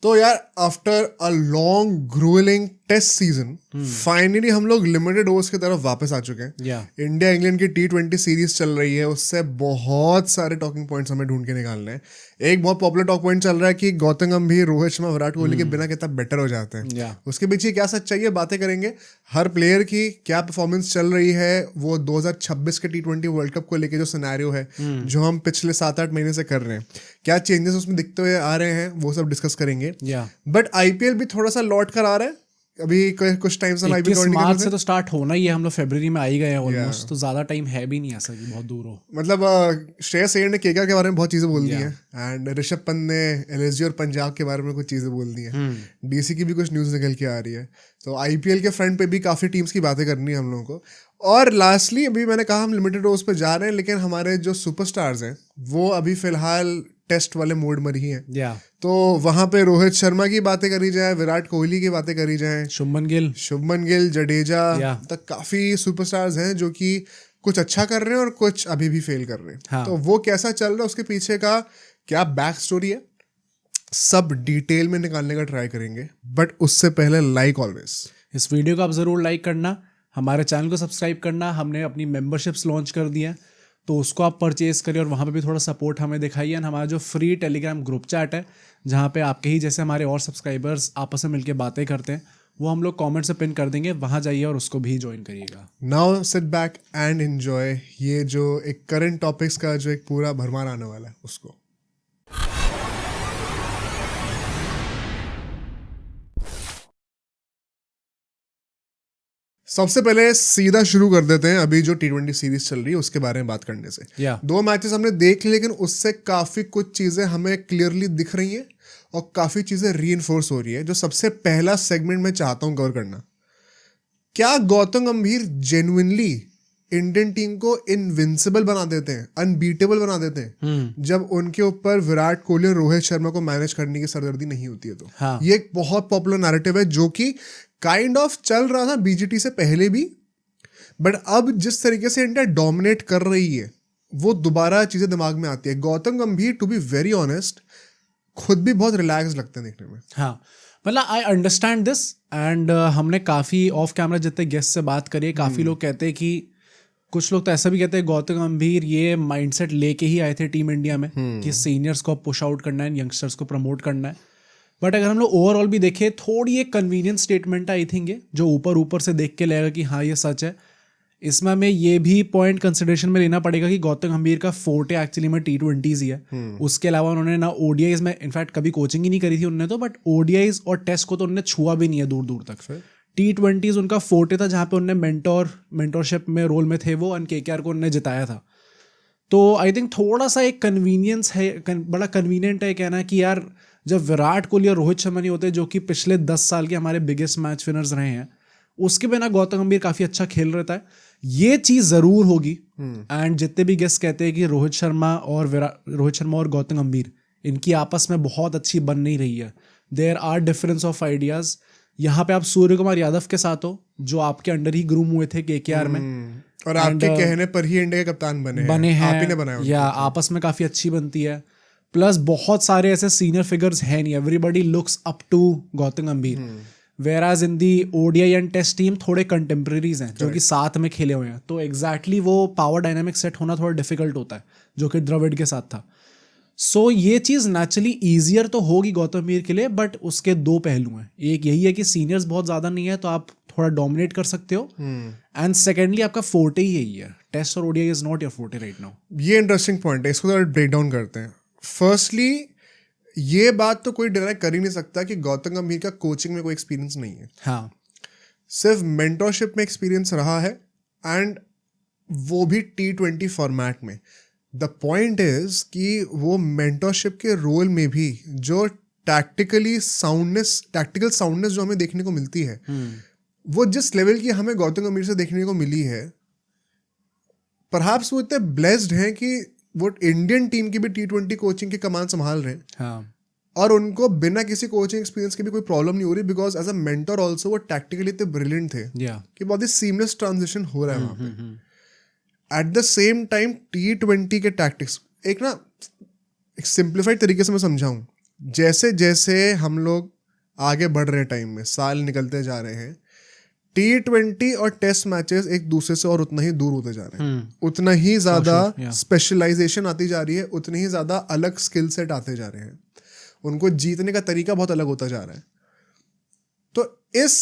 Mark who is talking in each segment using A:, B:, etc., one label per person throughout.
A: तो यार after a long grueling test season finally हम लोग लिमिटेड ओवर्स की तरफ वापस आ चुके हैं। इंडिया इंग्लैंड की T20 सीरीज चल रही है, उससे बहुत सारे टॉकिंग पॉइंट्स हमें ढूंढ के निकालने हैं। एक बहुत पॉपुलर टॉक पॉइंट चल रहा है कि गौतम गंभीर, रोहित शर्मा, विराट कोहली के बिना कितना बेटर हो जाते हैं। उसके पीछे क्या सच्चाई है, बातें करेंगे। हर प्लेयर की क्या परफॉर्मेंस चल रही है, वो 2026 के T20 वर्ल्ड कप को लेके जो सिनेरियो है जो हम पिछले 7-8 महीने से कर रहे हैं, क्या चेंजेस उसमें दिखते हुए आ रहे हैं, वो सब डिस्कस करेंगे। बट आईपीएल भी थोड़ा सा लौट कर आ रहा है। अभी कुछ टाइम से हम आईपीएल
B: मार्च से तो स्टार्ट होना ही है, हम लोग फरवरी में आ ही गए हैं ऑलमोस्ट, तो ज्यादा टाइम है भी नहीं ऐसा कि बहुत दूर हो।
A: मतलब श्रेयस अय्यर ने केकेआर के बारे में बहुत चीजें बोल दी हैं, एंड ऋषभ पंत ने एलएसजी और पंजाब के बारे में कुछ चीजें बोल दी हैं। डीसी की भी कुछ न्यूज निकल के आ रही है। तो आईपीएल के फ्रंट पे भी काफी टीम्स की बातें करनी है हम लोगों को। और लास्टली अभी मैंने कहा हम लिमिटेड ओवर्स पे जा रहे हैं, लेकिन हमारे जो सुपरस्टार्स हैं वो अभी फिलहाल टेस्ट वाले मोड में ही हैं। तो वहां पे रोहित शर्मा की बातें करी जाए, विराट कोहली की बातें करी जाए, शुभमन गिल, जडेजा तक काफी सुपरस्टार्स हैं जो कि कुछ अच्छा कर रहे हैं और कुछ अभी भी फेल कर रहे हैं। तो वो कैसा चल रहा है, उसके पीछे का क्या बैक स्टोरी है, सब डिटेल में निकालने का ट्राई करेंगे। बट उससे पहले लाइक ऑलवेज
B: इस वीडियो को आप जरूर लाइक करना, हमारे चैनल को सब्सक्राइब करना। हमने अपनी मेंबरशिप्स लॉन्च कर दी हैं, तो उसको आप परचेज करिए और वहाँ पे भी थोड़ा सपोर्ट हमें दिखाइए। एंड हमारा जो फ्री टेलीग्राम ग्रुप चैट है, जहाँ पे आपके ही जैसे हमारे और सब्सक्राइबर्स आपस में मिलकर बातें करते हैं, वो हम लोग कमेंट से पिन कर देंगे, वहाँ जाइए और उसको भी ज्वाइन करिएगा।
A: Now sit back and enjoy ये जो एक करंट टॉपिक्स का जो एक पूरा भरमार आने वाला है उसको। सबसे पहले सीधा शुरू कर देते हैं अभी जो T20 सीरीज चल रही है उसके बारे में बात करने से। 2 मैचेस हमने देख ली, लेकिन उससे काफी कुछ चीजें हमें क्लियरली दिख रही हैं और काफी चीजें रीइंफोर्स हो रही है। जो सबसे पहला सेगमेंट मैं चाहता हूं कवर करना, क्या गौतम गंभीर जेन्युइनली इंडियन टीम को इनविंसिबल बना देते हैं, अनबीटेबल बना देते हैं जब उनके ऊपर विराट कोहली और रोहित शर्मा को मैनेज करने की सरदर्दी नहीं होती है? तो ये एक बहुत पॉपुलर नैरेटिव है जो कि काइंड ऑफ चल रहा था बीजीटी से पहले भी, बट अब जिस तरीके से इंडिया डोमिनेट कर रही है वो दोबारा चीजें दिमाग में आती है। गौतम गंभीर टू बी वेरी ऑनेस्ट खुद भी बहुत रिलैक्स लगते हैं देखने में।
B: हाँ, मतलब आई अंडरस्टैंड दिस एंड हमने काफ़ी ऑफ कैमरा जितने गेस्ट से बात करी, काफ़ी लोग कहते हैं कि, कुछ लोग तो ऐसा भी कहते हैं गौतम गंभीर ये माइंडसेट लेके ही आए थे टीम इंडिया में कि सीनियर्स को पुश आउट करना है, यंगस्टर्स को प्रमोट करना है। बट अगर हम लोग ओवरऑल भी देखें, थोड़ी एक कन्वीनियंस स्टेटमेंट आई थिंक ये, जो ऊपर से देख के लगेगा कि हाँ ये सच है। इसमें हमें ये भी पॉइंट कंसिडरेशन में लेना पड़ेगा कि गौतम गंभीर का फोर्टे एक्चुअली में T20s ही है। उसके अलावा उन्होंने ना ओडीआईज में इनफैक्ट कभी कोचिंग ही नहीं करी थी उन्होंने तो, बट ओडीआईज और टेस्ट को तो उन्होंने छुआ भी नहीं है दूर दूर तक। T20s उनका फोर्टे था, जहाँ पे उन्होंने मेंटोरशिप में रोल में थे वो, एंड केकेआर को उन्होंने जिताया था। तो आई थिंक थोड़ा सा एक कन्वीनियंस है, बड़ा कन्वीनियंट है कहना कि यार जब विराट कोहली और रोहित शर्मा नहीं होते, जो कि पिछले 10 साल के हमारे बिगेस्ट मैच विनर्स रहे हैं, उसके बिना गौतम गंभीर काफ़ी अच्छा खेल रहता है। ये चीज़ ज़रूर होगी। एंड जितने भी गेस्ट कहते हैं कि रोहित शर्मा और गौतम गंभीर इनकी आपस में बहुत अच्छी बन नहीं रही है, there are difference of ideas. यहाँ पे आप सूर्य कुमार यादव के साथ हो, जो आपके अंडर ही ग्रूम हुए थे केकेआर में,
A: और आपके कहने पर ही इंडिया के कप्तान बने हैं। आप ही ने बनाया,
B: या आपस में काफ़ी अच्छी बनती है। प्लस बहुत सारे ऐसे सीनियर फिगर्स हैं नहीं, everybody looks up to Gautam Gambhir. Whereas in the ODI and test team थोड़े कंटेम्प्रेरीज हैं जो कि साथ में खेले हुए हैं, तो एग्जैक्टली वो पावर डायनामिक सेट होना थोड़ा डिफिकल्ट होता है, जो कि द्रविड़ के साथ था। सो ये चीज़ नेचुरली ईजियर तो होगी गौतम गंभीर के लिए, बट उसके 2 पहलू हैं। एक यही है कि सीनियर्स बहुत ज़्यादा नहीं है, तो आप थोड़ा डोमिनेट कर सकते हो, एंड सेकेंडली आपका फोर्टे ही यही है, टेस्ट और ODI is not your forte right now.
A: ये इंटरेस्टिंग पॉइंट है, इसको थोड़ा ब्रेक डाउन करते हैं। फर्स्टली ये बात तो कोई डिनाई कर ही नहीं सकता कि गौतम गंभीर का कोचिंग में कोई एक्सपीरियंस नहीं है।
B: हाँ,
A: सिर्फ मेंटरशिप में एक्सपीरियंस रहा है, एंड वो भी T20 फॉर्मेट में। द पॉइंट इज कि वो मेंटरशिप के रोल में भी जो टैक्टिकल साउंडनेस जो हमें देखने को मिलती है, वो जिस लेवल की हमें गौतम गंभीर से देखने को मिली है, परहैप्स वो इतने ब्लेस्ड हैं कि वो इंडियन टीम की भी T20 कोचिंग की कमान संभाल रहे हैं।
B: हाँ,
A: और उनको बिना किसी कोचिंग एक्सपीरियंस के भी कोई प्रॉब्लम नहीं हो रही, because as a mentor also वो टैक्टिकली इतने ब्रिलियंट थे कि बहुत ही सीमलेस ट्रांजिशन हो रहा है वहाँ पे। Eight the same time T20 के टैक्टिक्स एक सिंप्लीफाइड तरीके से मैं समझाऊं, जैसे जैसे हम लोग आगे बढ़ रहे हैं टाइम में, साल निकलते जा रहे हैं, T20 और टेस्ट मैचेस एक दूसरे से और उतना ही दूर होते जा रहे हैं, उतना ही ज्यादा स्पेशलाइजेशन आती जा रही है, उतनी ही ज्यादा अलग स्किल सेट आते जा रहे हैं, उनको जीतने का तरीका बहुत अलग होता जा रहा है। तो इस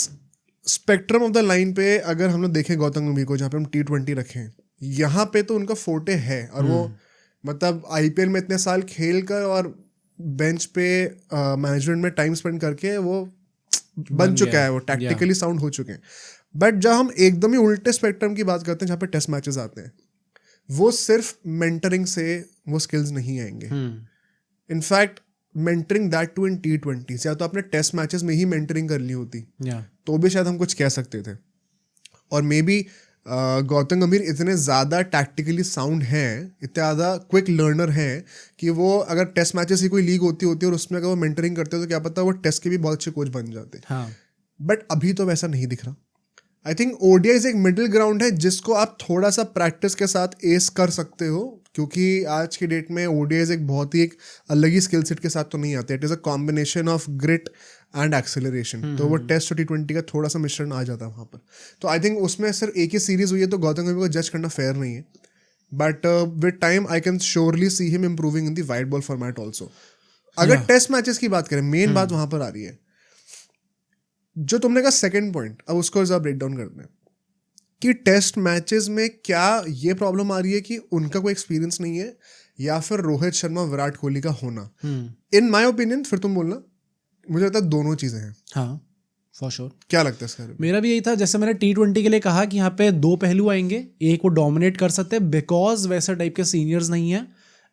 A: स्पेक्ट्रम ऑफ द लाइन पे अगर हम लोग देखें गौतम गंभीर को, जहाँ पे हम T20 रखें, यहाँ पे तो उनका फोर्टे है, और वो मतलब IPL में इतने साल खेल कर और बेंच पे मैनेजमेंट में टाइम स्पेंड करके वो बन चुका है, वो टैक्टिकली साउंड हो चुके हैं। बट जब हम एकदम ही उल्टे स्पेक्ट्रम की बात करते हैं, जहाँ पे टेस्ट मैचेस आते हैं, वो सिर्फ मेंटरिंग से वो स्किल्स नहीं आएंगे। In fact mentoring that too in T20, या तो आपने टेस्ट मैचेस में ही मेंटरिंग कर ली होती तो भी शायद हम कुछ कह सकते थे। और मे बी गौतम गंभीर इतने ज़्यादा टैक्टिकली साउंड हैं, इतने ज़्यादा क्विक लर्नर हैं कि वो अगर टेस्ट मैचेस की कोई लीग होती और उसमें अगर वो मेंटरिंग करते तो क्या पता वो टेस्ट के भी बहुत अच्छे कोच बन जाते। बट अभी तो वैसा नहीं दिख रहा। आई थिंक ODIs एक मिडिल ग्राउंड है जिसको आप थोड़ा सा प्रैक्टिस के साथ एस कर सकते हो, क्योंकि आज की डेट में ODIs एक बहुत ही एक अलग ही स्किल सेट के साथ तो नहीं आते। It is a combination of grit and acceleration. तो वो टेस्ट और T20 का थोड़ा सा मिश्रण आ जाता है वहाँ पर। तो आई थिंक उसमें सिर्फ एक ही सीरीज हुई है, तो गौतम गंभीर को जज करना फेयर नहीं है। But with time I can surely see him improving in the wide ball format also. अगर टेस्ट मैचेस की बात करें, मेन बात वहाँ पर आ रही है जो तुमने कहा सेकंड पॉइंट, अब उसको जरा ब्रेक डाउन करते हैं कि टेस्ट मैचेस में क्या ये प्रॉब्लम आ रही है कि उनका कोई एक्सपीरियंस नहीं है, या फिर रोहित शर्मा विराट कोहली का होना। इन माय ओपिनियन, फिर तुम बोलना, मुझे लगता है दोनों चीजें हैं।
B: हाँ, फॉर श्योर।
A: क्या लगता है इसका?
B: मेरा भी यही था, जैसे मैंने T20 के लिए कहा कि यहाँ पे दो पहलू आएंगे, एक वो डोमिनेट कर सकते हैं बिकॉज वैसा टाइप के सीनियर्स नहीं है,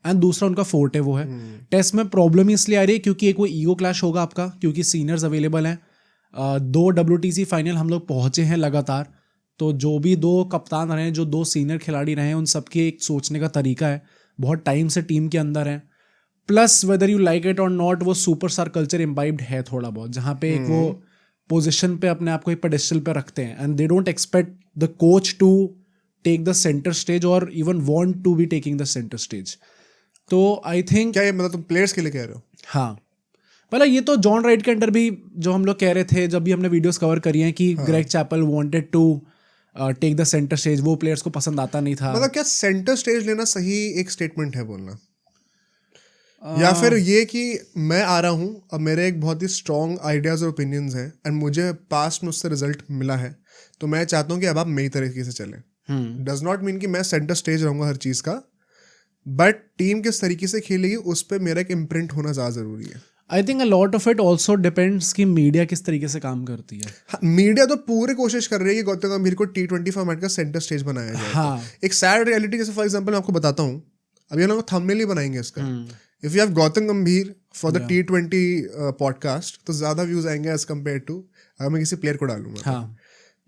B: एंड दूसरा उनका फोर्ट है वो है। टेस्ट में प्रॉब्लम इसलिए आ रही है क्योंकि एक वो ईगो क्लैश होगा आपका, क्योंकि सीनियर्स अवेलेबल हैं। 2 WTC फाइनल हम लोग पहुंचे हैं लगातार, तो जो भी 2 कप्तान रहे हैं, जो 2 सीनियर खिलाड़ी रहे हैं, उन सबके एक सोचने का तरीका है, बहुत टाइम से टीम के अंदर है। Plus whether you like it और नॉट, वो सुपरस्टार कल्चर इम्बाइब्ड है थोड़ा बहुत, जहाँ पे एक वो पोजिशन पे अपने आप को एक पेडेस्टल पे रखते हैं, and they don't expect the coach to take the centre stage or even want to be taking the centre stage. तो आई थिंक,
A: क्या ये मतलब तुम प्लेयर्स के लिए कह रहे हो?
B: हाँ, पहले ये तो जॉन राइट के अंडर भी जो हम लोग कह रहे थे, जब भी हमने वीडियोस कवर करी हैं कि Greg Chappell wanted to take the centre stage, वो प्लेयर्स को पसंद आता नहीं था।
A: मतलब क्या सेंटर स्टेज लेना सही एक स्टेटमेंट है बोलना, या फिर ये कि मैं आ रहा हूँ, अब मेरे एक बहुत ही स्ट्रॉन्ग आइडियाज और ओपिनियंस हैं, एंड मुझे पास्ट में उससे रिजल्ट मिला है, तो मैं चाहता हूँ कि अब आप मेरी तरीके से चलें। डज नॉट मीन कि मैं सेंटर स्टेज रहूँगा हर चीज़ का, बट टीम किस तरीके से खेलेगी उस पर मेरा एक इम्प्रिंट होना ज़्यादा ज़रूरी है।
B: I think a lot of it also depends कि मीडिया किस तरीके से काम करती है।
A: हाँ, मीडिया तो पूरी कोशिश कर रही है कि गौतम गंभीर को T20 फॉर्मेट का सेंटर स्टेज बनाया जाए।
B: हाँ।
A: एक सैड रियलिटी, जैसे फॉर एग्जांपल मैं आपको बताता हूँ, अभी हम लोग थंबनेल ही बनाएंगे इसका, इफ यू हैव गौतम गंभीर फॉर द T20 पॉडकास्ट, तो ज़्यादा व्यूज आएंगे एज कम्पेयर टू अगर मैं किसी प्लेयर को डालूंगा।
B: हाँ।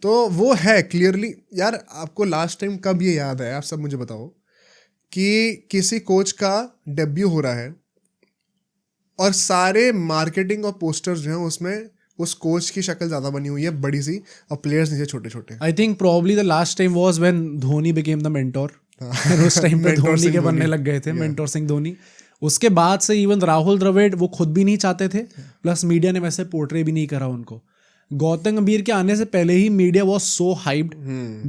A: तो वो है क्लियरली। यार आपको लास्ट टाइम कब ये याद है, आप सब मुझे बताओ, कि किसी कोच का डेब्यू हो रहा है और सारे मार्केटिंग और पोस्टर्स जो हैं उसमें उस कोच की शक्ल ज्यादा बनी हुई है, बड़ी सी, और प्लेयर्स नीचे छोटे छोटे।
B: I think probably the last time was when Dhoni became the mentor. उस टाइम पे धोनी के बनने लग गए थे, मेंटोर सिंह धोनी। उसके बाद से इवन राहुल द्रविड़ वो खुद भी नहीं चाहते थे, प्लस मीडिया ने वैसे पोर्ट्रे भी नहीं करा उनको। गौतम गंभीर के आने से पहले ही media was so hyped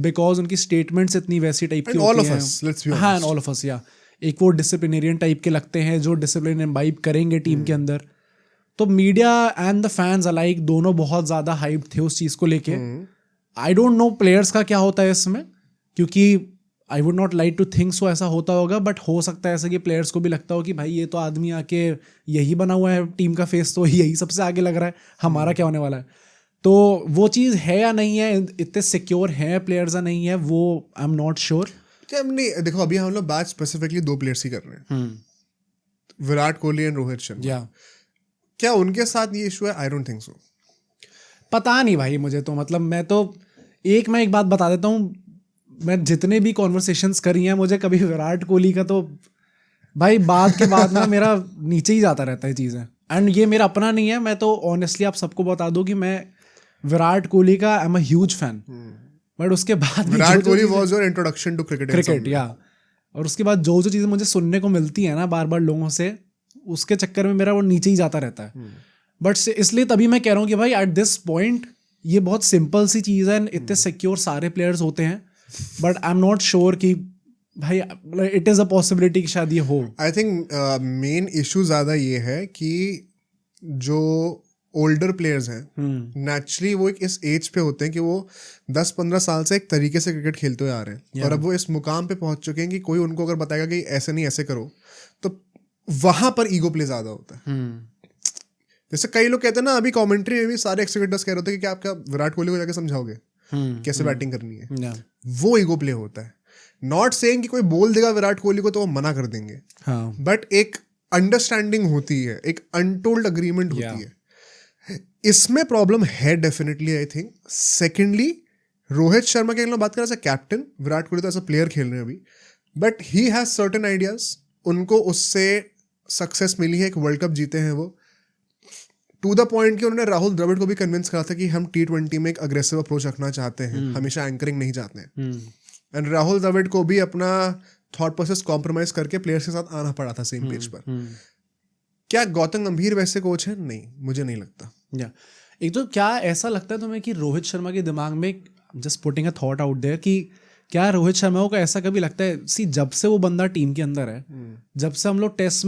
B: because उनकी स्टेटमेंट्स इतनी वैसी टाइप की होती हैं। हाँ, एंड ऑल ऑफ अस, या एक वो डिसिप्लिनेरियन टाइप के लगते हैं जो डिसिप्लिन इम्बाइब करेंगे टीम के अंदर। तो media and the fans alike दोनों बहुत ज़्यादा हाइप थे उस चीज़ को लेके। आई डोंट नो प्लेयर्स का क्या होता है इसमें, क्योंकि I would not like to think so ऐसा होता होगा, बट हो सकता है ऐसा कि प्लेयर्स को भी लगता हो कि भाई ये तो आदमी आके यही बना हुआ है टीम का फेस, तो यही सबसे आगे लग रहा है, हमारा क्या होने वाला है। तो वो चीज़ है या नहीं है, इतने सिक्योर हैं प्लेयर्स या नहीं है, वो आई एम नॉट श्योर।
A: नहीं, देखो अभी हम लोग बात स्पेसिफिकली 2 प्लेयर्स की कर रहे हैं, विराट कोहली एंड रोहित शर्मा। क्या उनके साथ ये इशू है? आई डोंट थिंक सो।
B: पता नहीं भाई, मुझे तो मतलब मैं एक बात बता देता हूँ, मैं जितने भी कॉन्वर्सेशंस करी हैं, मुझे कभी विराट कोहली का तो भाई बाद के बाद ना मेरा नीचे ही जाता रहता है चीज़ें। एंड ये मेरा अपना नहीं है, मैं तो ऑनेस्टली आप सबको बता दूँ कि मैं विराट कोहली का I am a huge fan, but उसके बाद
A: Virat Kohli was your introduction to cricket,
B: या और उसके बाद जो चीज़ें मुझे सुनने को मिलती है ना बार बार लोगों से, उसके चक्कर में मेरा वो नीचे ही जाता रहता है। बट इसलिए तभी मैं कह रहा हूँ कि भाई एट दिस पॉइंट ये बहुत सिंपल सी चीज़ है, इतने सिक्योर सारे प्लेयर्स होते हैं, but I am not sure कि भाई इट इज़ अ पॉसिबिलिटी कि शायद ये हो।
A: आई थिंक मेन इशू ज़्यादा ये है कि जो ओल्डर प्लेयर्स हैं नेचुरली वो एक इस एज पे होते हैं कि वो 10-15 साल से एक तरीके से क्रिकेट खेलते हुए आ रहे हैं और अब वो इस मुकाम पे पहुंच चुके हैं कि कोई उनको अगर बताएगा कि ऐसे नहीं ऐसे करो, तो वहां पर ईगो प्ले ज़्यादा होता है। जैसे कई लोग कहते हैं ना, अभी कमेंट्री में भी सारे एक्सिक्यूटिव्स कह रहे होते हैं कि क्या आपका विराट कोहली को जाके समझाओगे कैसे बैटिंग करनी है, वो ईगो प्ले होता है। नॉट सेइंग कि कोई बोल देगा विराट कोहली को तो वो मना कर देंगे, बट एक अंडरस्टैंडिंग होती है, एक अनटोल्ड अग्रीमेंट होती है। इसमें प्रॉब्लम है definitely I think. Secondly, Rohit Sharma की अगर बात करें as a captain, Virat Kohli तो एज अ प्लेयर खेल रहे हैं अभी, but he has certain ideas, उनको उससे सक्सेस मिली है, एक वर्ल्ड कप जीते हैं वो, टू द पॉइंट कि उन्होंने राहुल द्रविड़ को भी कन्विंस करा था कि हम T20 में एक अग्रेसिव अप्रोच रखना चाहते हैं, हमेशा एंकरिंग नहीं चाहते हैं। एंड राहुल द्रविड़ को भी अपना थॉट प्रोसेस कॉम्प्रोमाइज करके प्लेयर्स के साथ आना पड़ा था सेम पेज पर। क्या गौतम गंभीर वैसे कोच है? नहीं, मुझे नहीं लगता।
B: एक तो क्या ऐसा लगता है तुम्हें कि रोहित शर्मा के दिमाग में, just putting a thought out there, कि क्या रोहित शर्मा को ऐसा कभी लगता है, सी जब से वो बंदा टीम के अंदर है, जब से हम लोग टेस्ट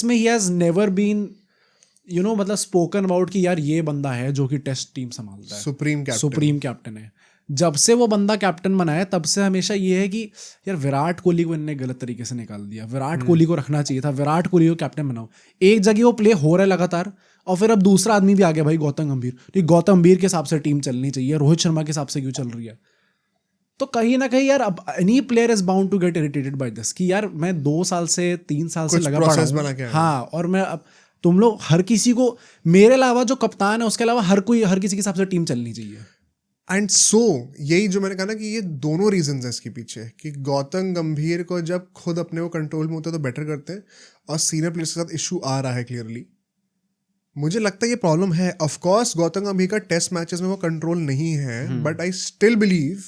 B: में ही हैज नेवर बीन मतलब स्पोकन अबाउट कि यार ये बंदा है जो कि टेस्ट टीम संभालता है, सुप्रीम कैप्टन है। जब से वो बंदा कैप्टन बना है तब से हमेशा ये है कि यार विराट कोहली को इनने गलत तरीके से निकाल दिया, विराट कोहली को रखना चाहिए था, विराट कोहली को कैप्टन बनाओ। एक जगह वो प्ले हो रहा है लगातार, और फिर अब दूसरा आदमी भी आ गया भाई गौतम गंभीर, तो गौतम गंभीर के हिसाब से टीम चलनी चाहिए, रोहित शर्मा के हिसाब से क्यों चल रही है? तो कहीं ना कहीं यार अब any player is bound to get irritated by this कि यार मैं 2 साल से 3 साल से लगा पड़ा हूं, हाँ, और मैं अब तुम लोग हर किसी को, मेरे अलावा जो कप्तान है उसके अलावा हर किसी के हिसाब से टीम चलनी चाहिए।
A: एंड सो यही जो मैंने कहा ना कि ये दोनों रीजंस हैं इसके पीछे, कि गौतम गंभीर को जब खुद अपने को कंट्रोल में होते हैं तो बेटर करते हैं, और सीनियर प्लेयर्स के साथ इशू आ रहा है क्लियरली। मुझे लगता है ये प्रॉब्लम है। ऑफ कोर्स गौतम गंभीर का टेस्ट मैचेस में वो कंट्रोल नहीं है, बट आई स्टिल बिलीव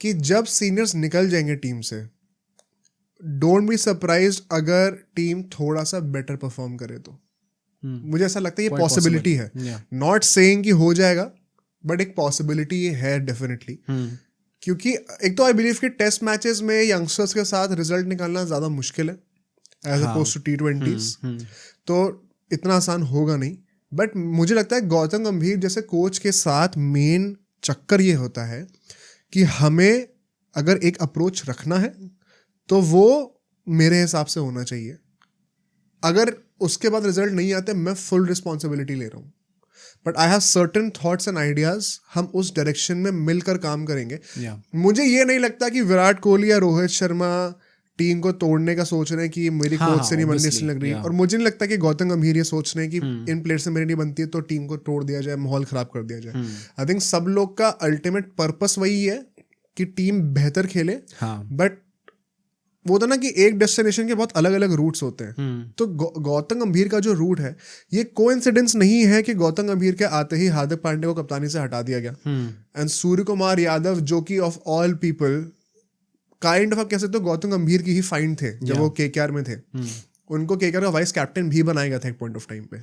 A: कि जब सीनियर्स निकल जाएंगे टीम से, डोंट बी सरप्राइज्ड अगर टीम थोड़ा सा बेटर परफॉर्म करे तो। मुझे ऐसा लगता है ये पॉसिबिलिटी है, नॉट सेइंग कि हो जाएगा, बट एक पॉसिबिलिटी ये है डेफिनेटली। क्योंकि एक तो आई बिलीव कि टेस्ट मैचेस में यंगस्टर्स के साथ रिजल्ट निकालना ज़्यादा मुश्किल है एज अपोज टू T20s, तो इतना आसान होगा नहीं। बट मुझे लगता है गौतम गंभीर जैसे कोच के साथ मेन चक्कर ये होता है कि हमें अगर एक अप्रोच रखना है तो वो मेरे हिसाब से होना चाहिए। अगर उसके बाद रिजल्ट नहीं आते, मैं फुल रिस्पॉन्सिबिलिटी ले रहा हूँ, but I have certain thoughts and ideas, हम उस डायरेक्शन में मिलकर काम करेंगे। मुझे ये नहीं लगता कि विराट कोहली या रोहित शर्मा टीम को तोड़ने का सोच रहे हैं कि मेरी कोच से नहीं बनने से लग रही है, और मुझे नहीं लगता कि गौतम गंभीर ये सोच रहे हैं कि इन प्लेयर से मेरी नहीं बनती है तो टीम को तोड़ दिया जाए, माहौल खराब कर दिया जाए। आई थिंक सब लोग का अल्टीमेट पर्पस वही है कि टीम बेहतर खेले, बट वो था ना कि एक डेस्टिनेशन के बहुत अलग अलग रूट्स होते हैं। तो गौतम गंभीर का जो रूट है, ये कोइंसिडेंस नहीं है कि गौतम गंभीर के आते ही हार्दिक पांड्या को कप्तानी से हटा दिया गया, एंड सूर्य कुमार यादव जो कि of all people kind of, आप कह सकते हो गौतम गंभीर की ही फाइंड थे जब वो KKR में थे, उनको KKR का वाइस कैप्टन भी बनाया गया था एक पॉइंट ऑफ टाइम पे।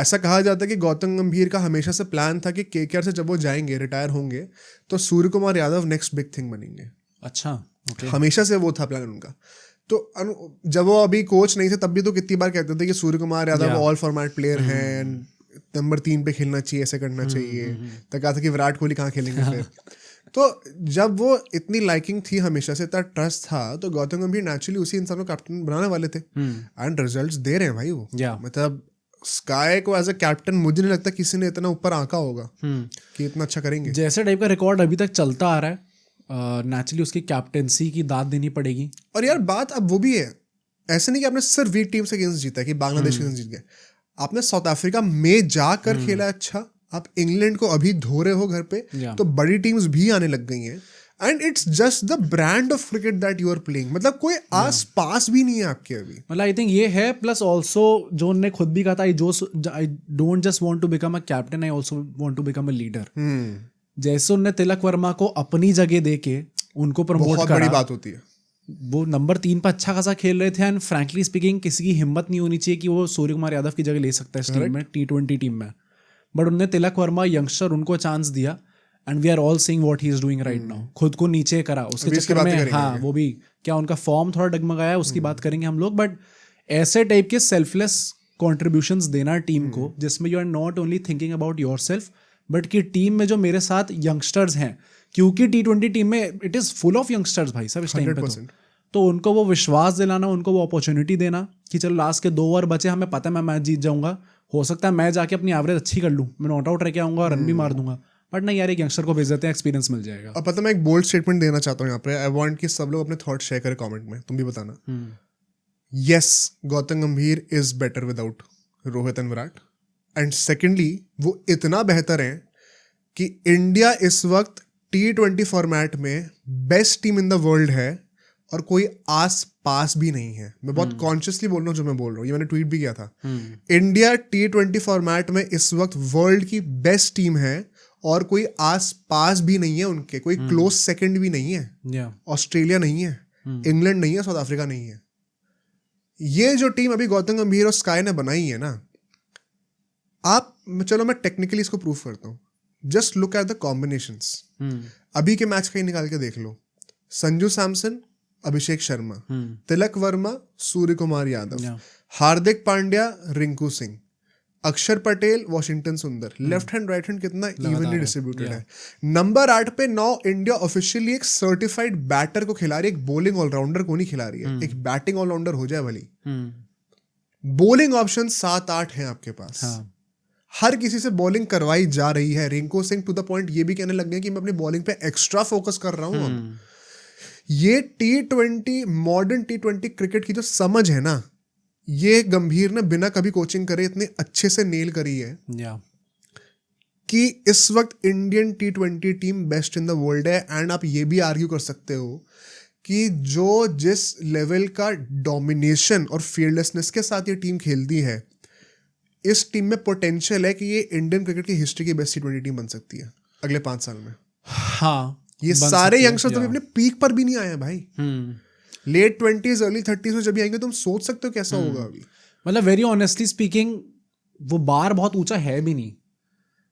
A: ऐसा कहा जाता है कि गौतम गंभीर का हमेशा से प्लान था कि KKR से जब वो जाएंगे, रिटायर होंगे, तो Surya Kumar Yadav next big thing बनेंगे।
B: अच्छा,
A: हमेशा से वो था प्लान उनका। तो जब वो अभी कोच नहीं थे तब भी तो कितनी बार कहते थे कि Surya Kumar Yadav all format player हैं, नंबर 3 पे खेलना चाहिए, ऐसे करना चाहिए। तो कहा था कि विराट कोहली कहाँ खेलेंगे फिर। तो जब वो इतनी लाइकिंग थी, हमेशा से इतना ट्रस्ट था, तो गौतम गंभीर नेचुरली उसी इंसान को कैप्टन बनाने वाले थे, एंड रिजल्ट्स दे रहे हैं भाई वो। मतलब स्काई को एज अ कैप्टन मुझे नहीं लगता किसी ने इतना ऊपर आंका होगा कि इतना अच्छा करेंगे।
B: जैसे टाइप का रिकॉर्ड अभी तक चलता आ रहा है, नेचुरली उसकी कैप्टेंसी की दाद देनी पड़ेगी।
A: और यार बात अब वो भी है, ऐसे नहीं कि आपने सिर्फ वीक टीम से अगेंस्ट जीता है, कि बांग्लादेश के अगेंस्ट जीत गए, आपने साउथ अफ्रीका में जाकर खेला अच्छा, आप इंग्लैंड को अभी धो रहे हो घर पे, तो बड़ी टीम्स भी आने लग गई हैं, and it's just the brand of cricket that you are playing. मतलब कोई आस पास भी नहीं है आपके अभी।
B: मतलब आई थिंक ये है, प्लस ऑल्सो जो उन्होंने खुद भी कहा था, I don't just want to become a captain, I also want to become a leader. जैसे उन्होंने तिलक वर्मा को अपनी जगह देके उनको प्रमोट करा,
A: बहुत बड़ी बात होती है।
B: वो नंबर 3 पर अच्छा खासा खेल रहे थे एंड फ्रैंकली स्पीकिंग किसी की हिम्मत नहीं होनी चाहिए कि वो सूर्य कुमार यादव की जगह ले सकता है इस टीम में, T20 टीम में. बट उनने तिलक वर्मा यंगस्टर उनको चांस दिया and we are all seeing what he is doing right now. खुद को नीचे करा उसके चक्कर में. हाँ, वो भी क्या उनका फॉर्म थोड़ा डगमगाया उसकी बात करेंगे हम लोग. बट ऐसे टाइप के सेल्फलेस कॉन्ट्रीब्यूशंस देना टीम को जिसमें you are not only thinking about yourself but कि टीम में जो मेरे साथ यंगस्टर्स हैं, क्योंकि T20 टीम में it is full of youngsters भाई सब इस टाइम पे. तो उनको वो विश्वास दिलाना, उनको वो अपॉर्चुनिटी देना कि चलो लास्ट के 2 ओवर बचे, हमें पता है मैं मैच जीत जाऊंगा, हो सकता है मैं जाके अपनी एवरेज अच्छी कर लूँ, मैं नॉट आउट रह के आऊँगा और रन भी मार दूंगा. बट नहीं यार, एक यंगस्टर को भेज देते हैं, एक्सपीरियंस मिल जाएगा.
A: अब पता मैं एक बोल्ड स्टेटमेंट देना चाहता हूँ यहाँ पे. आई वांट कि सब लोग अपने थॉट शेयर करें कमेंट में, तुम भी बताना. यस, गौतम गंभीर is better without Rohit and Virat. And secondly वो इतना बेहतर है कि इंडिया इस वक्त T20 फॉर्मेट में best team in the world है और कोई आस पास भी नहीं है. मैं बहुत कॉन्शियसली बोल रहा हूँ जो मैं बोल रहा हूँ, ये मैंने ट्वीट भी किया था. इंडिया T20 फॉर्मेट में इस वक्त वर्ल्ड की बेस्ट टीम है और कोई आस पास भी नहीं है उनके, कोई क्लोज सेकंड भी नहीं है. ऑस्ट्रेलिया नहीं है, इंग्लैंड नहीं है, साउथ अफ्रीका नहीं है. ये जो टीम अभी गौतम गंभीर और स्काई ने बनाई है ना, आप चलो मैं टेक्निकली इसको प्रूव करता हूँ. Just look at the combinations. अभी के मैच का ही निकाल के देख लो. संजू सैमसन, अभिषेक शर्मा, तिलक वर्मा, सूर्य कुमार यादव, हार्दिक पांड्या, रिंकू सिंह, अक्षर पटेल, वॉशिंगटन सुंदर. लेफ्ट हैंड राइट हैंड कितना इवनली डिस्ट्रीब्यूटेड है. नंबर 8 पे नौ इंडिया ऑफिशियली एक सर्टिफाइड बैटर को खिला रही है, एक बॉलिंग ऑलराउंडर को नहीं खिला रही है. एक बैटिंग ऑलराउंडर हो जाए भली. बॉलिंग ऑप्शन 7-8 हैं आपके पास. हर किसी से बॉलिंग करवाई जा रही है. Rinku Singh to the point ये भी कहने लग गए कि मैं अपनी बॉलिंग पे एक्स्ट्रा फोकस कर रहा हूं. ये T20 मॉडर्न T20 क्रिकेट की जो समझ है ना, ये गंभीर ने बिना कभी कोचिंग करे इतने अच्छे से नेल करी है कि इस वक्त Indian T20 team best in the world है. एंड आप ये भी आर्ग्यू कर सकते हो कि जो जिस लेवल का डोमिनेशन और फियरलेसनेस के साथ ये टीम खेलती है, इस टीम में पोटेंशियल है कि ये इंडियन क्रिकेट की हिस्ट्री की बेस्ट T20 टीम बन सकती है अगले 5 साल में.
B: हाँ,
A: ये सारे यंगस्टर्स तो अपने पीक पर भी नहीं आए हैं भाई. लेट 20s अर्ली 30s में जब भी आएंगे तुम सोच सकते हो कैसा होगा अभी.
B: मतलब वेरी ऑनेस्टली स्पीकिंग वो बार बहुत ऊंचा है भी नहीं.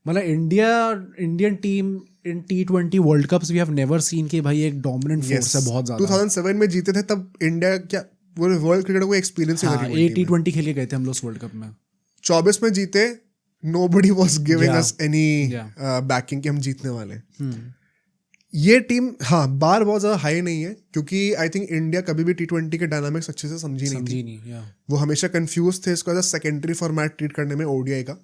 B: मतलब Indian team in T20 world cups we have never seen कि भाई एक डोमिनेंट फोर्स है बहुत ज्यादा.
A: 2007 में जीते थे तब इंडिया क्या वो वर्ल्ड क्रिकेट को एक्सपीरियंस ही
B: नहीं. T20 खेल के गए थे हम लोग वर्ल्ड कप में.
A: 24 में जीते, nobody was giving us any backing कि हम जीतने वाले. ये टीम हाँ बार बहुत ज्यादा हाई नहीं है क्योंकि आई थिंक इंडिया कभी भी T20 के डायनामिक्स अच्छे से समझी नहीं थी. वो हमेशा कंफ्यूज थे इसको as a secondary format treat करने में ODI का.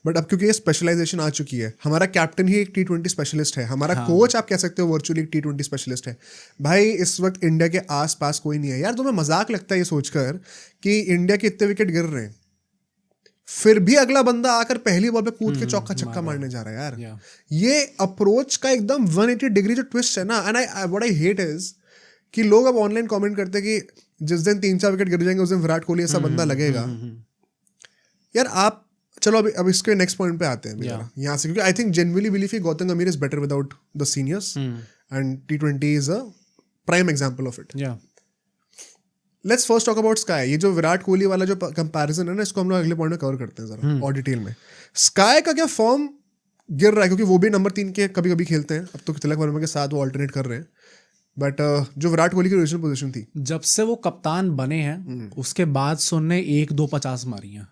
A: बट अब क्योंकि ये स्पेशलाइजेशन आ चुकी है, हमारा कैप्टन ही एक T20 स्पेशलिस्ट है, हमारा कोच आप कह सकते हो वर्चुअली एक T20 स्पेशलिस्ट है. भाई इस वक्त इंडिया के आस पास कोई नहीं है यार. तुम्हें मजाक लगता है ये सोचकर कि इंडिया के इतने विकेट गिर रहे हैं, फिर भी अगला बंदा आकर पहली बॉल पे कूद के चौका छक्का मारने जा रहा है यार. ये अप्रोच का एकदम 180 डिग्री जो ट्विस्ट है ना. And what I hate is कि लोग अब ऑनलाइन कमेंट करते हैं कि जिस दिन 3-4 विकेट गिर जाएंगे उस दिन विराट कोहली ऐसा बंदा लगेगा. यार आप चलो अब इसके नेक्स्ट पॉइंट पे आते हैं यहाँ से, क्योंकि आई थिंक जेन्युइनली बिलीव कि गौतम गंभीर is better without the seniors and T20 is a prime example of it. Let's first talk about sky. ये जो विराट कोहली वाला जो कंपैरिजन है ना, इसको हम लोग अगले पॉइंट में कवर करते हैं जरा और डिटेल में. स्काई का क्या फॉर्म गिर रहा है क्योंकि वो भी नंबर 3 के कभी कभी खेलते हैं. अब तो तिलक वर्मा के साथ वो ऑल्टरनेट कर रहे हैं. बट जो विराट कोहली की ओरिजिनल पोजीशन थी,
B: जब से वो कप्तान बने हैं उसके बाद सुनने 1-2 50 मारी हैं.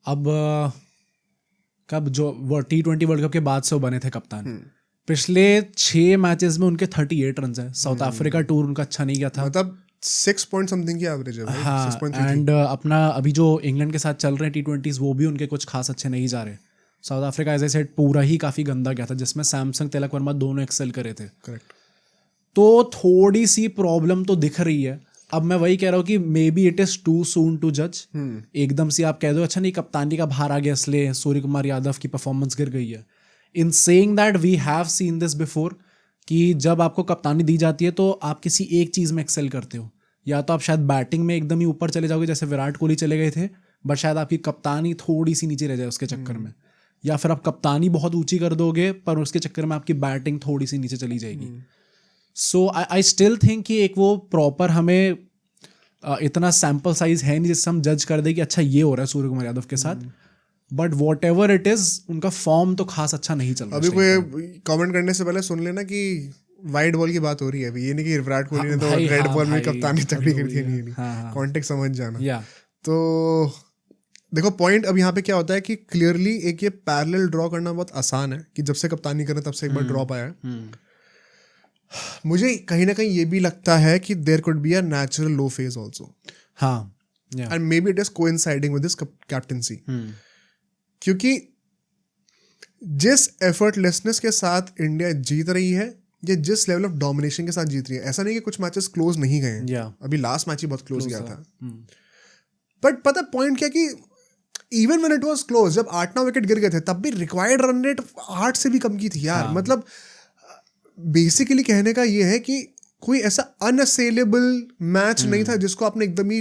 B: अब कब जो T20 वर्ल्ड कप के बाद से वो बने थे कप्तान, पिछले 6 मैचेस में उनके 38 रन है. साउथ अफ्रीका टूर उनका अच्छा नहीं गया था, मतलब
A: 6 पॉइंट समथिंग की एवरेज है भाई.
B: हाँ, एंड अपना अभी जो इंग्लैंड के साथ चल रहे हैं T20s वो भी उनके कुछ खास अच्छे नहीं जा रहे. South Africa as I said पूरा ही काफी गंदा गया था जिसमें सैमसंग तिलक वर्मा दोनों एक्सेल करे थे.
A: करेक्ट.
B: तो थोड़ी सी प्रॉब्लम तो दिख रही है. अब मैं वही कह रहा हूँ कि maybe it is too soon to जज. एकदम से आप कह दो अच्छा नहीं कप्तानी का भार आ गया इसलिए सूर्य कुमार यादव की परफॉर्मेंस गिर गई है. In saying that we have seen this before कि जब आपको कप्तानी दी जाती है तो आप किसी एक चीज़ में एक्सेल करते हो. या तो आप शायद बैटिंग में एकदम ही ऊपर चले जाओगे जैसे विराट कोहली चले गए थे, बट शायद आपकी कप्तानी थोड़ी सी नीचे रह जाए उसके चक्कर में. या फिर आप कप्तानी बहुत ऊंची कर दोगे पर उसके चक्कर में आपकी बैटिंग थोड़ी सी नीचे चली जाएगी. सो आई स्टिल थिंक कि एक वो प्रॉपर हमें इतना सैम्पल साइज है नहीं जिससे हम जज कर दे कि अच्छा ये हो रहा है सूर्य कुमार यादव के साथ, but what ever it is उनका फॉर्म तो खास अच्छा नहीं चल रहा।
A: अभी कोई कमेंट करने से पहले सुन लेना कि वाइट बॉल की बात हो रही है अभी, ये नहीं कि विराट कोहली ने तो रेड बॉल में कप्तानी तगड़ी करी थी, नहीं कॉन्टेक्स्ट समझ जाना। तो देखो पॉइंट अब यहाँ पे क्या होता है कि क्लियरली एक ये पैरेलल ड्रॉ करना बहुत आसान है कि जब से कप्तानी करें तब से एक बार ड्रॉप आया है। मुझे कहीं ना कहीं ये भी लगता है कि there could be a natural low phase also, and maybe it is coinciding with this captaincy, क्योंकि जिस एफर्टलेसनेस के साथ इंडिया जीत रही है या जिस लेवल ऑफ डोमिनेशन के साथ जीत रही है, ऐसा नहीं कि कुछ मैचेस क्लोज नहीं गए हैं, अभी लास्ट मैच ही बहुत क्लोज गया था, बट पता पॉइंट क्या कि even when it was close, जब 8-9 विकेट गिर गए थे तब भी रिक्वायर्ड रन रेट 8 से भी कम की थी यार। मतलब बेसिकली कहने का ये है कि कोई ऐसा अनअसेलेबल मैच नहीं था जिसको आपने एकदम ही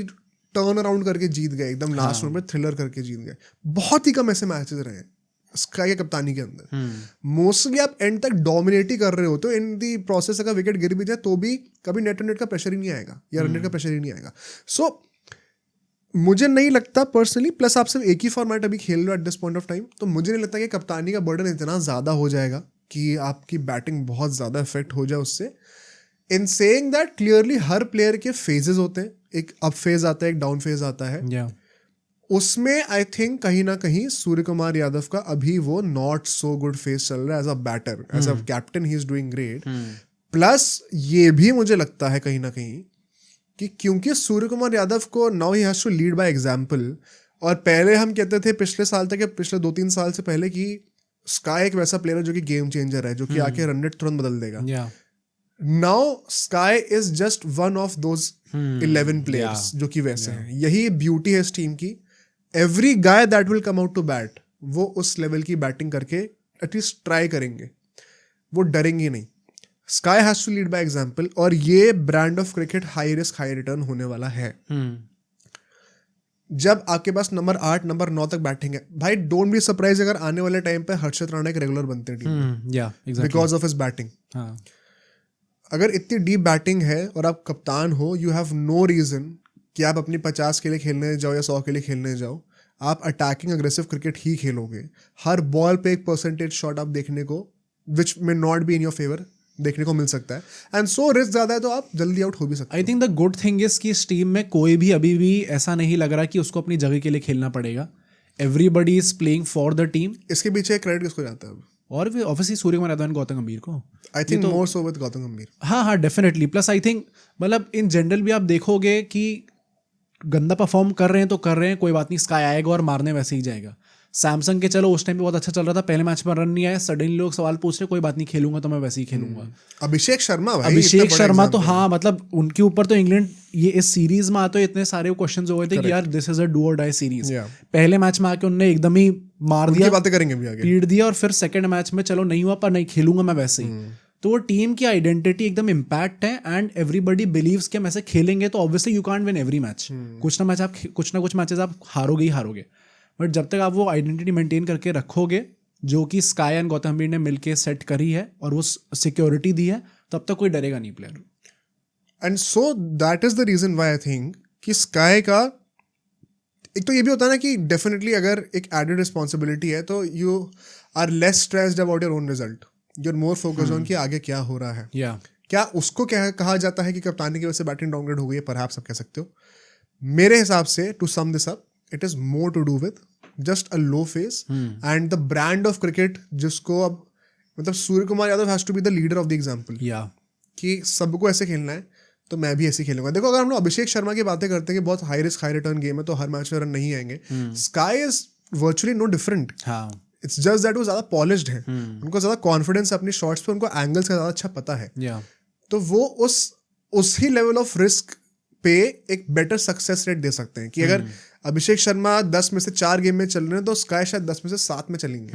A: टर्न अराउंड करके जीत गए, एकदम लास्ट में थ्रिलर करके जीत गए। बहुत ही कम ऐसे मैचेस रहे स्काई के कप्तानी के अंदर। मोस्टली आप एंड तक डोमिनेट ही कर रहे हो, तो इन दी प्रोसेस अगर विकेट गिर भी जाए तो भी कभी नेट का प्रेशर ही नहीं आएगा या रन रेट का प्रेशर ही नहीं आएगा। सो मुझे नहीं लगता पर्सनली, प्लस आप सिर्फ एक ही फॉर्मेट अभी खेल रहे हो eight this point of time, तो मुझे नहीं लगता कि कप्तानी का बर्डन इतना ज़्यादा हो जाएगा कि आपकी बैटिंग बहुत ज़्यादा इफेक्ट हो जाए उससे। इन saying that clearly her player के फेजेस होते हैं, एक अप फेज आता है, एक डाउन फेज आता है। उसमें आई थिंक कहीं ना कहीं सूर्य कुमार यादव का अभी वो नॉट सो गुड फेज चल रहा है as a batter, as a captain he is doing great. Plus ये भी मुझे लगता है कहीं ना कहीं कि क्योंकि सूर्य कुमार यादव को now he has to lead by example, और पहले हम कहते थे पिछले साल तक या पिछले 2-3 साल से पहले कि स्काई एक वैसा प्लेयर है जो कि गेम चेंजर है, जो कि आके रन रेट तुरंत बदल देगा। Now sky is just one of those 11 players जो कि वैसे हैं। यही ब्यूटी है इस टीम की। Every guy that will come out to bat, वो उस लेवल की बैटिंग करके एटलीस्ट ट्राई करेंगे, वो डरेंगे नहीं। SKY has to lead by example, और ये brand of cricket high risk high return होने वाला है। जब आपके पास नंबर 8 नंबर 9 तक बैटिंग है, भाई डोंट बी सरप्राइज अगर आने वाले टाइम पे हर्षित राणा एक रेगुलर बनते हैं team because of his batting. अगर इतनी डीप बैटिंग है और आप कप्तान हो, यू हैव नो रीजन कि आप अपनी 50 के लिए खेलने जाओ या 100 के लिए खेलने जाओ। आप अटैकिंग अग्रेसिव क्रिकेट ही खेलोगे। हर बॉल पे एक परसेंटेज शॉट आप देखने को, which may not be in your favour, देखने को मिल सकता है। एंड सो रिस्क ज्यादा है तो आप जल्दी आउट हो भी सकते हैं।
B: आई think the good thing is कि इस टीम में कोई भी अभी भी ऐसा नहीं लग रहा कि उसको अपनी जगह के लिए खेलना पड़ेगा। Everybody is playing for the team.
A: इसके पीछे क्रेडिट किसको जाता है?
B: और भी ऑब्वियसली सूर्य कुमार यादव एंड गौतम गंभीर को।
A: I think more so with Gautam गंभीर।
B: हाँ डेफिनेटली। प्लस आई थिंक मतलब इन जनरल भी आप देखोगे कि गंदा परफॉर्म कर रहे हैं तो कर रहे हैं, कोई बात नहीं, स्काई आएगा और मारने वैसे ही जाएगा। सैमसंग के चलो उस टाइम पे बहुत अच्छा चल रहा था, पहले मैच में रन नहीं आया, सडनली लोग सवाल पूछ रहे, कोई बात नहीं खेलूंगा तो मैं वैसे ही खेलूंगा।
A: अभिषेक शर्मा भाई,
B: अभिषेक शर्मा तो हाँ, मतलब उनके ऊपर तो इंग्लैंड ये इस सीरीज में आते इतने सारे क्वेश्चन हो गए थे कि यार दिस इज अ डू और डाई सीरीज। पहले मैच में आके उन्होंने एकदम ही मार दिया,
A: बातें करेंगे भी आगे,
B: पीट दिया, और फिर सेकंड मैच में चलो नहीं हुआ पर नहीं खेलूंगा मैं वैसे ही। तो वो टीम की आइडेंटिटी एकदम इम्पैक्ट है एंड एवरीबडी बिलीव्स कि हम ऐसे खेलेंगे तो obviously you can't win every match. कुछ ना कुछ मैचेस आप हारोगे ही हारोगे, बट जब तक आप वो आइडेंटिटी मेंटेन करके रखोगे जो कि स्काई एंड गौतम गंभीर ने मिलके सेट करी है और वो सिक्योरिटी दी है, तब तक कोई डरेगा नहीं player.
A: And so that is the reason why I think कि स्काई का एक तो ये भी होता है ना कि डेफिनेटली अगर एक एडेड रिस्पॉन्सिबिलिटी है तो you are less stressed about your own result, you are more focused on कि आगे क्या हो रहा है। क्या उसको क्या कहा जाता है कि कप्तानी की वजह से बैटिंग डाउनग्रेड हो गई है? परहैप्स आप कह सकते हो। मेरे हिसाब से to sum this up, it is more to do with just a low phase and the brand of cricket, जिसको अब मतलब Surya Kumar Yadav has to be the leader of the example कि सबको ऐसे खेलना है तो मैं भी ऐसे खेलूंगा। देखो अगर हम लोग अभिषेक शर्मा की बातें करते हैं कि बहुत high risk high return game है तो हर मैच में रन नहीं आएंगे, SKY is virtually no different. It's just that वो ज्यादा पॉलिश्ड है, उनको ज्यादा कॉन्फिडेंस है अपनी शॉट्स पे, उनको एंगल्स का ज्यादा अच्छा पता है, तो वो उस ही लेवल ऑफ रिस्क पे एक बेटर सक्सेस रेट दे सकते हैं कि अगर अभिषेक शर्मा 10 में से 4 गेम में चल रहे हैं तो स्काई शायद 10 में से 7 में चलेंगे,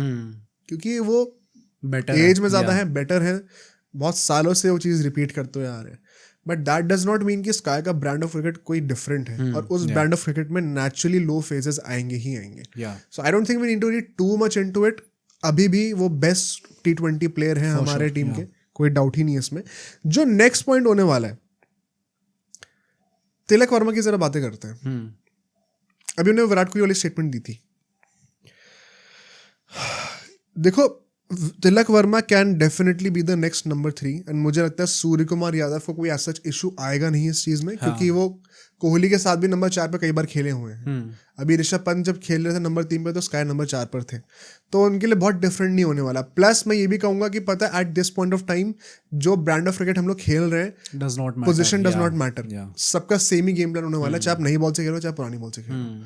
A: क्योंकि वो बेटर एज में ज्यादा है, बेटर है, बहुत सालों से वो चीज रिपीट करते हुए आ रहे हैं। But that does not mean कि स्काई का ब्रांड ऑफ क्रिकेट कोई डिफरेंट है, और उस ब्रांड ऑफ क्रिकेट में नेचुरली लो फेजेस आएंगे ही आएंगे। So I don't think we need to read too much into it. अभी भी वो बेस्ट T20 प्लेयर हैं हमारे टीम के, कोई डाउट ही नहीं है इसमें। जो नेक्स्ट पॉइंट होने वाला है, तिलक वर्मा की जरा बातें करते हैं। अभी उन्होंने विराट कोहली वाली स्टेटमेंट दी थी। देखो, Tilak Varma can definitely be the next number 3 and मुझे लगता है सूर्य कुमार यादव को कोई ऐसा इशू आएगा नहीं इस चीज में, क्योंकि वो कोहली के साथ भी नंबर 4 पे कई बार खेले हुए हैं। अभी ऋषभ पंत जब खेल रहे थे नंबर 3 पे तो स्काई नंबर 4 पर थे, तो उनके लिए बहुत डिफरेंट नहीं होने वाला। प्लस मैं ये भी कहूंगा कि पता है eight this point of time जो ब्रांड ऑफ क्रिकेट हम लोग खेल रहे हैं, पोजिशन डज नॉट मैटर, सबका सेम ही गेम प्लान होने वाला है, चाहे आप नई बॉल से खेलो चाहे पुरानी बॉल से खेलो।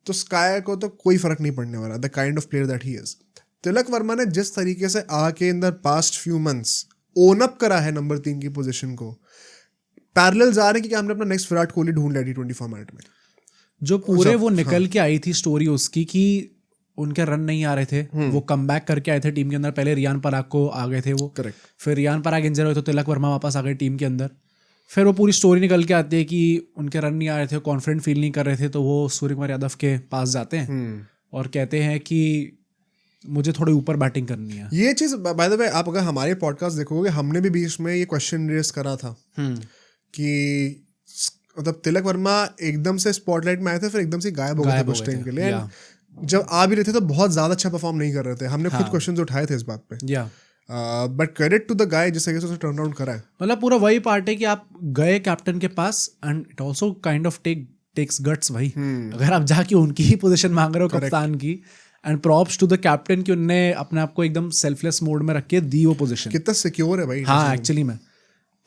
A: तो स्काई को तो कोई फर्क नहीं पड़ने वाला, the kind of player that he is. Tilak Varma ने जिस तरीके से आके in the past few months own up करा है नंबर 3 की पोजीशन को, पैरेलल जा रहे हैं कि हमने अपना नेक्स्ट विराट कोहली ढूंढ लिया T20 फॉर्मेट में।
B: जो पूरे वो निकल के आई थी स्टोरी उसकी कि उनके रन नहीं आ रहे थे, वो कमबैक करके आए थे टीम के अंदर। पहले रियान पराग को आ गए थे वो,
A: करेक्ट,
B: फिर रियान पराग इंजर हुए तो तिलक वर्मा वापस आ गए टीम के अंदर। फिर वो पूरी स्टोरी निकल के आती है कि उनके रन नहीं आ रहे थे, कॉन्फिडेंट फील नहीं कर रहे थे, तो वो सूर्य कुमार यादव के पास जाते हैं और कहते हैं कि मुझे थोड़ी ऊपर बैटिंग करनी है।
A: ये चीज बाय द वे आप अगर हमारे पॉडकास्ट देखोगे, हमने भी बीच में ये क्वेश्चन रेस करा था कि मतलब तिलक वर्मा एकदम से स्पॉटलाइट में आए थे, फिर एकदम से गायब हो गए थे कुछ टाइम के लिए। जब आ भी रहे थे तो बहुत ज्यादा अच्छा परफॉर्म नहीं कर रहे थे। हमने खुद क्वेश्चंस उठाए थे इस बात पे, but credit to the guy जिस तरीके से उसने टर्न अराउंड करा है।
B: मतलब पूरा वही पार्ट है कि आप गए कैप्टन के पास and it also kind of takes guts भाई। अगर आप जाके उनकी ही पोजीशन मांग रहे हो कप्तान की, and props to the captain कि उन्होंने अपने आप को एकदम सेल्फलेस मोड में रख के दी वो पोजीशन।
A: कितना सिक्योर है भाई।
B: हाँ एक्चुअली में।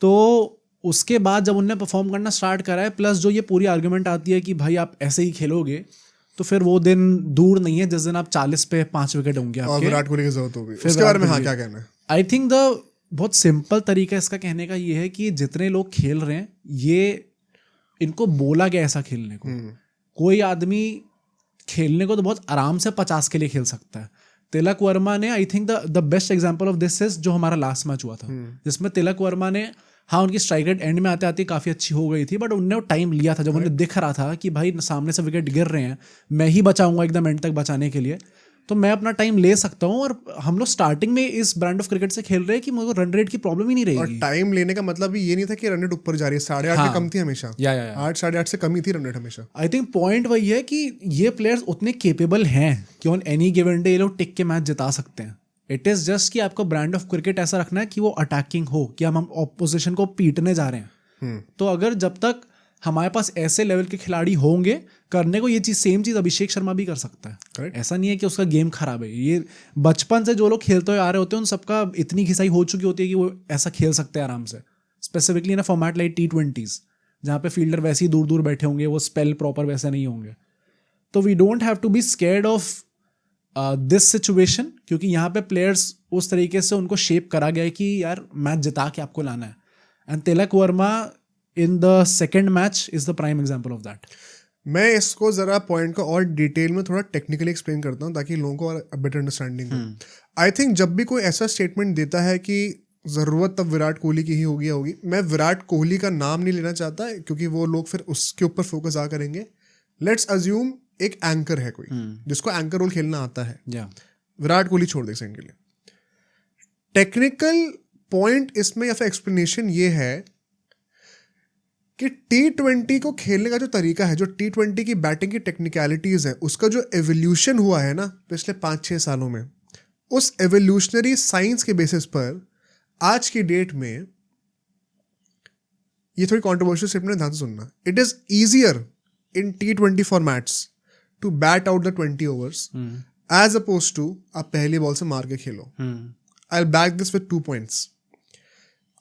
B: तो उसके बाद जब उन्होंने परफॉर्म करना स्टार्ट करा है, प्लस जो ये पूरी आर्गुमेंट आती है कि भाई आप ऐसे ही खेलोगे तो फिर वो दिन दूर नहीं है जिस दिन आप 40 पे 5 विकेट होंगे आपके,
A: और विराट कोहली की जरूरत होगी। उसके बारे में हाँ क्या कहना है?
B: आई थिंक द बहुत सिंपल तरीका इसका कहने का ये है कि जितने लोग खेल रहे हैं ये इनको बोला गया ऐसा खेलने को। कोई आदमी खेलने को तो बहुत आराम से 50 के लिए खेल सकता है। तिलक वर्मा ने आई think the best example of this is जो हमारा लास्ट मैच हुआ था, जिसमें तिलक वर्मा ने, हाँ उनकी स्ट्राइक रेट एंड में आते आते काफ़ी अच्छी हो गई थी, बट उनने टाइम लिया था। जब उन्हें दिख रहा था कि भाई सामने से विकेट गिर रहे हैं, मैं ही बचाऊंगा एकदम एंड तक बचाने के लिए, तो मैं अपना टाइम ले सकता हूँ। और हम लोग स्टार्टिंग में इस ब्रांड ऑफ क्रिकेट से खेल रहे हैं कि मुझे रन रेट की प्रॉब्लम ही नहीं रहेगी।
A: और टाइम लेने का मतलब ये नहीं था कि रन रेट ऊपर जा रही है, 8.5 से कम थी हमेशा। 8 8.5 से कम ही थी रन रेट हमेशा।
B: आई थिंक पॉइंट वही है कि ये प्लेयर्स उतने केपेबल हैं कि ऑन एनी गिवन डे ये लोग टिक के मैच जिता सकते हैं। इट इज़ जस्ट कि आपको ब्रांड ऑफ क्रिकेट ऐसा रखना है कि वो अटैकिंग हो, कि हम ऑपोजिशन को पीटने जा रहे हैं। तो अगर जब तक हमारे पास ऐसे लेवल के खिलाड़ी होंगे करने को, ये चीज़ सेम चीज़ अभिषेक शर्मा भी कर सकता है।
A: Correct.
B: ऐसा नहीं है कि उसका गेम खराब है। ये बचपन से जो लोग खेलते हुए आ रहे होते हैं उन सबका इतनी घिसाई हो चुकी होती है कि वो ऐसा खेल सकते हैं आराम से, specifically in a format like T20s जहाँ पे फील्डर वैसे ही दूर दूर बैठे होंगे, वो स्पेल प्रॉपर वैसे नहीं होंगे। तो we don't have to be scared of this situation, क्योंकि यहाँ पे प्लेयर्स उस तरीके से उनको शेप करा गया है कि यार मैच जिता के आपको लाना है। And Tilak Varma in the second match is the prime example of that.
A: मैं इसको जरा पॉइंट को और डिटेल में थोड़ा टेक्निकली एक्सप्लेन करता हूँ ताकि लोगों को और बेटर अंडरस्टैंडिंग हो। आई थिंक जब भी कोई ऐसा स्टेटमेंट देता है कि ज़रूरत तब विराट कोहली की ही होगी, मैं विराट कोहली का नाम नहीं लेना चाहता क्योंकि वो लोग फिर उसके ऊपर फोकस आ करेंगे। लेट्स अज्यूम एक एंकर है कोई जिसको एंकर रोल खेलना आता है, विराट कोहली छोड़ दे सेकंड के लिए। टेक्निकल पॉइंट इसमें या फिर एक्सप्लेनेशन ये है कि T20 को खेलने का जो तरीका है, जो T20 की बैटिंग की टेक्निकलिटीज है, उसका जो एवोल्यूशन हुआ है ना पिछले 5-6 सालों में, उस एवोल्यूशनरी साइंस के बेसिस पर आज की डेट में, ये थोड़ी कॉन्ट्रोवर्शियल स्टेटमेंट, ध्यान से सुनना, it is easier in T20 formats to bat out the 20 overs as opposed to आप पहली बॉल से मार के खेलो। I will back this with 2 points.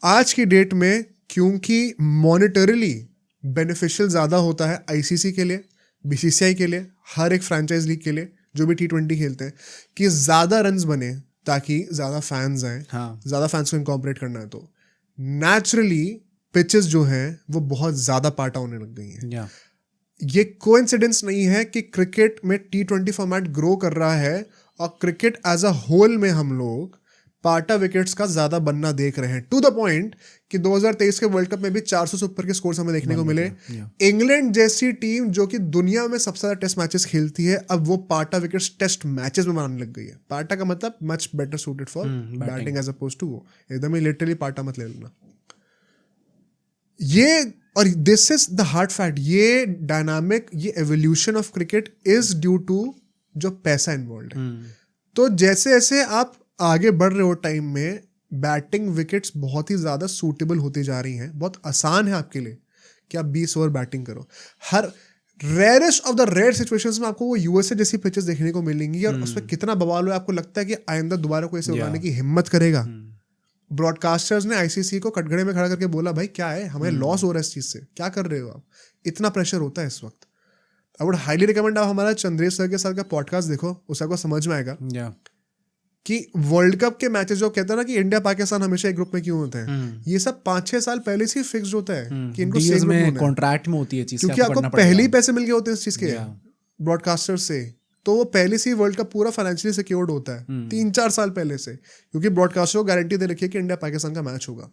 A: आज की डेट में क्योंकि मॉनिटरली बेनिफिशियल ज़्यादा होता है ICC के लिए, BCCI के लिए, हर एक फ्रेंचाइज लीग के लिए जो भी T20 खेलते हैं, कि ज़्यादा रन्स बने ताकि ज़्यादा फैंस आएँ। ज़्यादा फैंस को इनकॉर्पोरेट करना है तो नेचुरली पिचेस जो हैं वो बहुत ज़्यादा पाटा होने लग गई हैं। ये कोइंसिडेंस नहीं है कि क्रिकेट में T20 फॉर्मेट ग्रो कर रहा है और क्रिकेट एज अ होल में हम लोग पाटा विकेट्स का ज्यादा बनना देख रहे हैं, टू द पॉइंट कि 2023 के वर्ल्ड कप में भी 400 से ऊपर के स्कोर्स हमें देखने को मिले। इंग्लैंड जैसी टीम जो कि दुनिया में सबसे ज्यादा टेस्ट मैचेस खेलती है, अब वो पाटा विकेट्स टेस्ट मैचेस में बनाने लग गई है। पाटा का मतलब much better suited for batting as opposed to वो, एकदम ही लिटरली पाटा मत ले लेना ये। और this is the hard fact, ये डायनामिक, ये evolution of cricket is due to जो पैसा इन्वॉल्व है। तो जैसे जैसे आप आगे बढ़ रहे हो टाइम में, बैटिंग विकेट्स बहुत ही ज़्यादा सूटेबल होती जा रही हैं, बहुत आसान है आपके लिए कि आप 20 ओवर बैटिंग करो। हर rarest of the rare situations में आपको वो यूएसए जैसी पिचेस देखने को मिलेंगी और उसमें कितना बवाल हो, आपको लगता है कि आइंदा दोबारा कोई ऐसे उड़ाने की हिम्मत करेगा। ब्रॉडकास्टर्स ने आईसीसी को कटघरे में खड़ा करके बोला, भाई क्या है, हमें लॉस हो रहा है इस चीज़ से, क्या कर रहे हो आप, इतना प्रेशर होता है इस वक्त। आई वुड हाईली रिकमेंड आप हमारा चंद्रेश सर के साथ का पॉडकास्ट देखो, उससे आपको समझ में आएगा कि वर्ल्ड कप के मैचेस जो कहते हैं ना कि इंडिया पाकिस्तान हमेशा एक ग्रुप में क्यों होते हैं, ये सब 5-6 साल पहले से फिक्स्ड होता है कि इनको सेम ग्रुप में
B: कॉन्ट्रैक्ट में होती है चीज,
A: क्योंकि आपको पहले ही पैसे मिल गए होते हैं इस चीज के ब्रॉडकास्टर से, तो वो पहले से ही वर्ल्ड कप पूरा फाइनेंशियली सिक्योर्ड होता है 3-4 साल पहले से, क्योंकि ब्रॉडकास्टर को गारंटी दे रखी है कि इंडिया पाकिस्तान का मैच होगा।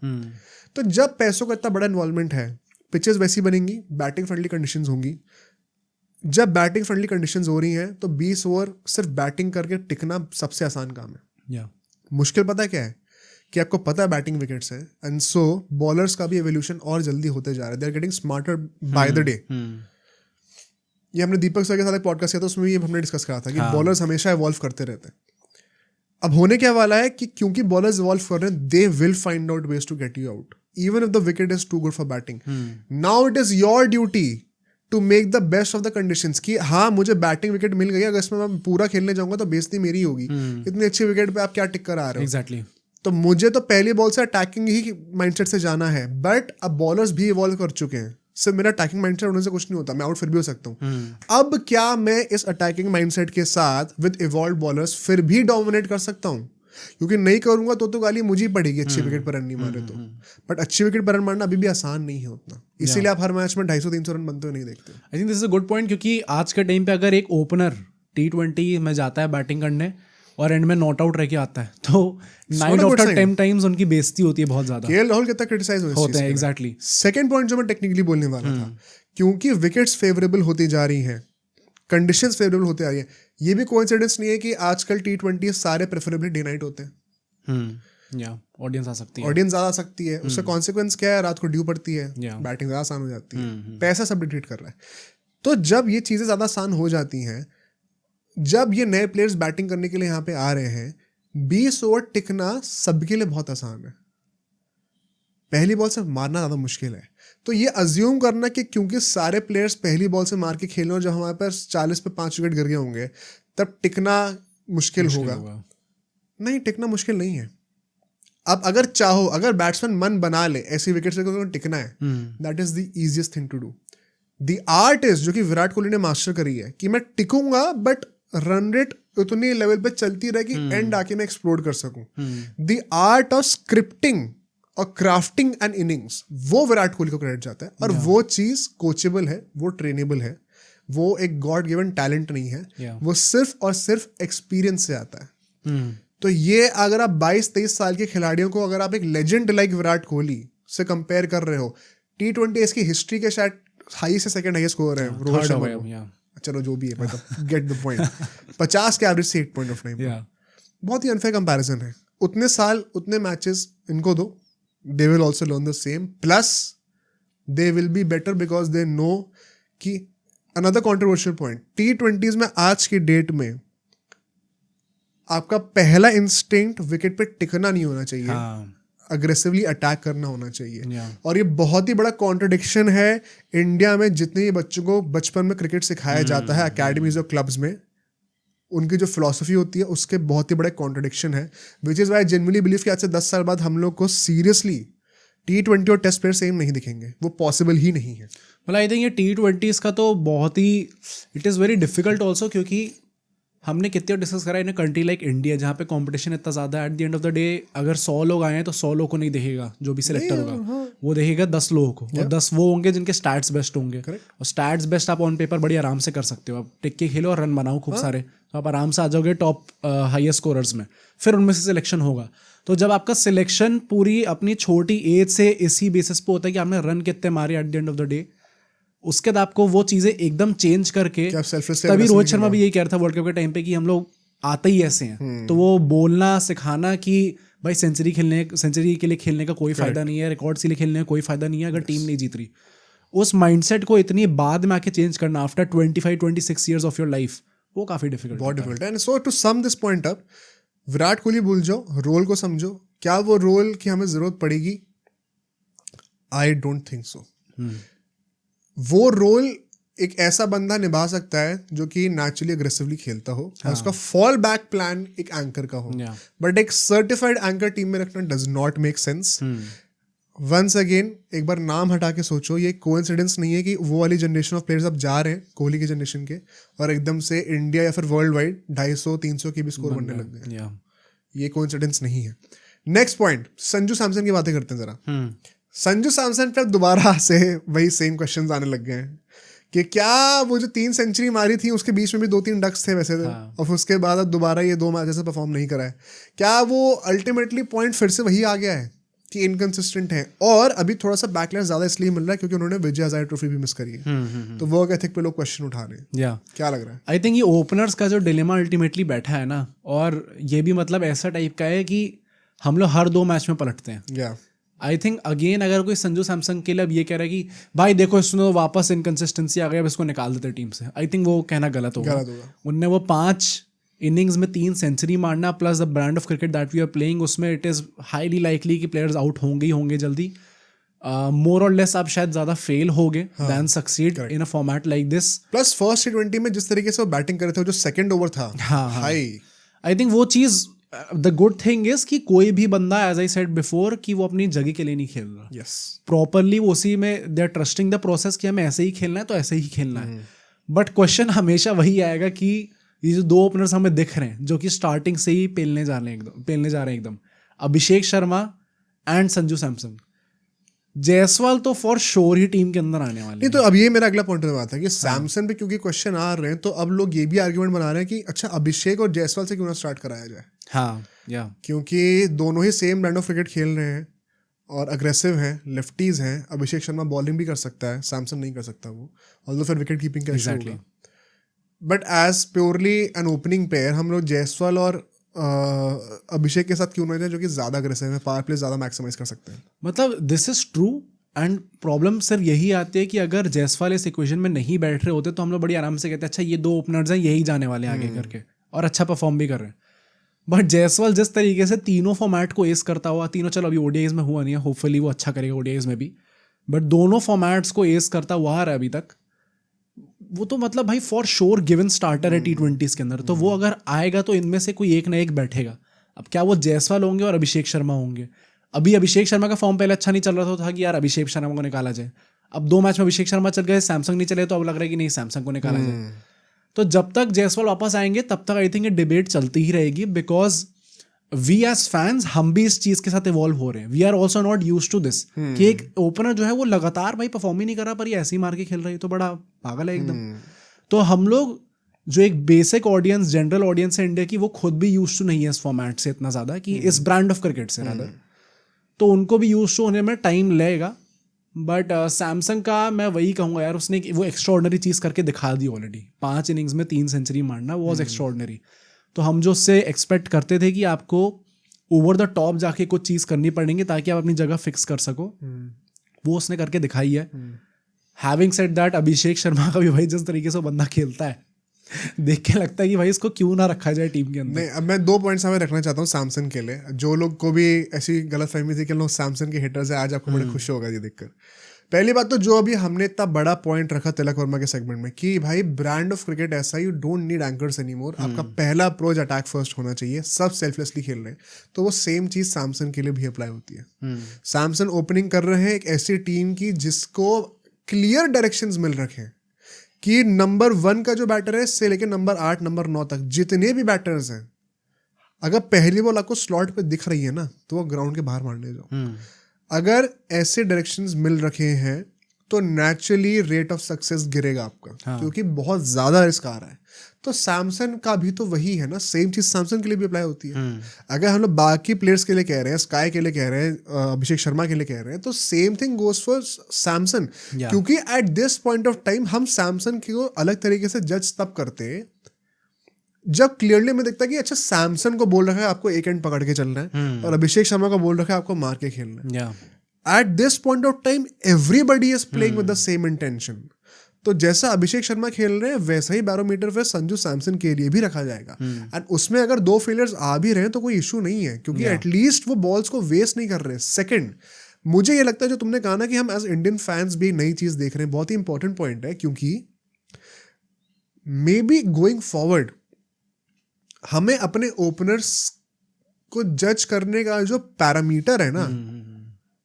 A: तो जब पैसों का इतना बड़ा इन्वॉल्वमेंट है, पिचेस वैसी बनेंगी, बैटिंग फ्रेंडली कंडीशंस होंगी। जब बैटिंग फ्रेंडली कंडीशंस हो रही हैं तो 20 ओवर सिर्फ बैटिंग करके टिकना सबसे आसान काम है। मुश्किल पता है क्या है कि आपको पता है बैटिंग विकेट्स है, एंड सो बॉलर्स का भी एवोल्यूशन और जल्दी होते जा रहा है, they are getting smarter by the day. ये हमने दीपक सर के साथ एक पॉडकास्ट किया था, उसमें भी हमने डिस्कस करा था कि बॉलर्स हमेशा इवॉल्व करते रहते हैं। अब होने क्या वाला है कि क्योंकि बॉलर्स इवॉल्व कर रहे हैं, they will find out ways to get you out even if the wicket is too good for batting. Now it is your duty to make the best of the conditions कि हाँ मुझे batting wicket मिल गई, अगर इसमें मैं पूरा खेलने जाऊंगा तो बेइज्जती मेरी होगी, इतनी अच्छी विकेट पे आप क्या टिक कर आ रहे हो।
B: एग्जैक्टली।
A: तो मुझे तो पहली बॉल से अटैकिंग ही माइंडसेट से जाना है, बट अब बॉलर्स भी इवॉल्व कर चुके हैं, सिर्फ मेरा अटैकिंग माइंडसेट होने से कुछ नहीं होता, मैं आउट फिर भी हो सकता हूँ। अब क्या मैं इस अटैकिंग माइंडसेट के साथ विद इवॉल्व बॉलर्स फिर भी डोमिनेट कर सकता हूँ? क्योंकि नहीं करूंगा तो गाली मुझे ही पड़ेगी अच्छी विकेट पर रन नहीं मारे तो। बट अच्छी विकेट पर रन मारना अभी भी आसान नहीं है उतना, इसीलिए आप हर मैच में 250-300 रन बनते हुए नहीं देखते।
B: I think this is a good point, क्योंकि आज के टाइम पे अगर एक ओपनर T20 में जाता है बैटिंग करने और एंड में नॉट आउट रह के आता है तो 9 आउट ऑफ 10 टाइम्स उनकी बेइज्जती होती है बहुत ज्यादा।
A: केएल राहुल कितना क्रिटिसाइज
B: होते हैं। एग्जैक्टली।
A: सेकंड पॉइंट जो मैं टेक्निकली बोलने वाला था, क्योंकि विकेट्स फेवरेबल होती जा रही हैं, कंडीशंस फेवरेबल होते आ रही है, ये भी कोइंसिडेंस नहीं है कि आजकल T20 सारे प्रेफरेबली डे नाइट होते हैं।
B: ऑडियंस आ सकती है,
A: ऑडियंस ज्यादा आ सकती है, उसका कॉन्सिक्वेंस क्या है, रात को ड्यू पड़ती है, बैटिंग ज्यादा आसान हो जाती है, पैसा सब डिक्टेट कर रहा है। तो जब ये चीजें ज्यादा आसान हो जाती हैं, जब ये नए प्लेयर्स बैटिंग करने के लिए यहाँ पे आ रहे हैं, 20 ओवर टिकना सबके लिए बहुत आसान है, पहली बॉल से मारना ज्यादा मुश्किल है। तो ये अज्यूम करना कि क्योंकि सारे प्लेयर्स पहली बॉल से मार के खेल रहे हो, जब हमारे पास 40 पे 5 विकेट गिर गए होंगे तब टिकना मुश्किल होगा। नहीं, टिकना मुश्किल नहीं है। अब अगर चाहो, अगर बैट्समैन मन बना ले ऐसी विकेट से टिकना है, that is the easiest thing to do. The art is, जो कि विराट कोहली ने मास्टर करी है, कि मैं टिकूंगा बट रन रेट उतनी लेवल पे चलती रहे कि एंड आके मैं एक्सप्लोड कर सकूं। द आर्ट ऑफ स्क्रिप्टिंग और क्राफ्टिंग एन इनिंग्स, वो विराट कोहली को क्रेडिट जाता है, और वो चीज कोचेबल है, वो ट्रेनेबल है, वो एक गॉड गिवन टैलेंट नहीं है, वो सिर्फ और सिर्फ एक्सपीरियंस से आता है। तो ये अगर आप 22-23 साल के खिलाड़ियों को, अगर आप एक लेजेंड लाइक विराट कोहली से कंपेयर कर रहे हो, T20 इसकी हिस्ट्री के शायद हाई से सेकंड हाईएस्ट स्कोर है रोहित शर्मा, चलो जो भी है, मतलब गेट द पॉइंट, 50 के एवरेज से 8 पॉइंट ऑफ 9। बहुत ही अनफेयर कंपैरिजन है। उतने साल उतने मैचेस इनको दो, they will also learn the same, plus they will be better because they know कि अनदर कॉन्ट्रोवर्शियल पॉइंट, T20s में आज की डेट में आपका पहला इंस्टिंक्ट विकेट पे टिकना नहीं होना चाहिए, अग्रेसिवली अटैक करना होना चाहिए। और ये बहुत ही बड़ा कॉन्ट्रडिक्शन है इंडिया में, जितने ही बच्चों को बचपन में क्रिकेट सिखाया जाता है अकेडमीज और क्लब्स में, उनकी जो फिलॉसफी होती है उसके बहुत ही बड़े कॉन्ट्रडिक्शन है, which is why genuinely believe कि आज से 10 साल बाद हम लोग को सीरियसली T20 और टेस्ट प्लेयर सेम नहीं दिखेंगे, वो पॉसिबल ही नहीं है।
B: मतलब आई थिंक ये T20 का तो बहुत ही, it is very difficult also, क्योंकि हमने कितने डिस्कस करा इन कंट्री लाइक इंडिया जहाँ पे कंपटीशन इतना ज़्यादा है, at the end of the day अगर 100 लोग आए हैं तो 100 लोग को नहीं देखेगा जो भी सिलेक्टर होगा, वो देखेगा 10 लोगों को, और 10 वो होंगे जिनके स्टैट्स बेस्ट होंगे। और स्टैट्स बेस्ट आप ऑन पेपर बड़ी आराम से कर सकते हो, आप टिक के खेलो और रन बनाओ खूब सारे, तो आप आराम से आ जाओगे टॉप हाईएस्ट स्कोरर्स में, फिर उनमें से सिलेक्शन होगा। तो जब आपका सिलेक्शन पूरी अपनी छोटी एज से इसी बेसिस पे होता है कि आपने रन कितने मारे at the end of the day, उसके बाद आपको वो चीज़ें एकदम चेंज करके, तभी रोहित शर्मा भी यही कह रहा था वर्ल्ड कप के टाइम पे कि हम लोग आते ही ऐसे हैं, तो वो बोलना सिखाना कि भाई सेंचुरी के लिए खेलने का कोई फायदा नहीं है, रिकॉर्ड्स के लिए खेलने का कोई फायदा नहीं है अगर टीम नहीं जीत रही, उस माइंडसेट को इतनी बाद में आके चेंज करना after 25-26 years of your life, वो काफी डिफिकल्ट,
A: बहुत डिफिकल्ट है। And so to sum this point up, Virat Kohli भूल जाओ, रोल को समझो, क्या वो रोल की हमें जरूरत पड़ेगी? आई डोंट थिंक सो। वो रोल एक ऐसा बंदा निभा सकता है जो कि नेचुरली अग्रेसिवली खेलता हो, और उसका फॉल बैक प्लान एक एंकर का हो, बट एक सर्टिफाइड एंकर टीम में रखना does not make sense. Once again एक बार नाम हटा के सोचो, ये कोइंसिडेंस नहीं है कि वो वाली जनरेशन ऑफ प्लेयर्स अब जा रहे हैं कोहली की जनरेशन के, और एकदम से इंडिया या फिर वर्ल्ड वाइड 250-300 के भी स्कोर बनने लग गए। ये कोइंसिडेंस नहीं है। नेक्स्ट पॉइंट, संजू सैमसन की बातें करते हैं जरा। संजू सैमसन पे दोबारा से वही सेम क्वेश्चंस आने लग गए हैं कि क्या वो जो 3 सेंचुरी मारी थी उसके बीच में भी 2-3 डक्स थे वैसे, और उसके बाद अब दोबारा ये 2 मैचेस से परफॉर्म नहीं करा है, क्या वो अल्टीमेटली पॉइंट फिर से वही आ गया है कि इनकंसिस्टेंट है? और अभी थोड़ा सा बैकलैश ज्यादा इसलिए मिल रहा है क्योंकि उन्होंने विजय हजारे ट्रॉफी भी मिस करी है, तो वर्क एथिक पे लोग क्वेश्चन उठा रहे हैं। क्या लग रहा है?
B: आई थिंक ये ओपनर्स का जो डिलेमा अल्टीमेटली बैठा है ना, और ये भी मतलब ऐसा टाइप का है कि हम लोग हर 2 मैच में पलटते हैं। आई थिंक अगेन अगर कोई संजू सैमसन के लिए अब ये कह रहा है कि भाई देखो इसमें वापस इनकंसिस्टेंसी आ गई, अब इसको निकाल देते टीम से, आई थिंक वो कहना गलत होगा। उनने वो 5 इनिंग्स में 3 सेंचुरी मारना plus the brand of cricket that we are playing, उसमें इट इज़ हाईली लाइकली कि प्लेयर्स आउट होंगे ही होंगे जल्दी। मोर और लेस आप शायद ज़्यादा फेल होगे than succeed in a format like this.
A: Plus first T20 में जिस तरीके से वो बैटिंग करे थे, जो सेकंड ओवर था,
B: आई थिंक वो चीज़, द गुड थिंग इज कि कोई भी बंदा, एज आई सेड बिफोर, कि वो अपनी जगह के लिए नहीं खेल रहा प्रॉपरली, वो उसी में they are trusting the process कि हमें ऐसे ही खेलना है तो ऐसे ही खेलना है। बट क्वेश्चन हमेशा वही आएगा कि ये जो 2 ओपनर्स हमें दिख रहे हैं जो कि स्टार्टिंग से ही पेलने जा रहे हैं एकदम, अभिषेक शर्मा एंड संजू सैमसन, जायसवाल तो फॉर श्योर ही टीम के अंदर आने वाले
A: नहीं। तो अब ये मेरा अगला पॉइंट बात है कि सैमसन पे क्योंकि क्वेश्चन आ रहे हैं, तो अब लोग ये भी आर्ग्यूमेंट बना रहे हैं कि अच्छा अभिषेक और जायसवाल से क्यों ना स्टार्ट कराया जाए। क्योंकि दोनों ही सेम ब्रांड ऑफ क्रिकेट खेल रहे हैं और अग्रेसिव हैं, लेफ्टीज हैं। अभिषेक शर्मा बॉलिंग भी कर सकता है, सैमसन नहीं कर सकता वो, ऑल्दो फिर विकेट कीपिंग का इशू होगा। But as purely an opening player हम लोग जायसवाल और अभिषेक के साथ क्यों ना जाए जो कि ज़्यादा अग्रेसिव है, पावर प्ले ज़्यादा मैक्सिमाइज कर सकते हैं।
B: मतलब this is true, and problem सिर्फ यही आती है कि अगर जायसवाल इस इक्वेशन में नहीं बैठ रहे होते तो हम लोग बड़ी आराम से कहते हैं अच्छा ये 2 ओपनर्स हैं यही जाने वाले हैं आगे करके, और अच्छा परफॉर्म भी कर रहे हैं। बट जायसवाल जिस तरीके से तीनों फॉर्मेट को एस करता हुआ, तीनों चलो अभी ओडीआईज में हुआ नहीं है, होपफुली वो अच्छा करेगा ओडीआईज में भी, बट दोनों फॉर्मेट्स को एस करता हुआ आ रहा है अभी तक, वो तो मतलब भाई फॉर श्योर गिवन स्टार्टर है T20s के अंदर। तो वो अगर आएगा तो इनमें से कोई एक ना एक बैठेगा। अब क्या वो जायसवाल होंगे और अभिषेक शर्मा होंगे? अभी अभिषेक शर्मा का फॉर्म पहले अच्छा नहीं चल रहा था कि यार अभिषेक शर्मा को निकाला जाए, अब 2 मैच में अभिषेक शर्मा चल गए, सैमसंग नहीं चले, तो अब लग रहा है कि नहीं सैमसंग को निकाला जाए। तो जब तक जायसवाल वापस आएंगे तब तक आई थिंक ये डिबेट चलती ही रहेगी, बिकॉज वी एज फैंस हम भी इस चीज के साथ इवॉल्व हो रहे हैं। We are also not use to this कि एक ओपनर जो है वो लगातार भाई परफॉर्म ही नहीं कर रहा पर ये ऐसे ही मार के खेल रहा है, तो बड़ा पागल है एकदम। तो हम लोग जो एक बेसिक ऑडियंस, जनरल ऑडियंस है इंडिया की, वो खुद भी यूज टू नहीं है इस फॉर्मेट से इतना ज्यादा, कि इस ब्रांड ऑफ क्रिकेट से रादर, तो उनको भी यूज टू होने में टाइम लगेगा। बट सैमसंग का मैं वही कहूँगा यार, उसने वो एक्स्ट्राऑर्डिनरी चीज़ करके दिखा दी ऑलरेडी। 5 इनिंग्स में 3 सेंचुरी मारना वॉज एक्स्ट्राऑर्डिनरी। तो हम जो उससे एक्सपेक्ट करते थे कि आपको ओवर द टॉप जाके कुछ चीज़ करनी पड़ेंगी ताकि आप अपनी जगह फिक्स कर सको, वो उसने करके दिखाई है। Having said that, Abhishek Sharma का भी भाई जिस तरीके से बंदा खेलता है देख के लगता है कि भाई इसको क्यों ना रखा जाए टीम के अंदर।
A: नहीं, अब मैं 2 पॉइंट्स हमें रखना चाहता हूँ सैमसन के लिए। जो लोग को भी ऐसी गलत फहमी थी कि लोग सैमसन के हिटर्स है, आज आपको बड़े खुश होगा ये देखकर। पहली बात तो जो अभी हमने इतना बड़ा पॉइंट रखा तिलक वर्मा के सेगमेंट में कि भाई ब्रांड ऑफ क्रिकेट ऐसा, you don't need anchors anymore. आपका पहला अप्रोच अटैक फर्स्ट होना चाहिए, सब सेल्फलेसली खेल रहे हैं। तो वो सेम चीज सैमसन के लिए भी अप्लाई होती है। सैमसन ओपनिंग कर रहे हैं एक ऐसी टीम की जिसको क्लियर डायरेक्शंस मिल रखे हैं कि नंबर 1 का जो बैटर है से लेके नंबर 8 नंबर 9 तक जितने भी बैटर्स हैं, अगर पहली बॉल आपको स्लॉट पे दिख रही है ना तो वो ग्राउंड के बाहर मारने जाओ। अगर ऐसे डायरेक्शंस मिल रखे हैं तो नेचुरली रेट ऑफ सक्सेस गिरेगा आपका, क्योंकि बहुत ज्यादा रिस्क आ रहा है। तो सैमसन का भी तो वही है ना, सेम चीज सैमसन के लिए भी अप्लाई होती है। अगर हम लोग बाकी प्लेयर्स के लिए कह रहे हैं, स्काई के लिए कह रहे हैं, अभिषेक शर्मा के लिए कह रहे हैं, तो same thing goes for Samson. क्योंकि at this point of time हम सैमसन को अलग तरीके से जज तब करते हैं जब क्लियरली हमें दिखता है कि अच्छा सैमसन को बोल रखा है आपको एक एंड पकड़ के चलना है और अभिषेक शर्मा को बोल रखा है आपको मार के खेलना है। Eight this point of time everybody is playing with the same intention. तो जैसा अभिषेक शर्मा खेल रहे हैं वैसा ही बैरोमीटर पे संजू सैमसन के लिए भी रखा जाएगा। एंड उसमें अगर 2 फेलियर्स आ भी रहे हैं तो कोई इशू नहीं है, क्योंकि एटलीस्ट वो बॉल्स को वेस्ट नहीं कर रहे। सेकंड, मुझे ये लगता है जो तुमने कहा ना कि हम एज इंडियन फैंस भी नई चीज देख रहे हैं, बहुत ही इंपॉर्टेंट पॉइंट है, क्योंकि मे बी गोइंग फॉरवर्ड हमें अपने ओपनर्स को जज करने का जो पैरामीटर है ना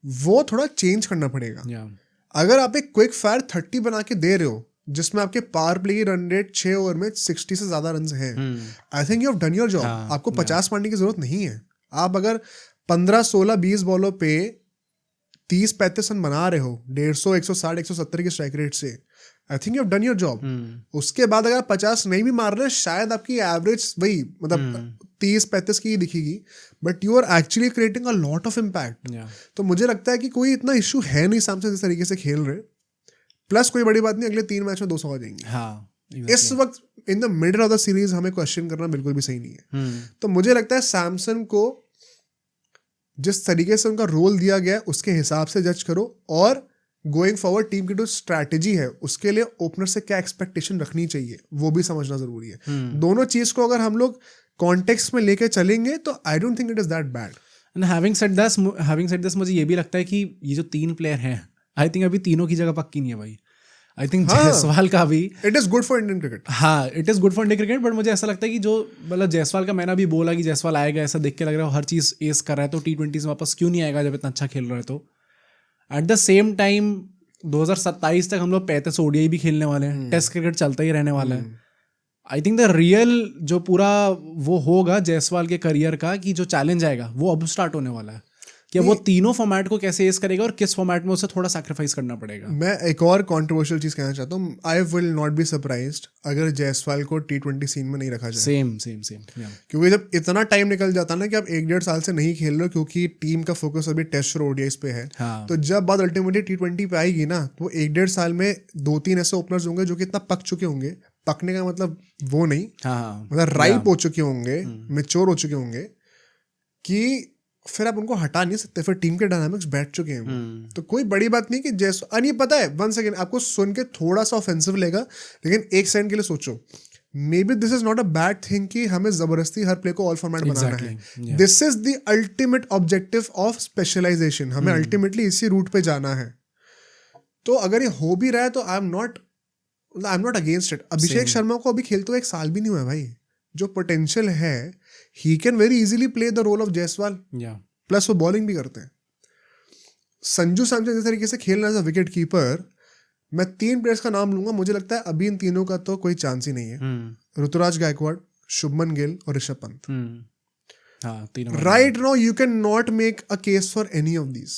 A: वो थोड़ा चेंज करना पड़ेगा। अगर आप एक क्विक फायर 30 बना के दे रहे हो जिसमें आपके पावर प्ले की रन रेट 6 ओवर में 60 से ज्यादा रन हैं, I think you have done your job. आपको 50 मारने की जरूरत नहीं है। आप अगर 15, 16, 20 बॉलों पे 30-35 रन बना रहे हो 150, 160, 170 की स्ट्राइक रेट से, I think you have done your job. उसके बाद अगर 50 नहीं भी मार रहे शायद आपकी एवरेज वही मतलब 30-35 की ही दिखेगी, but you are actually creating a lot of impact. तो मुझे लगता है कि कोई इतना इशू है नहीं सैमसन जिस तरीके से खेल रहे। प्लस कोई बड़ी बात नहीं, अगले 3 मैच में 200 आ जाएंगे। इस वक्त in the middle of the series हमें क्वेश्चन करना बिल्कुल भी सही नहीं है। तो मुझे लगता है सैमसन को जिस तरीके से उनका रोल दिया गया उसके हिसाब से जज करो, और गोइंग फॉरवर्ड टीम की जो स्ट्रैटेजी है उसके लिए ओपनर से क्या एक्सपेक्टेशन रखनी चाहिए वो भी समझना जरूरी है। दोनों चीज को अगर हम लोग कॉन्टेक्स्ट में लेके चलेंगे तो आई don't think it is that bad.
B: And having said this मुझे ये भी लगता है कि ये जो 3 प्लेयर हैं, आई थिंक अभी तीनों की जगह पक्की नहीं है भाई। आई थिंक जायसवाल का भी
A: it is good for Indian cricket.
B: हाँ, it is good for Indian cricket, but मुझे ऐसा लगता है कि जो मतलब जायसवाल का मैंने अभी बोला कि जायसवाल आएगा, ऐसा देख के लग रहा है हर चीज एस कर रहा है, तो T20 से वापस क्यों नहीं आएगा जब इतना अच्छा खेल रहा है। तो एट द सेम टाइम 2027 तक हम लोग 35 ODI भी खेलने वाले हैं, टेस्ट क्रिकेट चलता ही रहने वाला है। आई थिंक द रियल जो पूरा वो होगा जायसवाल के करियर का कि जो चैलेंज आएगा वो अब स्टार्ट होने वाला है कि वो तीनों फॉर्मेट को कैसे एस करेगा और किस फॉर्मेट में उसे थोड़ा सैक्रिफाइस करना पड़ेगा।
A: मैं एक और कंट्रोवर्शियल चीज कहना चाहता हूँ, I will not be surprised अगर जायसवाल को T20 सीन में नहीं रखा जाए।
B: सेम
A: क्योंकि जब इतना टाइम निकल जाता है ना कि आप 1-1.5 साल से नहीं खेल रहे हो क्योंकि टीम का फोकस अभी टेस्ट और ODIs पे है। तो जब बात अल्टीमेटली T20 पे आएगी ना तो 1-1.5 साल में 2-3 ऐसे ओपनर्स होंगे जो कि इतना पक चुके होंगे, पकने का मतलब वो नहीं, मतलब राइप हो चुके होंगे, मैच्योर हो चुके होंगे कि फिर आप उनको हटा नहीं सकते, फिर टीम के डायनामिक्स बैठ चुके हैं। तो कोई बड़ी बात नहीं कि जैसे नहीं पता है, 1 सेकेंड आपको सुन के थोड़ा सा ऑफेंसिव लेगा, लेकिन 1 सेकंड के लिए सोचो, maybe this is not a bad thing कि हमें जबरदस्ती हर प्ले को ऑल फॉर्मेट बनाना है। This is the ultimate objective of specialisation, हमें अल्टीमेटली इसी रूट पे जाना है। तो अगर ये हो भी रहा है तो I am not against it. Abhishek Sharma को अभी खेलते हुए 1 साल भी नहीं हुआ भाई, जो पोटेंशियल है he can very easily play the role of Jaiswal. Plus वो बॉलिंग भी करते हैं। संजू सैमसन जिस तरीके से खेल रहा है विकेट कीपर, मैं 3 प्लेयर्स का नाम लूंगा, मुझे लगता है अभी इन तीनों का तो कोई चांस ही नहीं है। ऋतुराज गायकवाड़, शुभमन गिल और Rishabh Pant. Right now you can not make a case for any of these.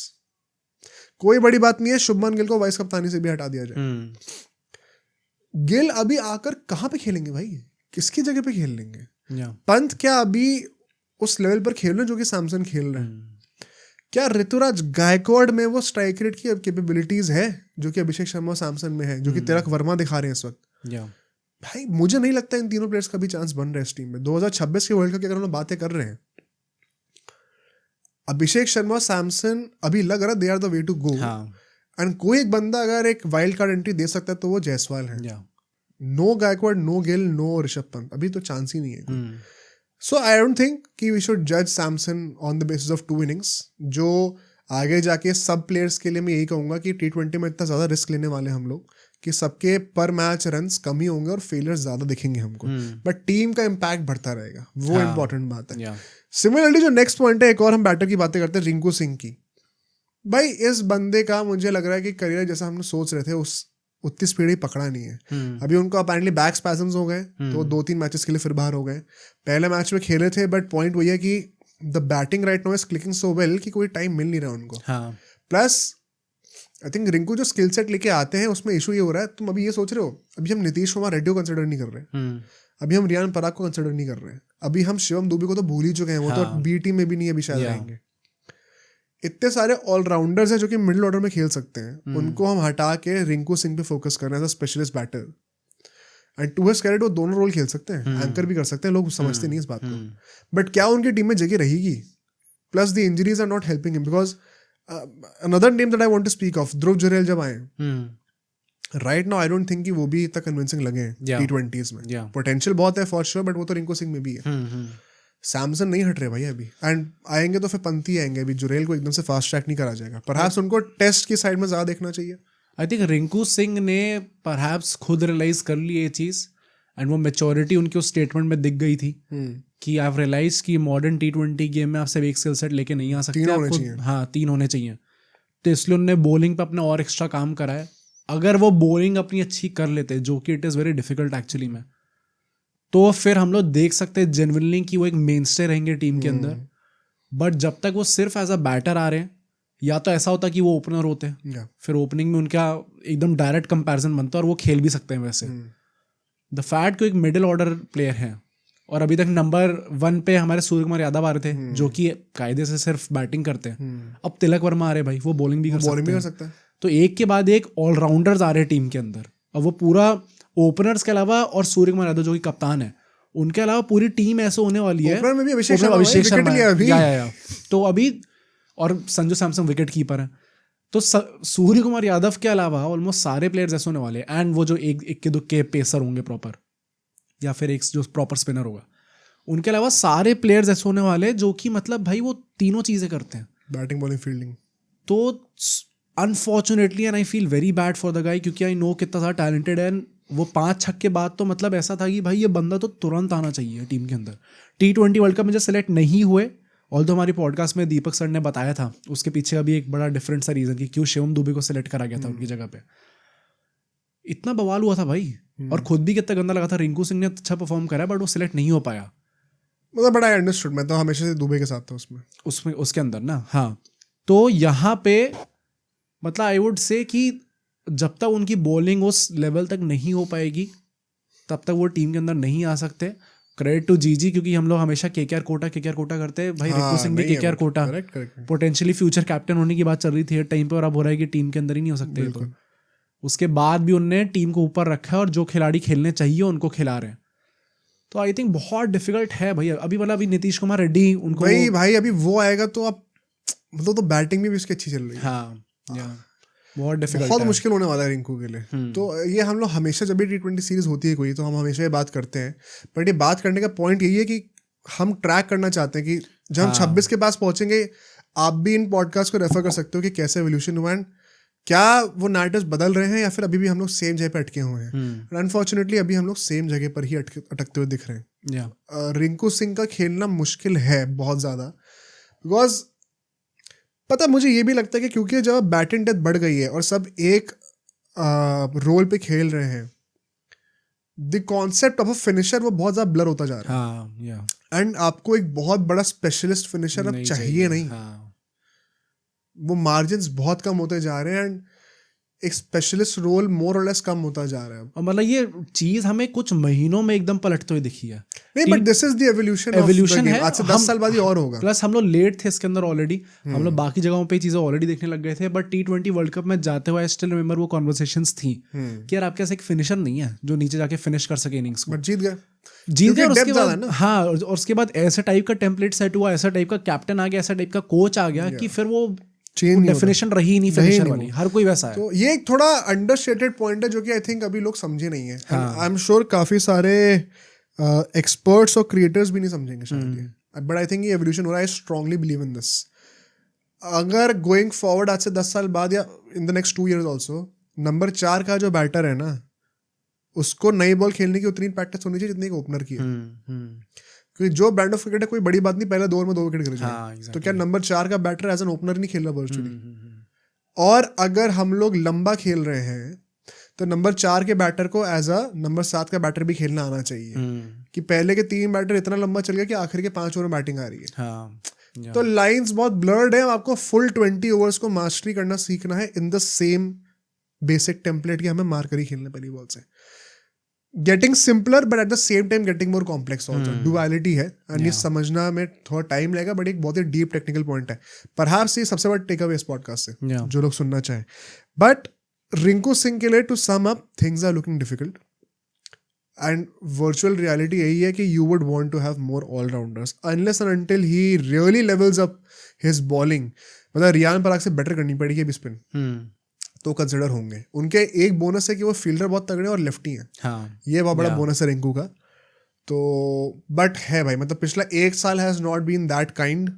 A: कोई बड़ी बात नहीं है शुभमन गिल को वाइस कप्तानी से भी हटा दिया जाए। गिल अभी आकर कहाँ पे खेलेंगे भाई, किसकी जगह पे खेल लेंगे? पंत क्या अभी उस लेवल पर खेल रहे हैं जो कि सैमसन खेल रहे हैं? क्या ऋतुराज गायकवाड़ में वो स्ट्राइक रेट की कैपेबिलिटीज है जो कि अभिषेक शर्मा सैमसन में है, जो कि तिलक वर्मा दिखा रहे हैं इस वक्त? भाई मुझे नहीं लगता इन तीनों प्लेयर्स का भी चांस बन रहा है इस टीम में। 2026 के वर्ल्ड कप की अगर हम लोग बातें कर रहे हैं, अभिषेक शर्मा सैमसन अभी लग रहा है they are the way to go. And कोई एक बंदा अगर एक वाइल्ड कार्ड एंट्री दे सकता है तो वो जायसवाल है। No Gaikwad, no Gill, no Rishabh Pant, अभी तो चांस ही नहीं है। सो आई डोंट थिंक कि वी शुड जज Samson on the basis of 2 innings. जो आगे जाके सब प्लेयर्स के लिए मैं यही कहूंगा कि T20 में इतना ज्यादा रिस्क लेने वाले हम लोग कि सबके पर मैच रन्स कम ही होंगे और फेलियर्स ज्यादा दिखेंगे हमको, बट टीम का इम्पैक्ट बढ़ता रहेगा, वो इंपॉर्टेंट बात है। सिमिलरली जो नेक्स्ट पॉइंट है, एक और हम बैटर की बातें करते हैं, रिंकू सिंह की। भाई इस बंदे का मुझे लग रहा है कि करियर जैसा हम सोच रहे थे उतनी स्पीड ही पकड़ा नहीं है। अभी उनको अपेरेंटली बैक स्पैसम्स हो गए, तो 2-3 मैचेस के लिए फिर बाहर हो गए। पहले मैच में खेले थे, बट पॉइंट वही है कि the batting right now is clicking so well कि कोई टाइम मिल नहीं रहा उनको। प्लस आई थिंक रिंकू जो स्किल सेट लेके आते हैं उसमें इशू ये हो रहा है, तुम अभी ये सोच रहे हो, अभी हम नीतीश कुमार रेड्डी को कंसिडर नहीं कर रहे, अभी हम रियान पराग को कंसिडर नहीं कर रहे, अभी हम शिवम दुबे को तो भूल ही चुके हैं, वो तो बी टीम में भी नहीं अभी शायद आएंगे। इतने सारे ऑलराउंडर्स हैं जो कि मिडिल ऑर्डर में खेल सकते हैं, उनको हम हटा के रिंकू सिंह पे फोकस कर रहे हैं as a specialist batter. And to his credit वो दोनों रोल खेल सकते हैं, एंकर भी कर सकते हैं, लोग समझते नहीं इस बात को। बट क्या उनकी टीम में जगह रहेगी? Plus the injuries are not helping him, because another name that I want to speak of, Dhruv Jurel जब आए, right now I don't think कि वो भी इतना कन्विंसिंग लगे हैं T20s में। पोटेंशियल बहुत है फॉर श्योर, बट वो तो रिंकू सिंह में भी है। सैमसन नहीं हट रहे भाई अभी, एंड आएंगे तो फिर पंती आएंगे, अभी जुरेल को एकदम से फास्ट ट्रैक नहीं करा जाएगा। परहैप्स उनको टेस्ट की साइड में ज़्यादा देखना चाहिए।
B: आई थिंक रिंकू सिंह ने परहैप्स खुद रियलाइज कर ली ये चीज़, एंड वो मेच्योरिटी उनकी उस स्टेटमेंट में दिख गई थी कि आई हैव रियलाइज कि मॉडर्न T20 गेम में आप सिर्फ एक स्किल सेट लेके नहीं आ सकते, 3 होने चाहिए। तो इसलिए उन्होंने बॉलिंग पे अपने और एक्स्ट्रा काम करा है। अगर वो बॉलिंग अपनी अच्छी कर लेते, जो कि it is very difficult actually में, तो फिर हम लोग देख सकते हैं जेन्युइनली कि वो एक मेनस्टे रहेंगे टीम के अंदर। बट जब तक वो सिर्फ एज अ बैटर आ रहे हैं, या तो ऐसा होता कि वो ओपनर होते हैं, फिर ओपनिंग में उनका एकदम डायरेक्ट कंपैरिजन बनता है और वो खेल भी सकते हैं वैसे। द फैक्ट को एक मिडिल ऑर्डर प्लेयर है, और अभी तक नंबर 1 पे हमारे सूर्य कुमार यादव आ रहे थे, जो कि कायदे से सिर्फ बैटिंग करते हैं। अब तिलक वर्मा आ रहे भाई, वो बॉलिंग भी कर सकते हैं। तो एक के बाद एक ऑलराउंडर्स आ रहे हैं टीम के अंदर। अब वो पूरा ओपनर्स के अलावा, और सूर्य कुमार यादव जो कि कप्तान है, उनके अलावा पूरी टीम ऐसे होने वाली है।
A: ओपनर में भी अभिषेक शर्मा
B: या तो अभी, और संजू सैमसन विकेट कीपर है। तो सूर्य कुमार यादव के अलावा ऑलमोस्ट सारे प्लेयर्स ऐसे होने वाले हैं। एंड वो जो एक के दुक्के पेसर होंगे प्रॉपर, या फिर एक जो प्रॉपर स्पिनर होगा, उनके अलावा सारे प्लेयर्स ऐसे होने वाले जो कि मतलब भाई वो तीनों चीज़ें करते हैं,
A: बैटिंग बॉलिंग फील्डिंग।
B: तो unfortunately and I feel very bad for the guy, क्योंकि आई नो कितना ज़्यादा टैलेंटेड है। वो 5 छक्के बाद तो मतलब ऐसा था कि भाई ये बंदा तो तुरंत आना चाहिए टीम के अंदर। T20 वर्ल्ड कप में जो सेलेक्ट नहीं हुए, ऑल्दो हमारी पॉडकास्ट में दीपक सर ने बताया था, उसके पीछे का भी एक बड़ा डिफरेंट सा रीज़न कि क्यों शिवम दुबे को सेलेक्ट करा गया था उनकी जगह पे। इतना बवाल हुआ था भाई, और खुद भी कितना गंदा लगा था। रिंकू सिंह ने अच्छा परफॉर्म करा, बट वो सिलेक्ट नहीं हो पाया।
A: मतलब बड़ा अंडरस्टूड, मैं तो हमेशा से दुबे के साथ था उसमें
B: उसके अंदर ना। हाँ, तो यहाँ पे मतलब आई वुड से कि जब तक उनकी बॉलिंग उस लेवल तक नहीं हो पाएगी, तब तक वो टीम के अंदर नहीं आ सकते। क्रेडिट टू जीजी, क्योंकि हम लोग हमेशा KKR कोटा करते हैं भाई। रिंकू सिंह भी KKR quota, potentially future captain होने की बात चल रही थी टाइम पे, और अब हो रहा है कि टीम के अंदर ही नहीं हो सकते। तो उसके बाद भी उनने टीम को ऊपर रखा है, और जो खिलाड़ी खेलने चाहिए उनको खिला रहे हैं। तो आई थिंक बहुत डिफिकल्ट है भाई अभी। मतलब अभी नीतीश कुमार रेड्डी उनको
A: भाई अभी वो आएगा तो अब मतलब तो बैटिंग भी उसकी अच्छी चल रही है।
B: हाँ, बहुत डिफिकल्ट,
A: बहुत मुश्किल होने वाला है रिंकू के लिए। तो ये हम लोग हमेशा, जब भी T20 सीरीज होती है कोई, तो हम हमेशा ये बात करते हैं। बट ये बात करने का पॉइंट यही है कि हम ट्रैक करना चाहते हैं कि जब हम 26 के पास पहुंचेंगे, आप भी इन पॉडकास्ट को रेफर कर सकते हो कि कैसे एवोल्यूशन हुआ, एंड क्या वो नैरेटिव्स बदल रहे हैं, या फिर अभी भी हम लोग सेम जगह पे अटके हुए हैं। अनफॉर्चुनेटली अभी हम लोग सेम जगह पर ही अटकते हुए दिख रहे हैं। रिंकू सिंह का खेलना मुश्किल है बहुत ज़्यादा, बिकॉज पता मुझे ये भी लगता है कि क्योंकि जब बैटिंग डेथ बढ़ गई है और सब एक रोल पे खेल रहे हैं, the concept of a finisher वो बहुत ज़्यादा ब्लर होता जा रहा है। एंड आपको एक बहुत बड़ा स्पेशलिस्ट फिनिशर अब चाहिए नहीं। वो मार्जिन्स बहुत कम होते जा रहे हैं, एंड एक स्पेशलिस्ट रोल मोर और लेस कम होता जा रहा है।
B: और मतलब ये चीज हमें कुछ महीनों में एकदम पलटते हुए दिखी है।
A: नहीं, but this is the evolution है। आज से 10 साल बाद ही और होगा।
B: प्लस हम लोग लेट थे इसके अंदर ऑलरेडी, हम लोग बाकी जगहों पे चीजें ऑलरेडी देखने लग गए थे। बट T20 वर्ल्ड कप में जाते हुए आई स्टिल रिमेंबर वो कॉन्वर्सेशंस थी कि यार आपके पास एक फिनिशर नहीं है जो नीचे जाके फिनिश कर सके इनिंग्स को।
A: बट जीत गए।
B: और उसके बाद हाँ, और उसके बाद ऐसा टाइप का टेम्पलेट सेट हुआ, ऐसा टाइप का कैप्टन आ गया, ऐसा टाइप का कोच आ गया कि फिर वो डेफिनेशन रही नहीं फिनिशर वाली, हर कोई वैसा है।
A: तो ये एक थोड़ा अंडरस्टेटेड पॉइंट है जो कि आई थिंक अभी लोग समझे नहीं है। आई एम श्योर काफी सारे एक्सपर्ट्स और क्रिएटर्स भी नहीं समझेंगे शायद, बट आई थिंक ये एवोल्यूशन हो रहा है। I strongly believe in this. अगर गोइंग फॉरवर्ड आज से 10 साल बाद या इन the next 2 years also, number 4 का जो बैटर है ना, उसको नई बॉल खेलने की उतनी प्रैक्टिस होनी चाहिए जितनी एक ओपनर की है। क्योंकि जो ब्रांड ऑफ क्रिकेट है कोई बड़ी बात नहीं, पहले 2 ओवर में 2 विकेट गिर जाए। तो क्या नंबर 4 का बैटर एज एन ओपनर नहीं खेल रहा वर्चुअली? और अगर हम लोग लंबा खेल रहे हैं तो नंबर 4 के बैटर को एज अ नंबर 7 का बैटर भी खेलना आना चाहिए कि पहले के 3 बैटर इतना लंबा चल गया कि आखिर के 5 ओवर में बैटिंग आ रही है।
B: हाँ,
A: तो लाइंस बहुत ब्लर्ड है, आपको फुल 20 ओवर्स को मास्टरी करना सीखना है in the same basic template की हमें मार कर ही खेलने पहली बॉल से। Getting simpler but at the same time getting more complex also, duality है एंड ये समझना में थोड़ा टाइम लगेगा, बट एक बहुत ही डीप टेक्निकल पॉइंट है। परहैप्स ये सबसे बड़ा टेक अवे इस पॉडकास्ट से जो लोग सुनना चाहें। बट रिंकू सिंह के लिए to sum up things are looking difficult and virtual reality यही है कि you would want to have more allrounders unless and until he really levels up his bowling. मतलब रियान पराग से बेटर करनी पड़ेगी अभी स्पिन, तो कंसिडर होंगे। उनके एक बोनस है कि वो फील्डर बहुत तगड़े और लेफ्टी हैं।
B: हाँ,
A: ये बहुत बड़ा बोनस है रिंकू का। तो बट है भाई, मतलब पिछला 1 साल has not been that kind,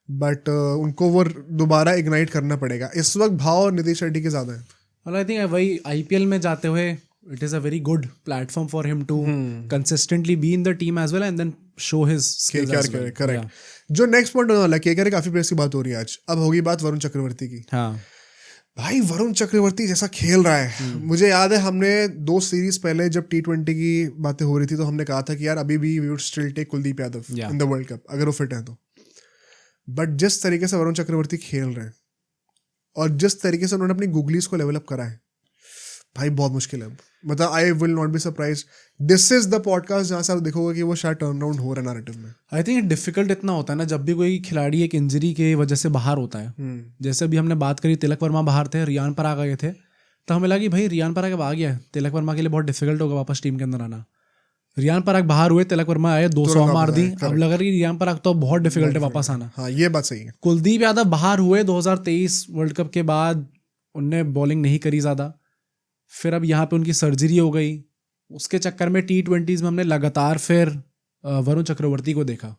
A: but उनको वो दोबारा इग्नाइट करना पड़ेगा। इस वक्त भाव और नीतीश रेड्डी के ज्यादा है।
B: और आई थिंक वही आईपीएल में जाते हुए it is a very good platform for him to consistently be in the team as well and then show his skills as well.
A: Correct. जो नेक्स्ट पॉइंट होने वाला है, केकेआर काफी प्लेयर्स की बात हो रही है आज। अब होगी बात वरुण चक्रवर्ती की।
B: हाँ
A: भाई वरुण चक्रवर्ती जैसा खेल रहा है, मुझे याद है हमने 2 सीरीज पहले जब T20 की बातें हो रही थी तो हमने कहा था कि यार अभी भी we would still take Kuldeep Yadav in the world cup अगर वो फिट है तो। बट जिस तरीके से वरुण चक्रवर्ती खेल रहे हैं और जिस तरीके से उन्होंने अपनी गुगलीज को लेवल अप करा है, भाई बहुत मुश्किल है। मतलब I will not be surprise, this is the podcast जहाँ से आप देखोगे कि वो शायद टर्न अराउंड हो रहा है नैरेटिव में।
B: आई थिंक डिफिकल्ट इतना होता है ना जब भी कोई खिलाड़ी एक इंजरी के वजह से बाहर होता है। जैसे अभी हमने बात करी तिलक वर्मा बाहर थे, रियान पराग आ गए थे, तो हमें लगा कि भाई रियान पराग अब आ गया है, तिलक वर्मा के लिए बहुत डिफिकल्ट होगा वापस टीम के अंदर आना। रियान पराग बाहर हुए, तिलक वर्मा आए, 200 मार दी, अब लग रहा है कि रियान पराग तो बहुत डिफिकल्ट है वापस आना।
A: हाँ ये बात सही है।
B: कुलदीप यादव बाहर हुए 2023 वर्ल्ड कप के बाद, उनने बॉलिंग नहीं करी ज़्यादा, फिर अब यहाँ पे उनकी सर्जरी हो गई, उसके चक्कर में T20s में हमने लगातार फिर वरुण चक्रवर्ती को देखा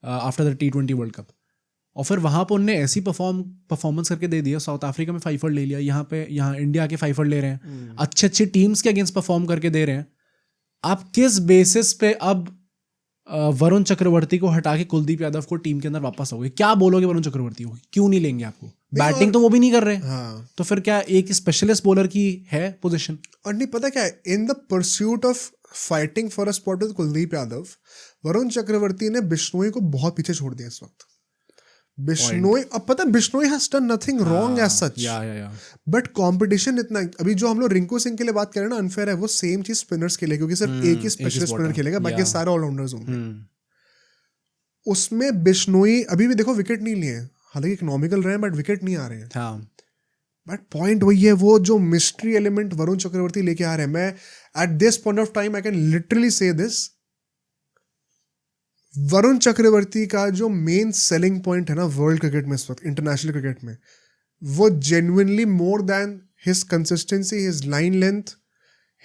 B: after the T20 world cup, और फिर वहाँ पर उनने ऐसी परफॉर्मेंस करके दे दिया। साउथ अफ्रीका में 5 ले लिया, यहाँ इंडिया के 5 ले रहे हैं, अच्छी टीम्स के अगेंस्ट परफॉर्म करके दे रहे हैं। आप किस बेसिस पे अब वरुण चक्रवर्ती को हटा के कुलदीप यादव को टीम के अंदर वापस आओगे? क्या बोलोगे वरुण चक्रवर्ती को, क्यों नहीं लेंगे आपको? बैटिंग तो वो भी नहीं कर रहे।
A: हाँ।
B: तो फिर क्या एक स्पेशलिस्ट बॉलर की है पोजीशन?
A: और नहीं पता क्या है, in the pursuit of fighting for a spot with Kuldeep Yadav, Varun Chakravarthy ने बिश्नोई को बहुत पीछे छोड़ दिया इस वक्त। बिश्नोई, अब पता है Bishnoi has done nothing wrong as such, but competition इतना, अभी जो हम लोग रिंकू सिंह के लिए बात कर रहे हैं ना अनफेयर है, वो सेम चीज स्पिनर्स के लिए, क्योंकि सिर्फ एक ही स्पेशलिस्ट स्पिनर खेलेगा, बाकी सारे ऑलराउंडर्स होंगे। उसमें बिश्नोई अभी भी देखो विकेट नहीं लिए, हालांकि इकोनॉमिकल रहे हैं बट विकेट नहीं आ रहे हैं। बट पॉइंट वही है, वो जो मिस्ट्री एलिमेंट वरुण चक्रवर्ती लेके आ रहे हैं। मैं eight this point of time I can literally से दिस, वरुण चक्रवर्ती का जो मेन सेलिंग पॉइंट है ना वर्ल्ड क्रिकेट में इस वक्त, इंटरनेशनल क्रिकेट में, वो genuinely more than his consistency, his line length,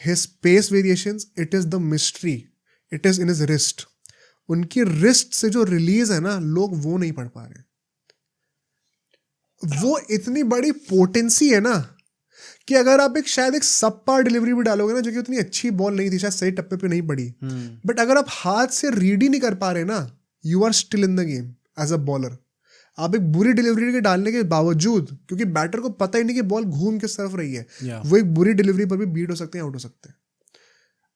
A: his pace variations, it is the mystery, it is in his wrist. उनकी रिस्ट से जो रिलीज है ना, लोग वो नहीं पढ़ पा रहे। वो इतनी बड़ी पोटेंसी है ना कि अगर आप शायद एक सब पार डिलीवरी भी डालोगे ना, जो कि उतनी अच्छी बॉल नहीं थी, शायद सही टप्पे पे नहीं पड़ी, बट अगर आप हाथ से रीड ही नहीं कर पा रहे ना, you are still in the game as a bowler. आप एक बुरी डिलीवरी के डालने के बावजूद, क्योंकि बैटर को पता ही नहीं कि बॉल घूम किस तरफ रही है, वो एक बुरी डिलीवरी पर भी बीट हो सकते हैं, आउट हो सकते हैं।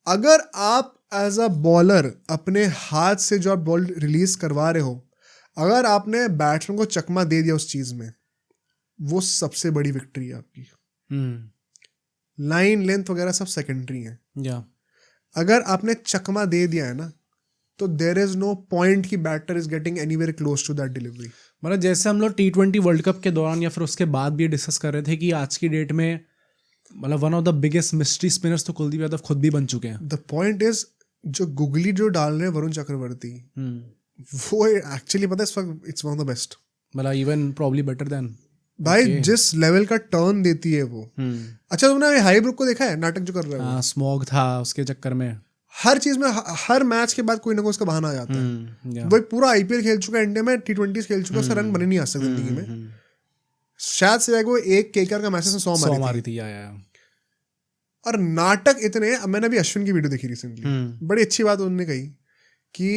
A: अगर आप एज अ बॉलर अपने हाथ से जो आप बॉल रिलीज करवा रहे हो, अगर आपने बैट्समैन को चकमा दे दिया उस चीज में, वो सबसे बड़ी विक्ट्री है आपकी। लाइन लेंथ वगैरह सब सेकेंडरी है। अगर आपने चकमा दे दिया है ना, तो देयर इज नो पॉइंट कि batter is getting anywhere close to that delivery.
B: मतलब जैसे हम लोग T20 वर्ल्ड कप के दौरान या फिर उसके बाद भी डिस्कस कर रहे थे कि आज की डेट में मतलब one of the biggest mystery spinners तो कुलदीप यादव खुद भी बन चुके हैं।
A: द पॉइंट इज, जो गुगली जो डाल रहे हैं वरुण चक्रवर्ती, वो एक्चुअली पता है इस वक्त it's one of the best,
B: मतलब इवन प्रॉब्ली बेटर देन
A: भाई जिस लेवल का टर्न देती है वो। अच्छा तुमने हाई ब्रुक को देखा है, नाटक जो कर रहा है?
B: स्मॉग था उसके चक्कर में,
A: हर चीज में हर मैच के बाद कोई ना कोई उसका बहाना आ जाता है। वो एक पूरा IPL खेल चुका है, इंडिया में T20 खेल चुका है, उससे रन बने नहीं आ सकते जिंदगी में। शायद से वो एक केकेआर का मैच से 100 मारी थी। और नाटक इतने, मैंने अभी अश्विन की वीडियो देखी रिसेंटली, बड़ी अच्छी बात उन्होंने कही कि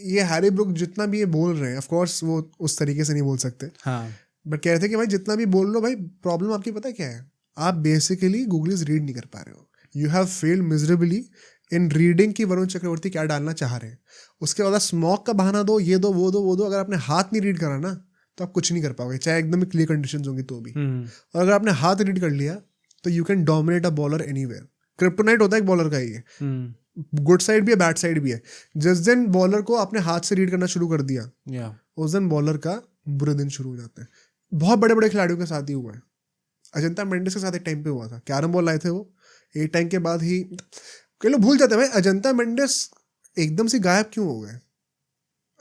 A: ये हैरी ब्रुक जितना भी ये बोल रहे हैं, ऑफ कोर्स वो उस तरीके से नहीं बोल सकते, बट कह रहे थे कि भाई जितना भी बोल लो भाई, प्रॉब्लम आपकी पता है क्या है? आप बेसिकली गूगलीज रीड नहीं कर पा रहे हो. You have failed miserably in reading की वरुण चक्रवर्ती क्या डालना चाह रहे हैं. उसके बाद स्मॉक का बहाना दो, ये दो, वो दो, वो दो. अगर आपने हाथ नहीं रीड करा ना तो आप कुछ नहीं कर पाओगे, चाहे एकदम क्लियर कंडीशंस होंगी तो भी. और अगर आपने हाथ रीड कर लिया तो you can dominate a bowler anywhere. Kryptonite होता है एक बॉलर का ये. गुड साइड भी है, बैड साइड भी है. जिस दिन बॉलर को आपने हाथ से रीड करना शुरू कर दिया उस दिन बॉलर का बुरे दिन शुरू हो जाते हैं. बहुत बड़े बड़े खिलाड़ियों के साथ ही हुआ है. अजंता मेंडिस के साथ एक टाइम पे हुआ था. कैरम बॉल लाए थे वो, एक टाइम के बाद ही कई लोग भूल जाते हैं भाई अजंता मेंडिस एकदम से गायब क्यों हो गए.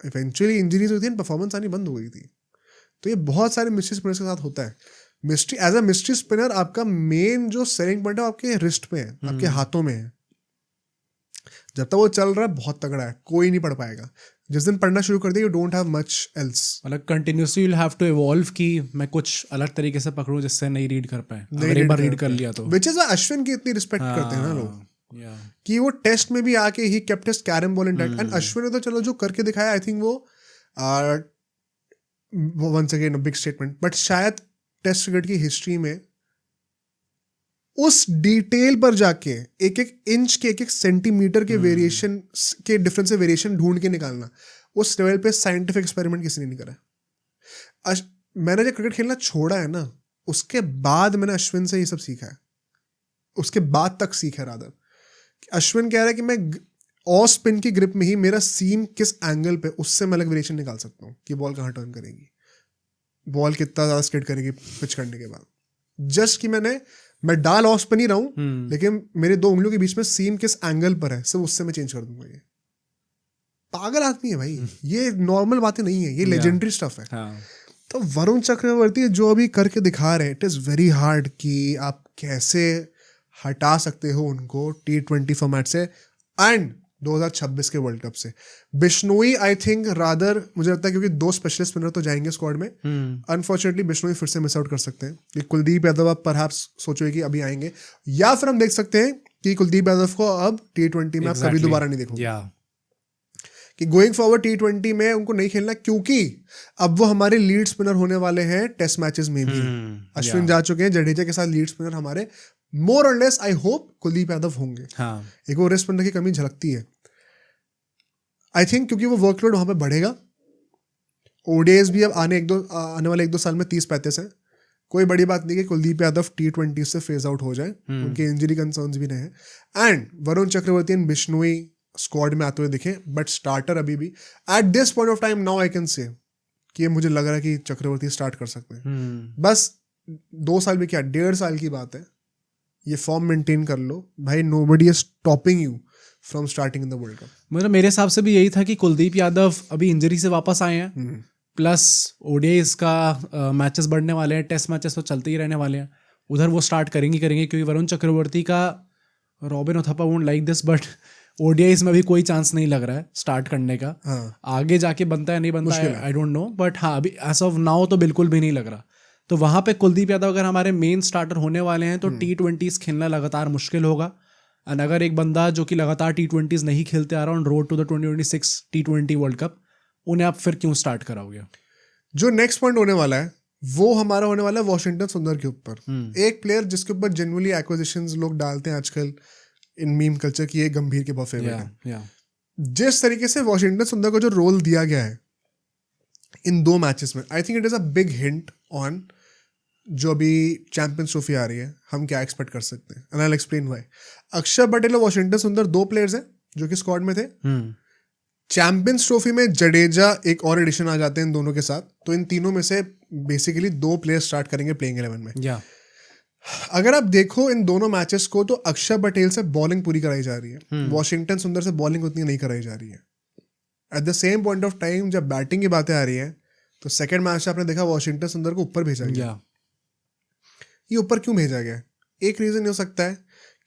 A: इवेंचुअली इंजरीज हुई थी, परफॉर्मेंस आनी बंद हो गई थी. तो ये बहुत सारे मिस्ट्री स्पिनर्स के साथ होता है. Mystery as a mystery spinner आपका मेन जो सेलिंग पॉइंट है आपके रिस्ट पे है, आपके हाथों में है. जब तक वो चल रहा है बहुत तगड़ा है, कोई नहीं पढ़ पाएगा. जिस दिन पढ़ना शुरू कर दिया you don't have much else.
B: मतलब continuously you have to evolve कि मैं कुछ अलग तरीके से पकड़ूं जिससे नहीं रीड कर पाए. अगर एक बार रीड कर लिया तो
A: विच इज अश्विन की इतनी रिस्पेक्ट करते हैं ना लोग कि वो टेस्ट में भी आके he kept his carrom ball intact. And Ashwin ने तो चलो जो करके दिखाया, आई थिंक वो once again big statement, but शायद टेस्ट क्रिकेट की हिस्ट्री में उस डिटेल पर जाके एक एक इंच के, एक एक सेंटीमीटर के वेरिएशन के डिफरेंस से वेरिएशन ढूंढ के निकालना, उस लेवल पे साइंटिफिक एक्सपेरिमेंट किसी ने नहीं करा. मैंने जब क्रिकेट खेलना छोड़ा है ना उसके बाद मैंने अश्विन से ये सब सीखा है. उसके बाद तक सीखा है रादर. अश्विन कह रहा है कि मैं ऑफ स्पिन की ग्रिप में ही मेरा सीम किस एंगल पे, उससे मैं अलग वेरिएशन निकाल सकता हूँ कि बॉल कहाँ टर्न करेगी, बॉल कितना ज़्यादा स्किड करेगी पिच करने के बाद. जस्ट कि मैं डाल ऑफ स्पिन ही रहा हूँ लेकिन मेरे दो उंगलियों के बीच में सीम किस एंगल पर है, सिर्फ उससे मैं चेंज कर दूंगा. ये पागल आदमी है भाई. ये नॉर्मल बातें नहीं है, ये लेजेंडरी स्टफ है. तो वरुण चक्रवर्ती जो अभी करके दिखा रहे हैं, इट इज़ वेरी हार्ड कि आप कैसे हटा सकते हो उनको T20 फॉर्मेट से एंड 2026 के वर्ल्ड कप से. बिश्नोई आई थिंक रादर मुझे लगता है क्योंकि 2 स्पेशलिस्ट स्पिनर तो जाएंगे स्क्वाड में. अनफॉर्चुनेटली बिश्नोई फिर से मिस आउट कर सकते हैं. कि कुलदीप यादव आप परहैप्स सोचोगे कि अभी आएंगे, या फिर हम देख सकते हैं कि कुलदीप यादव को अब T20 में आप कभी दोबारा नहीं देखोगे. कि गोइंग फॉरवर्ड T20 में उनको नहीं खेलना क्योंकि अब वो हमारे लीड स्पिनर होने वाले हैं टेस्ट मैचेस में भी. अश्विन जा चुके हैं, जडेजा के साथ लीड स्पिनर हमारे मोर और less I hope Kuldeep Yadav होंगे. एक वो रेस्ट स्पिनर की कमी झलकती है आई थिंक, क्योंकि वो वर्कलोड वहां पे बढ़ेगा. ओडीआईज भी अब आने वाले 1-2 साल में 30-35 हैं. कोई बड़ी बात नहीं कि कुलदीप यादव T20 से फेज आउट हो जाए. उनके इंजरी कंसर्न्स भी नहीं है. And Varun Chakravarthy and Bishnoi squad में आते हुए दिखे, बट स्टार्टर अभी भी at this point of time now I can say कि मुझे लग रहा है कि चक्रवर्ती स्टार्ट कर सकते हैं. बस 2 साल भी क्या 1.5 साल की बात है. ये फॉर्म मेंटेन कर लो भाई. Nobody is stopping you from starting in the world cup.
B: मतलब मेरे हिसाब से भी यही था कि कुलदीप यादव अभी इंजरी से वापस आए हैं, प्लस ओडीआईज का मैचेस बढ़ने वाले हैं, टेस्ट मैचेस तो चलते ही रहने वाले हैं. उधर वो स्टार्ट करेंगे क्योंकि वरुण चक्रवर्ती का robin Uthappa won't like this but ODIs में भी कोई चांस नहीं लग रहा है स्टार्ट करने का. आगे जाके बनता है नहीं बनता है आई डोंट नो, बट हाँ अभी एज ऑफ नाउ तो बिल्कुल भी नहीं लग रहा. तो वहाँ पे कुलदीप यादव अगर हमारे मेन स्टार्टर होने वाले हैं तो T20s खेलना लगातार मुश्किल होगा. एंड अगर एक बंदा जो कि लगातार T20s नहीं खेलते आ रहा on road to the 2026 T20 world cup, उन्हें आप फिर क्यों स्टार्ट कराओगे.
A: जो नेक्स्ट पॉइंट होने वाला है वो हमारा होने वाला है वॉशिंगटन सुंदर के ऊपर. एक प्लेयर जिसके ऊपर जनरली एक्विजिशंस लोग डालते हैं आजकल इन मीम कल्चर की, ये गंभीर के बहुत फेवरेट है. जिस तरीके से वॉशिंगटन सुंदर को जो रोल दिया गया है इन 2 मैचेस में, आई think it is a big hint on जो अभी चैंपियंस ट्रॉफी आ रही है हम क्या एक्सपेक्ट कर सकते हैं. And I will explain why. अक्षर पटेल और वॉशिंगटन सुंदर 2 प्लेयर्स हैं जो कि स्क्वाड में थे. चैंपियंस ट्रॉफी में जडेजा एक और एडिशन आ जाते हैं इन दोनों के साथ. तो इन तीनों में से बेसिकली 2 प्लेयर्स स्टार्ट करेंगे प्लेइंग 11 में. अगर आप देखो इन दोनों मैचेस को तो अक्षर पटेल से बॉलिंग पूरी कराई जा रही है. वॉशिंगटन सुंदर से बॉलिंग उतनी नहीं कराई जा रही है. Eight the same point of time जब बैटिंग की बातें आ रही हैं तो सेकंड मैच आपने देखा वॉशिंगटन सुंदर को ऊपर भेजा गया. ये ऊपर क्यों भेजा गया? एक रीजन हो सकता है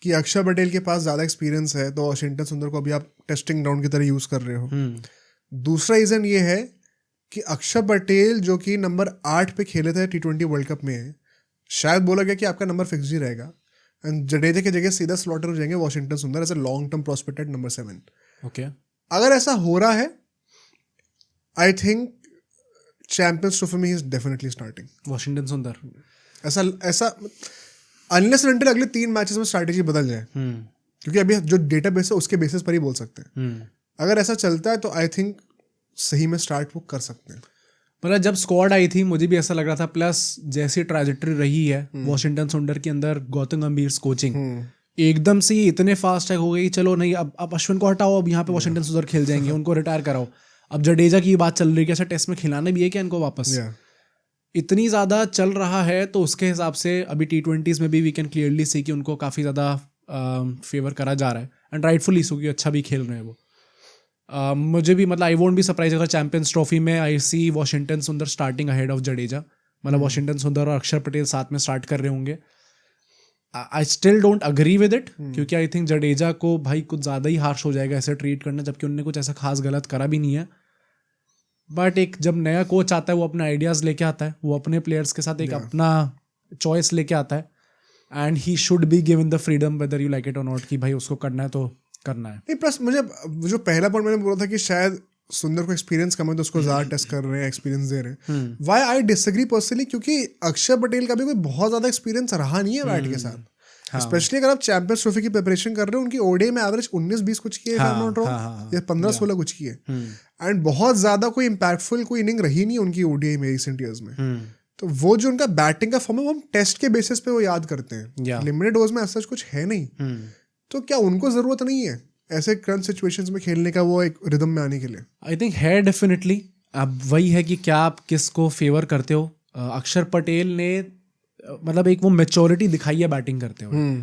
A: कि अक्षर पटेल के पास ज़्यादा एक्सपीरियंस है तो वॉशिंगटन सुंदर को अभी आप टेस्टिंग ग्राउंड की तरह यूज़ कर रहे हो. दूसरा रीज़न ये है कि अक्षर पटेल जो कि नंबर 8 पे खेले थे T20 वर्ल्ड कप में, शायद बोला गया कि आपका नंबर फिक्स ही रहेगा एंड जडेजा की जगह सीधा स्लॉटर हो जाएंगे Washington Sundar as a long term prospect at number 7.
B: Okay,
A: अगर ऐसा हो रहा है आई थिंक चैंपियंस ट्रॉफी में he is definitely starting
B: Washington सुंदर.
A: ऐसा अनलेस अनटिल अगले 3 मैचेस में स्ट्रैटेजी बदल जाए, क्योंकि अभी जो डेटाबेस है उसके बेसिस पर ही बोल सकते हैं। अगर ऐसा चलता है तो आई थिंक सही में स्टार्ट वो कर सकते हैं।
B: मतलब जब स्क्वाड आई थी मुझे भी ऐसा लग रहा था, प्लस जैसी ट्रैजेक्टरी रही है वॉशिंगटन सुंदर के अंदर, गौतम गंभीर कोचिंग एकदम से ही इतने फास्ट हो गई, चलो नहीं अब अश्विन को हटाओ, अब यहाँ पे वॉशिंगटन सुंदर खेल जाएंगे, उनको रिटायर कराओ। अब जडेजा की बात चल रही है कि ऐसा टेस्ट में खिलाना भी है क्या इनको वापस, इतनी ज़्यादा चल रहा है तो उसके हिसाब से अभी T20s में भी वी कैन क्लियरली सी कि उनको काफ़ी ज़्यादा फेवर करा जा रहा है, एंड राइटफुली सो कि अच्छा भी खेल रहे हैं वो। मुझे भी मतलब आई वोंट बी सरप्राइज अगर चैंपियंस ट्रॉफी में आई सी वॉशिंगटन सुंदर स्टार्टिंग अहेड ऑफ जडेजा, मतलब वॉशिंगटन सुंदर और अक्षर पटेल साथ में स्टार्ट कर रहे होंगे। I still don't agree with it, क्योंकि आई थिंक जडेजा को भाई कुछ ज़्यादा ही हार्श हो जाएगा ऐसे ट्रीट करना, जबकि उनने कुछ ऐसा खास गलत करा भी नहीं है। बट एक जब नया कोच आता है वो अपने आइडियाज़ लेके आता है, वो अपने प्लेयर्स के साथ एक अपना चॉइस लेके आता है, and he should be given the freedom whether you like it और नॉट, कि भाई उसको करना है तो करना है।
A: नहीं, प्लस मुझे जो पहला पॉइंट मैंने बोला था कि शायद सुंदर को एक्सपीरियंस कम है तो उसको ज़्यादा टेस्ट कर रहे हैं, एक्सपीरियंस दे रहे हैं। वाई आई डिसएग्री पर्सनली, क्योंकि अक्षर पटेल का भी कोई बहुत ज़्यादा एक्सपीरियंस रहा नहीं है बैट के साथ, स्पेशली अगर आप चैंपियंस ट्रॉफी की प्रिपरेशन कर रहे हो। उनकी ओडीआई में एवरेज 19-20 कुछ की है, या 15-16 कुछ की है, एंड बहुत ज़्यादा कोई इम्पैक्टफुल कोई इनिंग रही नहीं उनकी ओडीआई में रिसेंट ईयर्स में। तो वो जो उनका बैटिंग का फॉर्म है वो हम टेस्ट के बेसिस पे वो याद करते हैं, लिमिटेड ओवर्स में ऐसा कुछ है नहीं। तो क्या उनको ज़रूरत नहीं है ऐसे करंट सिचुएशंस में खेलने का, वो एक रिदम में आने के लिए?
B: आई थिंक है डेफिनेटली। अब वही है कि क्या आप किसको फेवर करते हो। अक्षर पटेल ने मतलब एक वो मैच्योरिटी दिखाई है बैटिंग करते हुए।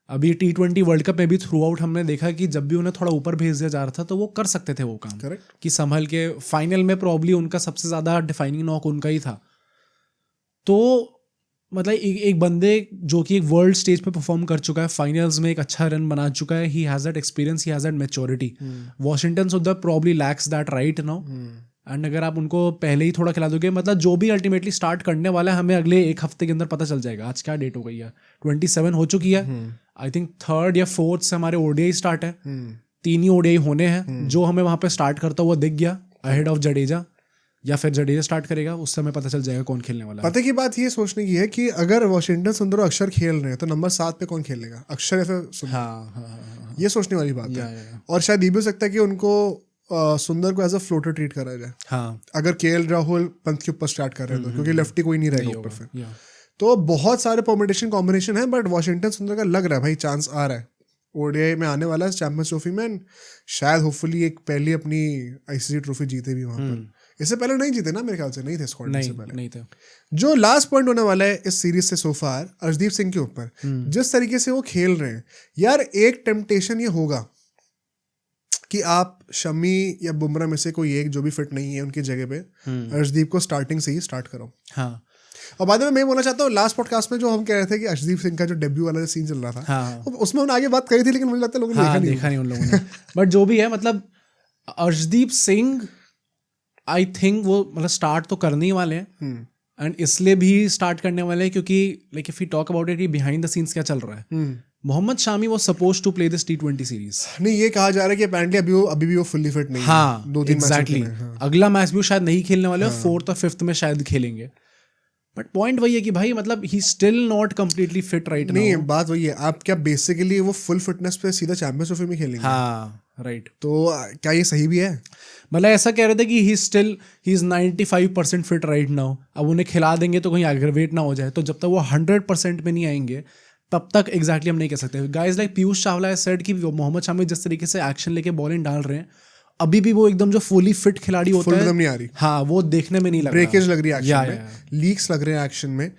B: अभी T20 वर्ल्ड कप में भी थ्रू आउट हमने देखा कि जब भी उन्हें थोड़ा ऊपर भेज दिया जा रहा था तो वो कर सकते थे वो काम।
A: करेक्ट।
B: कि संभल के फाइनल में प्रॉब्ली उनका सबसे ज़्यादा डिफाइनिंग नॉक उनका ही था। तो मतलब एक बंदे जो कि एक वर्ल्ड स्टेज पे परफॉर्म कर चुका है, फाइनल्स में एक अच्छा रन बना चुका है, he has that experience, he has that maturity. Washington Sundar probably lacks that right now, and अगर आप उनको पहले ही थोड़ा खिला दोगे, मतलब जो भी अल्टीमेटली स्टार्ट करने वाला है हमें अगले एक हफ्ते के अंदर पता चल जाएगा। आज क्या डेट हो गई है? 27 हो चुकी है। आई थिंक 3rd या 4th से हमारे ओडीआई स्टार्ट है। 3 ही ओडीआई होने हैं। जो हमें वहाँ पे स्टार्ट करता हुआ दिख गया अहेड ऑफ जडेजा, या फिर जडेजा स्टार्ट करेगा, उस समय पता चल जाएगा कौन खेलने वाला है।
A: पता की बात ये सोचने की है कि अगर वॉशिंगटन सुंदर और अक्षर खेल रहे हैं तो नंबर 7 पे कौन खेलेगा, अक्षर या फिर सुंदर?
B: हाँ।
A: ये सोचने वाली बात है। और शायद ये भी हो सकता है कि उनको सुंदर को एज अ फ्लोटर ट्रीट करा जाए।
B: हाँ,
A: अगर केएल राहुल पंत के ऊपर स्टार्ट कर रहे हैं तो, क्योंकि लेफ्टी कोई नहीं रहेगा ऊपर फिर। तो बहुत सारे परम्यूटेशन कॉम्बिनेशन है, बट वॉशिंगटन सुंदर का लग रहा है भाई चांस आ रहा है, ओडीआई में आने वाला है चैंपियंस ट्रॉफी में, शायद होपफुली एक पहली अपनी आईसीसी ट्रॉफी जीते भी वहां पर। इससे पहले नहीं जीते ना, मेरे ख्याल से नहीं थे स्क्वाड में,
B: नहीं थे।
A: जो लास्ट पॉइंट होने वाला है इस सीरीज से सोफार, अर्शदीप सिंह के ऊपर जिस तरीके से वो खेल रहे हैं यार, एक टेम्पटेशन ये होगा कि आप शमी या बुमराह में से कोई एक जो भी फिट नहीं है उनकी जगह पे अर्शदीप को स्टार्टिंग से ही स्टार्ट करो।
B: हाँ।
A: और बाद में मैं बोलना चाहता हूँ, लास्ट पॉडकास्ट में जो हम कह रहे थे कि अर्शदीप सिंह का जो डेब्यू वाला सीन चल रहा था,
B: हाँ।
A: उसमें उन्होंने आगे बात करी थी, लेकिन मुझे लगता है लोगों ने देखा नहीं
B: उन लोगों ने। बट जो भी है, मतलब अर्शदीप सिंह आई थिंक वो मतलब स्टार्ट तो करने ही वाले हैं, एंड इसलिए भी स्टार्ट करने वाले हैं क्योंकि like if you talk about it, behind the scenes क्या चल रहा है। Mohammed Shami was supposed to play this T20 series.
A: नहीं, ये कहा जा रहा है कि अपेरेंटली अभी भी वो फुल्ली फिट नहीं है।
B: हाँ,
A: 2-3
B: एग्जैक्टली। अगला मैच भी शायद नहीं खेलने वाले, 4th और 5th में शायद खेलेंगे। बट पॉइंट वही है कि भाई मतलब he still not completely fit right now.
A: नहीं, बात वही है, आप क्या बेसिकली वो फुल फिटनेस पे सीधा चैंपियंस ट्रॉफी में खेलेंगे?
B: हाँ, राइट।
A: तो क्या ये सही भी है?
B: मतलब ऐसा कह रहे थे कि he is 95% fit right now. अब उन्हें खिला देंगे तो कहीं एग्रेवेट ना हो जाए, तो जब तक वो 100% में नहीं आएंगे तब तक एग्जैक्टली हम नहीं कह सकते। Guys like Piyush Chawla has said कि मोहम्मद शामी जिस तरीके से एक्शन लेके बॉलिंग डाल रहे हैं, अभी भी वो एकदम जो फुली फिट खिलाड़ी होता है,
A: नहीं आ रही।
B: हाँ, वो देखने में नहीं लग रहा।
A: ब्रेकेज लग रही है एक्शन में, लीक्स लग रहे हैं एक्शन में।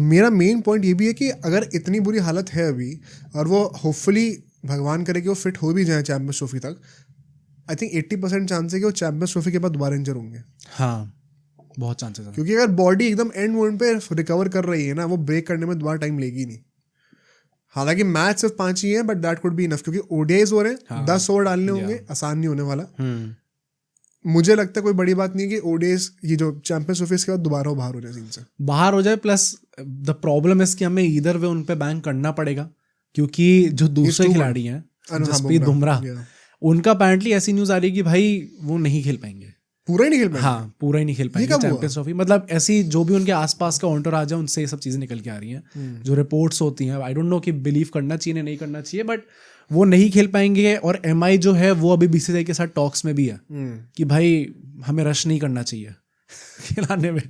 A: मेरा मेन पॉइंट ये भी है कि अगर इतनी बुरी हालत है अभी, और वो होपफुली भगवान करे कि वो फिट हो भी जाए चैंपियंस ट्रॉफी तक, आई थिंक 80% चांस है कि वो चैंपियंस ट्रॉफी के बाद दोबारा इंजर होंगे।
B: हाँ, बहुत चांसेस है,
A: क्योंकि अगर बॉडी एकदम एंड मोमेंट पे रिकवर कर रही है ना, वो ब्रेक करने में दोबारा टाइम लेगी नहीं। हालांकि मैच सिर्फ 5 ही है, but that could be enough, क्योंकि ओडीआईज हो रहे हैं, 10 ओवर डालने होंगे, आसान नहीं होने वाला। मुझे लगता है कोई बड़ी बात नहीं है कि ओडीआईज ये जो चैंपियंस ट्रॉफी के बाद दोबारा बाहर हो जाए सीन से, बाहर
B: हो जाए। प्लस द प्रॉब्लम है कि हमें ईदर वे उन पे बैंक करना पड़ेगा, क्योंकि जो दूसरे खिलाड़ी हैं जसप्रीत बुमराह, उनका अपेरेंटली ऐसी न्यूज आ रही है कि भाई वो नहीं खेल पाएंगे।
A: पूरा ही नहीं खेल पाएंगे।
B: हाँ, पूरा ही नहीं खेल पाएंगे चैंपियंस ट्रॉफी। मतलब ऐसी जो भी उनके आसपास का एंटोराज है उनसे ये सब चीजें निकल के आ रही हैं, जो रिपोर्ट्स होती हैं। आई डोंट नो कि बिलीव करना चाहिए नहीं करना चाहिए, बट वो नहीं खेल पाएंगे। और MI जो है वो अभी BCCI के साथ टॉक्स में भी है कि भाई हमें रश नहीं करना चाहिए खिलाने में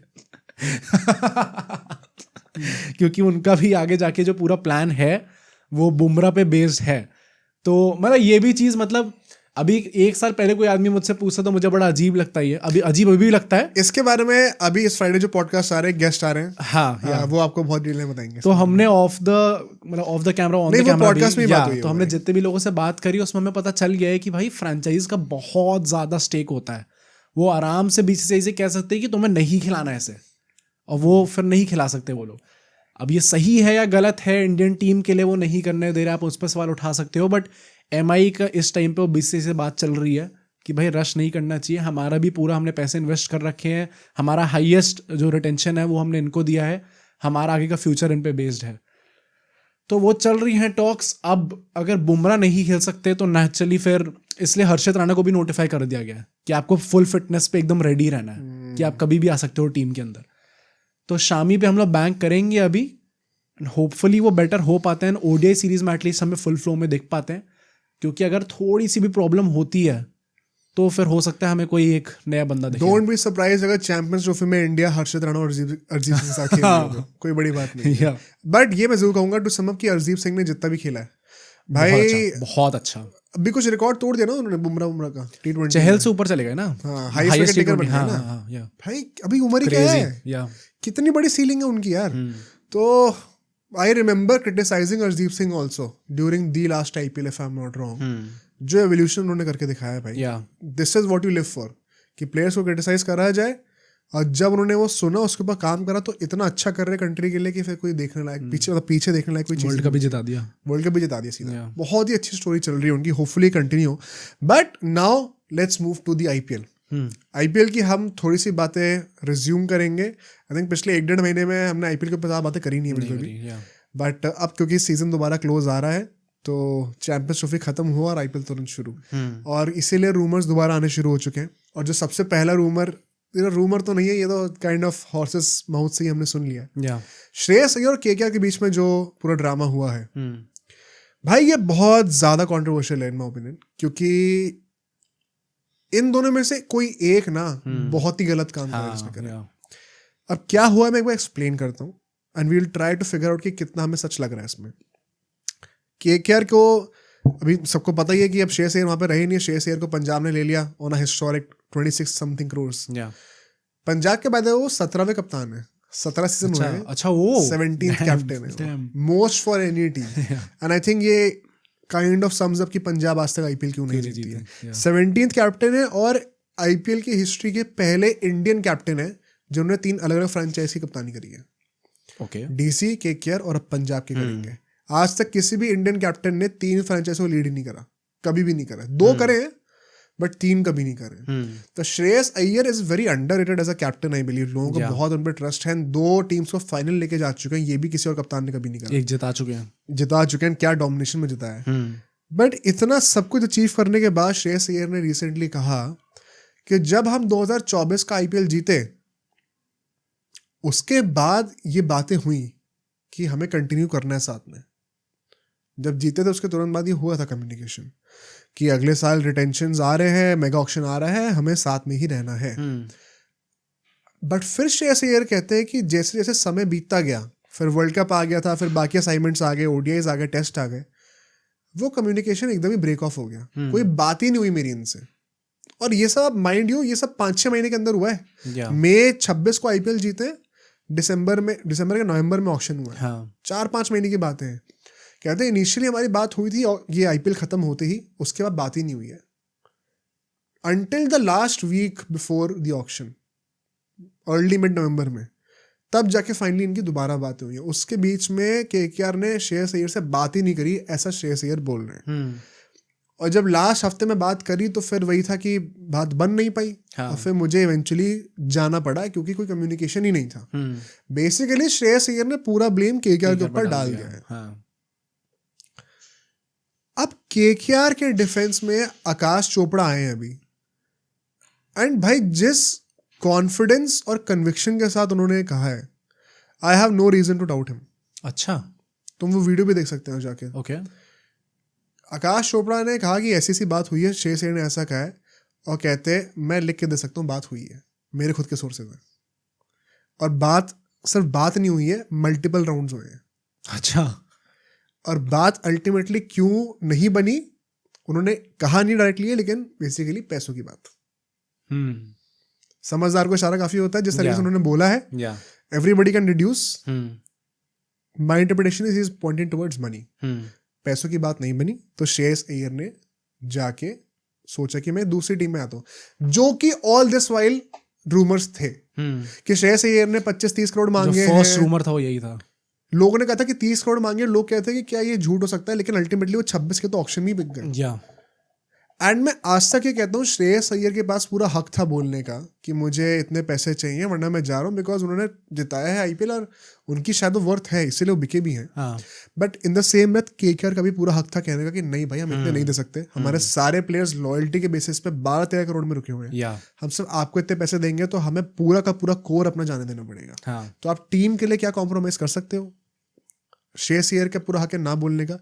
B: क्योंकि उनका भी आगे जाके जो पूरा प्लान है वो बुमराह पे बेस्ड है। तो मतलब ये भी चीज, मतलब अभी 1 साल पहले कोई आदमी मुझसे पूछता तो मुझे बड़ा अजीब लगता है, अभी अजीब अभी भी लगता है।
A: इसके बारे में अभी इस फ्राइडे जो पॉडकास्ट आ रहे हैं, गेस्ट आ रहे हैं,
B: हाँ,
A: वो आपको बहुत डिटेल में बताएंगे।
B: तो हमने of the camera on the camera
A: podcast में बात हुई है,
B: तो हमने जितने भी लोगों से बात करी उसमें हमें पता चल गया है कि भाई फ्रेंचाइज का बहुत ज्यादा स्टेक होता है। वो आराम से BCCI से कह सकते हैं कि तुम्हें नहीं खिलाना ऐसे, और वो फिर नहीं खिला सकते वो लोग। अब ये सही है या गलत है इंडियन टीम के लिए वो नहीं करने दे रहे, आप उस पर सवाल उठा सकते हो। बट MI का इस टाइम पे BCCI से बात चल रही है कि भाई रश नहीं करना चाहिए, हमारा भी पूरा हमने पैसे इन्वेस्ट कर रखे हैं, हमारा हाईएस्ट जो रिटेंशन है वो हमने इनको दिया है, हमारा आगे का फ्यूचर इन पे बेस्ड है। तो वो चल रही हैं टॉक्स। अब अगर बुमराह नहीं खेल सकते तो नेचुरली फिर इसलिए हर्षित राणा को भी नोटिफाई कर दिया गया है कि आपको फुल फिटनेस पे एकदम रेडी रहना है कि आप कभी भी आ सकते हो टीम के अंदर। तो शामी पे हम लोग बैंक करेंगे अभी, होपफुली वो बेटर हो पाते हैं, ODI सीरीज में एटलीस्ट हमें फुल फ्लो में देख पाते हैं। क्योंकि अगर थोड़ी सी भी प्रॉब्लम होती है तो फिर हो सकता है हमें कोई एक नया बंदा दिखे।
A: डोंट बी सरप्राइज अगर चैंपियंस ट्रॉफी में इंडिया हर्षित राणा और अरजीत सिंह साथ खेल रहे हो, कोई बड़ी बात नहीं है। बट ये मैं जरूर कहूंगा टू सम अप कि अरजीत सिंह ने जितना भी खेला है भाई
B: बहुत अच्छा।
A: अभी कुछ रिकॉर्ड तोड़ दिया ना उन्होंने बुमराह का T20
B: चहल से ऊपर चले गए ना,
A: हाईएस्ट टिकर बन गया ना भाई। अभी उम्र ही क्या है, कितनी बड़ी सीलिंग है उनकी यार। तो I remember criticising Arijit Singh also during the last IPL if I am not wrong. जो एवोल्यूशन उन्होंने करके दिखाया भाई, this is what you live for, कि प्लेयर्स को क्रिटिसाइज करा जाए, और जब उन्होंने वो सुना उसके ऊपर काम करा तो इतना अच्छा कर रहे कंट्री के लिए कि फिर कोई देखने लायक पीछे देखने लायक कोई चीज।
B: वर्ल्ड कप भी जिता दिया
A: सीधा। बहुत ही अच्छी स्टोरी चल रही है उनकी, hopefully continue. But now let's move to the IPL की हम थोड़ी सी बातें रिज्यूम करेंगे। आई थिंक पिछले 1-1.5 महीने में हमने IPL के ऊपर ज़्यादा बातें करी नहीं है बिल्कुल भी। बट अब क्योंकि सीजन दोबारा क्लोज आ रहा है तो चैंपियंस ट्रॉफी खत्म हुआ और IPL तुरंत शुरू, और इसीलिए रूमर्स दोबारा आने शुरू हो चुके हैं। और जो सबसे पहला रूमर तो नहीं है, ये तो काइंड ऑफ हॉर्सेस माउथ से ही हमने सुन लिया। श्रेयस अय्यर और KKR के बीच में जो पूरा ड्रामा हुआ है भाई, ये बहुत ज्यादा कंट्रोवर्शियल है इन माय ओपिनियन, क्योंकि इन दोनों में से कोई एक ना बहुत ही गलत काम करा। अब क्या हुआ मैं एक बार एक्सप्लेन करता हूँ and we will try to figure out कि कितना हमें सच लग रहा है इसमें। KKR को अभी सबको पता ही है कि अब श्रेयस अय्यर वहां पे रहे नहीं। श्रेयस अय्यर को पंजाब ने ले लिया on a historic 26 something crore. Punjab के बाद वो 17वें कप्तान है, 17 सीजन हुए हैं।
B: अच्छा, वो
A: 17th कैप्टन है, most for any team. And I think ये काइंड ऑफ सम्स अप कि पंजाब आज तक IPL क्यों नहीं जीती है। 17th कैप्टन है और IPL की हिस्ट्री के पहले इंडियन कैप्टन है जिन्होंने 3 अलग अलग फ्रेंचाइज की कप्तानी करी है। DC, KKR और अब पंजाब की करेंगे। आज तक किसी भी इंडियन कैप्टन ने 3 फ्रेंचाइज को लीड ही नहीं करा, कभी भी नहीं करा। 2 करे हैं बट 3 कभी नहीं करे। तो Shreyas Iyer is very underrated as a captain, I believe. लोगों को बहुत उन पर ट्रस्ट है। 2 टीम्स को फाइनल लेके जा चुके हैं, ये भी किसी और कप्तान ने कभी नहीं करा।
B: एक जिता चुके हैं,
A: क्या डोमिनेशन में जिताया है। बट इतना सब कुछ अचीव करने के बाद श्रेयस अय्यर ने रिसेंटली कहा कि जब हम 2024 का IPL जीते उसके बाद ये बातें हुई कि हमें कंटिन्यू करना है साथ में। जब जीते थे उसके तुरंत बाद ये हुआ था कम्युनिकेशन कि अगले साल रिटेंशंस आ रहे हैं, मेगा ऑक्शन आ रहा है, हमें साथ में ही रहना है। बट फिर श्रेयस अय्यर कहते हैं कि जैसे जैसे समय बीतता गया, फिर वर्ल्ड कप आ गया था, फिर बाकी असाइनमेंट्स आ गए, ODIs आ गए, टेस्ट आ गए, वो कम्युनिकेशन एकदम ही ब्रेक ऑफ हो गया। कोई बात ही नहीं हुई मेरी इनसे। और ये सब माइंड यू, ये सब 5-6 महीने के अंदर हुआ है। मई 26 को IPL जीते, दिसंबर के नवंबर में ऑक्शन हुआ है। 4-5 महीने की बातें हैं। कहते हैं इनिशियली हमारी बात हुई थी और ये IPL खत्म होते ही, उसके बाद बात ही नहीं हुई है until the last week before the auction, early mid November में, तब जाके फाइनली इनकी दोबारा बात हुई है। उसके बीच में KKR ने श्रेयस अय्यर से बात ही नहीं करी, ऐसा श्रेयस अय्यर बोल रहे हैं। और जब लास्ट हफ्ते में बात करी तो फिर वही था कि बात बन नहीं पाई। और फिर मुझे इवेंचुअली जाना पड़ा क्योंकि कोई कम्युनिकेशन ही नहीं था। बेसिकली श्रेयस अय्यर ने पूरा ब्लेम KKR के ऊपर डाल दिया है। अब KKR के डिफेंस में आकाश चोपड़ा आए हैं अभी, एंड भाई जिस कॉन्फिडेंस और कन्विक्शन के साथ उन्होंने कहा है, I have no reason to doubt him.
B: अच्छा,
A: तुम वो वीडियो भी देख सकते हो जाके.
B: ओके.
A: आकाश चोपड़ा ने कहा कि ऐसी सी बात हुई है, श्रेयस अय्यर ने ऐसा कहा है, और कहते मैं लिख के दे सकता हूँ बात हुई है, मेरे खुद के सोर्सेज हैं. और बात सिर्फ बात नहीं हुई है, मल्टीपल राउंड्स हुए हैं.
B: अच्छा.
A: और बात अल्टीमेटली क्यों नहीं बनी उन्होंने कहा नहीं डायरेक्टली है, लेकिन बेसिकली पैसों की बात. समझदार को इशारा काफी होता है. जिस तरीके से उन्होंने बोला है, everybody can deduce. My interpretation is he is pointing towards money. पैसों की बात नहीं बनी तो श्रेयस अय्यर ने जाके सोचा कि मैं दूसरी टीम में आता हूँ, जो कि ऑल दिस वाइल रूमर्स थे कि श्रेयस अय्यर ने 25-30 करोड़ मांगे हैं.
B: फर्स्ट रूमर था वो यही था.
A: लोगों ने कहा था कि 30 करोड़ मांगे. लोग कहते हैं कि क्या ये झूठ हो सकता है, लेकिन अल्टीमेटली वो 26 के तो ऑक्शन में बिक गए. एंड मैं आज तक ये कहता हूँ श्रेयस अय्यर के पास पूरा हक था बोलने का कि मुझे इतने पैसे चाहिए वरना मैं जा रहा हूँ, बिकॉज उन्होंने जिताया है आईपीएल और उनकी शायद वो वर्थ है, इसीलिए वो बिके भी हैं. But in the same breath KKR का भी पूरा हक था कहने का कि नहीं भाई हम इतने नहीं दे सकते, हमारे सारे प्लेयर्स लॉयल्टी के बेसिस पे 12-13 करोड़ में रुके हुए हैं. हम सिर्फ आपको इतने पैसे देंगे तो हमें पूरा का पूरा कोर अपना जाने देना पड़ेगा. तो आप टीम के लिए क्या कॉम्प्रोमाइज कर सकते हो? श्रेयस अय्यर का पूरा हक है ना बोलने का,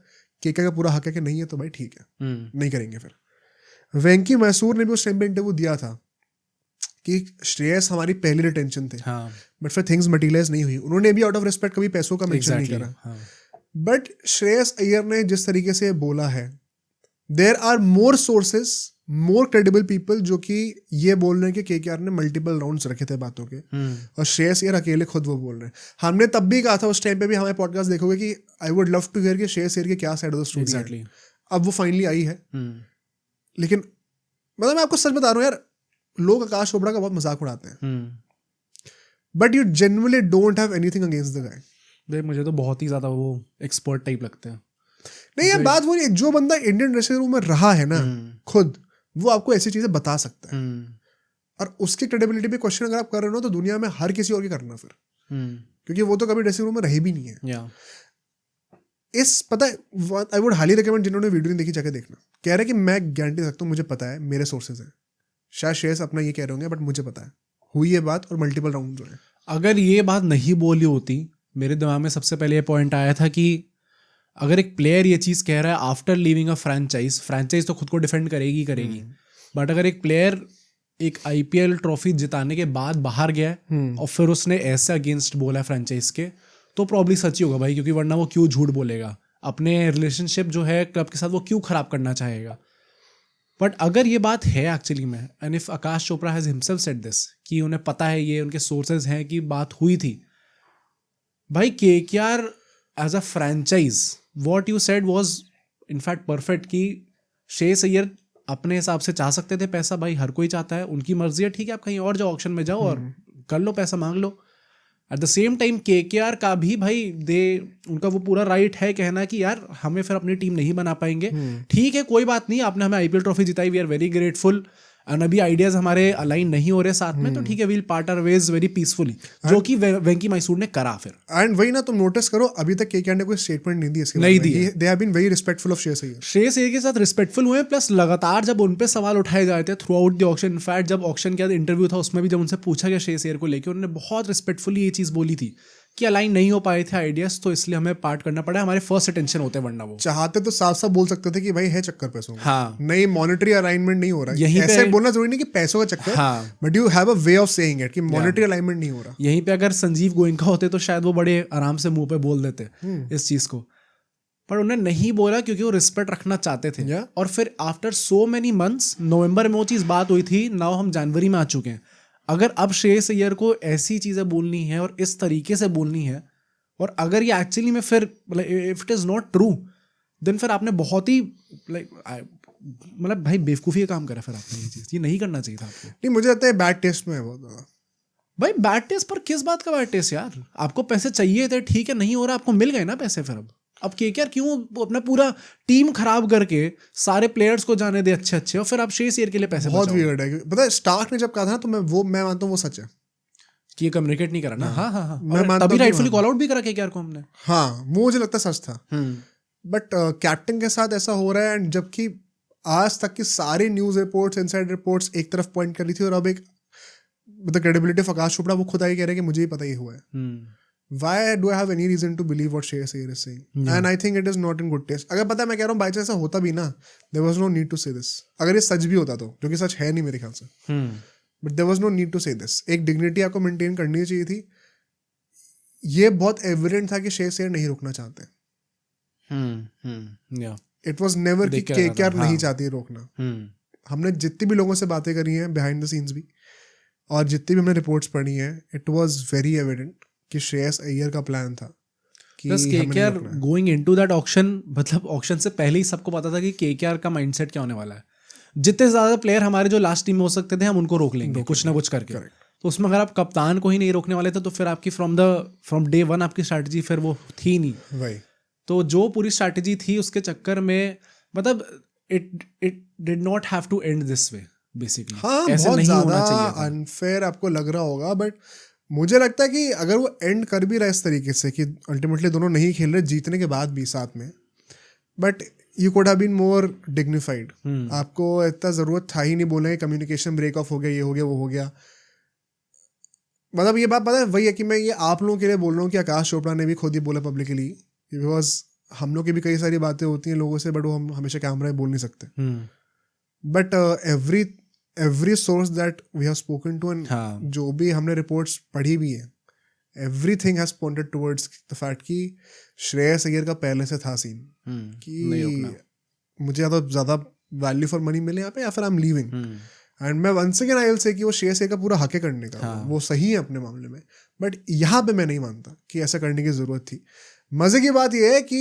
A: केकेआर का पूरा हक है कि नहीं है, तो भाई ठीक है नहीं करेंगे. फिर वेंकी मैसूर ने भी उस टाइम पे इंटरव्यू दिया था कि श्रेयस हमारी पहली रिटेंशन थे, बट फिर थिंग्स मटेरियलाइज नहीं हुई. उन्होंने भी आउट ऑफ रिस्पेक्ट कभी पैसों का मेंशन नहीं करा. बट श्रेयस अय्यर ने जिस तरीके से बोला है, there are more sources, more credible people जो कि ये बोल रहे हैं कि केकेआर ने मल्टीपल राउंड्स रखे थे बातों के, और श्रेयस अय्यर अकेले खुद वो बोल रहे हैं. हमने तब भी कहा था उस टाइम पे भी, हमारे पॉडकास्ट देखोगे कि I would love to hear कि श्रेयस अय्यर की क्या साइड ऑफ द स्टोरी है. अब वो फाइनली आई है. लेकिन मतलब मैं आपको सच बता रहा हूँ यार, लोग आकाश चोपड़ा का बहुत मजाक उड़ाते हैं, but you genuinely don't have anything against the guy.
B: मुझे तो बहुत ही ज्यादा वो एक्सपर्ट टाइप लगते हैं.
A: नहीं यार, बात वो नहीं, जो बंदा इंडियन ड्रेसिंग रूम में रहा है ना खुद, वो आपको ऐसी चीजें बता सकता है. और उसकी क्रेडिबिलिटी पे क्वेश्चन अगर आप कर रहे हो तो दुनिया में हर किसी और की करना फिर, क्योंकि वो तो कभी ड्रेसिंग रूम में रही भी नहीं है. इस पता है, आई वुड हाईली रिकमेंड जिन्होंने वीडियो नहीं देखी जाके देखना. कह रहे कि मैं गारंटी सकता हूँ, मुझे पता है, मेरे सोर्सेज हैं. शायद श्रेयस अपना ये कह रहे होंगे, बट मुझे पता है हुई ये बात और मल्टीपल राउंड हुए.
B: अगर ये बात नहीं बोली होती, मेरे दिमाग में सबसे पहले ये पॉइंट आया था कि अगर एक प्लेयर ये चीज़ कह रहा है आफ्टर लीविंग अ फ्रेंचाइज तो खुद को डिफेंड करेगी. बट अगर एक प्लेयर एक आईपीएल ट्रॉफी जिताने के बाद बाहर गया है और फिर उसने ऐसे अगेंस्ट बोला फ्रेंचाइज के, तो प्रॉब्ली सच ही होगा भाई, क्योंकि वरना वो क्यों झूठ बोलेगा, अपने रिलेशनशिप जो है क्लब के साथ वो क्यों खराब करना चाहेगा. बट अगर ये बात है एक्चुअली में, and if Akash Chopra has himself said this कि उन्हें पता है, ये उनके सोर्सेज हैं कि बात हुई थी, भाई KKR as a franchise what you said was in fact perfect. कि श्रेयस अय्यर अपने हिसाब से चाह सकते थे पैसा, भाई हर कोई चाहता है, उनकी मर्जी है, ठीक है आप कहीं और जाओ, ऑक्शन में जाओ और कर लो, पैसा मांग लो. At the same time KKR का भी भाई उनका वो पूरा राइट है कहना कि यार हमें फिर अपनी टीम नहीं बना पाएंगे. ठीक है, कोई बात नहीं, आपने हमें आईपीएल ट्रॉफी जिताई, we are very grateful, and अभी आइडियाज हमारे अलाइन नहीं हो रहे साथ में, तो ठीक है, we'll part our ways very peacefully, जो कि वेंकी मैसूर ने करा. फिर
A: एंड वही ना, तुम नोटिस करो अभी तक केकेआर ने कोई स्टेटमेंट नहीं दी इसके
B: नहीं दी.
A: They have been very respectful of Shreyas Iyer.
B: Shreyas Iyer के साथ रिस्पेक्टफुल हुए, प्लस लगातार जब उन पे सवाल उठाए जाते थे through out the auction, in fact जब ऑक्शन के बाद इंटरव्यू था उसमें भी जब उनसे पूछा गया श्रेयस अय्यर को लेकर, उन्होंने बहुत रिस्पेक्टफुली ये चीज़ बोली थी कि अलाइन नहीं हो पाए थे आइडियाज, तो इसलिए हमें पार्ट करना पड़ा, हमारे फर्स्ट अटेंशन होते, वरना वो
A: चाहते तो साफ साफ बोल सकते थे कि भाई है चक्कर पैसों का.
B: हाँ,
A: नहीं मॉनेटरी अलाइनमेंट नहीं हो रहा है,
B: यहीं
A: ऐसे बोलना जरूरी नहीं कि पैसों का चक्कर, but you have a way of saying it कि मॉनेटरी अलाइनमेंट नहीं हो रहा.
B: यहीं पे अगर संजीव गोयनका होते तो शायद वो बड़े आराम से मुंह पे बोल देते इस चीज को, पर उन्हें नहीं बोला क्योंकि वो रिस्पेक्ट रखना चाहते थे. और फिर आफ्टर सो मेनी मंथ्स, नवंबर में वो चीज़ बात हुई थी, नाउ हम जनवरी में आ चुके हैं. अगर अब श्रेयस अय्यर को ऐसी चीज़ें बोलनी है और इस तरीके से बोलनी है, और अगर ये एक्चुअली में फिर if it is not true, then फिर आपने बहुत ही मतलब भाई बेवकूफ़ी का काम करा. फिर आपने ये चीज़, ये नहीं करना चाहिए था आपको.
A: नहीं, मुझे लगता है बैड टेस्ट में है बहुत ज़्यादा.
B: भाई बैड टेस्ट पर किस बात का बैड टेस्ट यार, आपको पैसे चाहिए थे, ठीक है, नहीं हो रहा, आपको मिल गए ना पैसे. फिर अब केकेआर क्यों अपना पूरा टीम खराब करके सारे प्लेयर्स को जाने दे अच्छे, और फिर आप श्रेयस अय्यर के लिए पैसे
A: बहुत वियर्ड है. पता है स्टार्क ने जब कहा था ना, तो मैं मानता हूँ वो सच है
B: कि ये कम्युनिकेट नहीं करा ना. हाँ, तभी राइटफुली कॉल आउट भी करा केकेआर को हमने.
A: हाँ, वो मुझे लगता है सच था. बट कैप्टन के साथ ऐसा हो रहा है, एंड जबकि आज तक की सारी न्यूज़ रिपोर्ट्स, इनसाइड रिपोर्ट्स एक तरफ पॉइंट कर रही थी, और अब एक मतलब क्रेडिबिलिटी ऑफ आकाश चोपड़ा वो खुद आई कह रहे हैं कि मुझे ही पता ही हुआ है. Why do I have any reason to believe what Shreyas Iyer is saying? Yeah. And I think it is not in good taste. अगर पता है मैं कह रहा हूँ, बाई चांस ऐसा होता भी ना, there was no need to say this. अगर ये सच भी होता तो, जो कि सच है नहीं मेरे ख्याल से, but there was no need to say this. एक डिग्निटी आपको मेंटेन करनी चाहिए थी. ये बहुत एविडेंट था कि श्रेयस अय्यर नहीं रोकना चाहते. It was never कि KKR नहीं चाहती रोकना. हमने जितनी भी लोगों से बातें करी हैं बिहाइंड द सीन्स भी, और जितनी भी हमने रिपोर्ट्स पढ़ी हैं, इट वाज वेरी एविडेंट कि श्रेयस अय्यर का प्लान था कि
B: KKR going into that auction, मतलब ऑक्शन से पहले ही सबको पता था कि KKR का माइंडसेट क्या होने वाला है. जितने ज्यादा प्लेयर हमारे जो लास्ट टीम में हो सकते थे हम उनको रोक लेंगे कुछ ना कुछ करके. तो उसमें अगर आप कप्तान को ही नहीं रोकने वाले थे तो फिर आपकी फ्रॉम डे वन आपकी स्ट्रैटेजी फिर वो थी नहीं.
A: वही
B: तो जो पूरी स्ट्रैटेजी थी उसके चक्कर में मतलब it did not have to end this way basically.
A: हाँ, ऐसे बहुत नहीं होना चाहिए. अनफेयर आपको लग रहा होगा, बट मुझे लगता है कि अगर वो एंड कर भी रहा है इस तरीके से कि अल्टीमेटली दोनों नहीं खेल रहे जीतने के बाद भी साथ में, but you could have been more dignified. आपको इतना ज़रूरत था ही नहीं बोलने कि कम्युनिकेशन ब्रेक ऑफ हो गया, ये हो गया, वो हो गया. मतलब ये बात पता है वही है कि मैं ये आप लोगों के लिए बोल रहा हूँ कि आकाश चोपड़ा ने भी खुद ही बोला पब्लिकली, बिकॉज हम लोग की भी कई सारी बातें होती हैं लोगों से, बट वो हम हमेशा कैमरा में बोल नहीं सकते. But every source that we have spoken to, and जो भी हमने रिपोर्ट्स पढ़ी भी है, everything has pointed towards the fact कि श्रेयस अय्यर का पहले से था सीन कि मुझे या तो ज़्यादा वैल्यू फॉर मनी मिले यहाँ पे, या फिर आई एम लीविंग. एंड मैं once again I will say कि वो श्रेयस अय्यर का पूरा हक है करने का. वो सही है अपने मामले में, बट यहाँ पे मैं नहीं मानता कि ऐसा करने की ज़रूरत थी. मज़े की बात यह है कि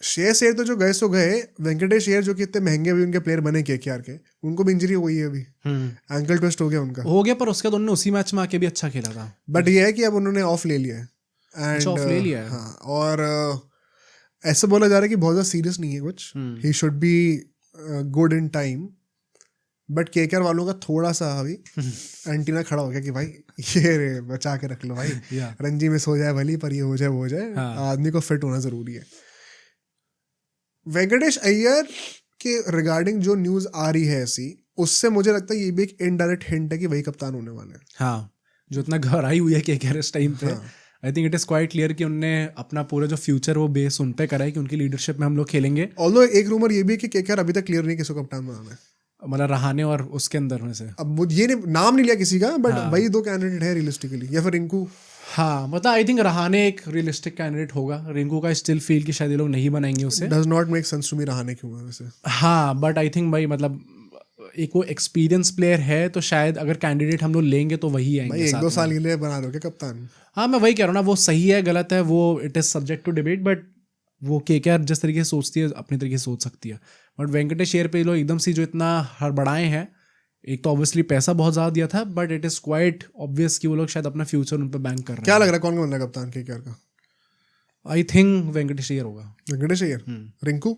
A: श्रेयस अय्यर तो जो गए सो गए, वेंकटेश अय्यर जो कि इतने महंगे भी उनके प्लेयर बने KKR के, उनको भी इंजरी हुई है अभी, एंकल ट्विस्ट हो गया उनका.
B: हो गया, पर उसके बाद उन्होंने उसी मैच में आके भी अच्छा खेला था.
A: बट ये है कि अब उन्होंने ऑफ ले लिया है.
B: एंड ऑफ ले लिया है.
A: हाँ, और ऐसा बोला जा रहा है कि बहुत ज़्यादा सीरियस नहीं है कुछ, he should be good in time. But KKR वालों का थोड़ा सा अभी एंटीना खड़ा हो गया कि भाई ये रे बचा के रख लो भाई, रणजी में सो जाए भली, पर ये हो जाए वो हो जाए, आदमी को फिट होना जरूरी है. वेंकटेश अय्यर के रिगार्डिंग जो न्यूज़ आ रही है ऐसी, उससे मुझे लगता है ये भी एक इनडायरेक्ट हिंट है कि वही कप्तान होने वाले हैं.
B: हाँ, जो इतना घबराई हुई है KKR इस टाइम पे, आई think it is quite clear कि उनने अपना पूरा जो फ्यूचर वो बेस उन पे करा है कि उनकी लीडरशिप में हम लोग खेलेंगे.
A: ऑल्दो एक रूमर ये भी है कि KKR अभी तक क्लियर नहीं किसको कप्तान बनाना है,
B: मतलब रहाने और उसके अंदर में से.
A: अब वो ये नाम नहीं लिया किसी का, बट वही दो कैंडिडेट है रियलिस्टिकली, या फिर रिंकू.
B: हाँ, मतलब आई थिंक रहाने एक रियलिस्टिक कैंडिडेट होगा. रिंकू का स्टिल फील कि शायद ये लोग नहीं बनाएंगे उसे.
A: Does not make sense to me Rahane क्यों है वैसे.
B: हाँ, बट आई थिंक भाई मतलब एक वो एक्सपीरियंस प्लेयर है, तो शायद अगर कैंडिडेट हम लोग लेंगे तो वही आएंगे.
A: भाई 1-2 साल के लिए बना दो क्या कप्तान.
B: हाँ, मैं वही कह रहा हूँ ना, वो सही है गलत है वो it is subject to debate, but वो KKR जिस तरीके से सोचती है अपने तरीके से सोच सकती है. बट वेंकटेश अय्यर पे लोग एकदम से जो इतना हड़बड़ाए हैं, एक तो ऑब्वियसली पैसा बहुत ज़्यादा दिया था, but it is quite obvious कि वो लोग शायद अपना फ्यूचर उन पर बैंक कर रहे हैं.
A: क्या लग रहा है कौन बन रहा है कप्तान KKR का.
B: आई थिंक वेंकटेश अय्यर होगा.
A: वेंकटेश अय्यर. रिंकू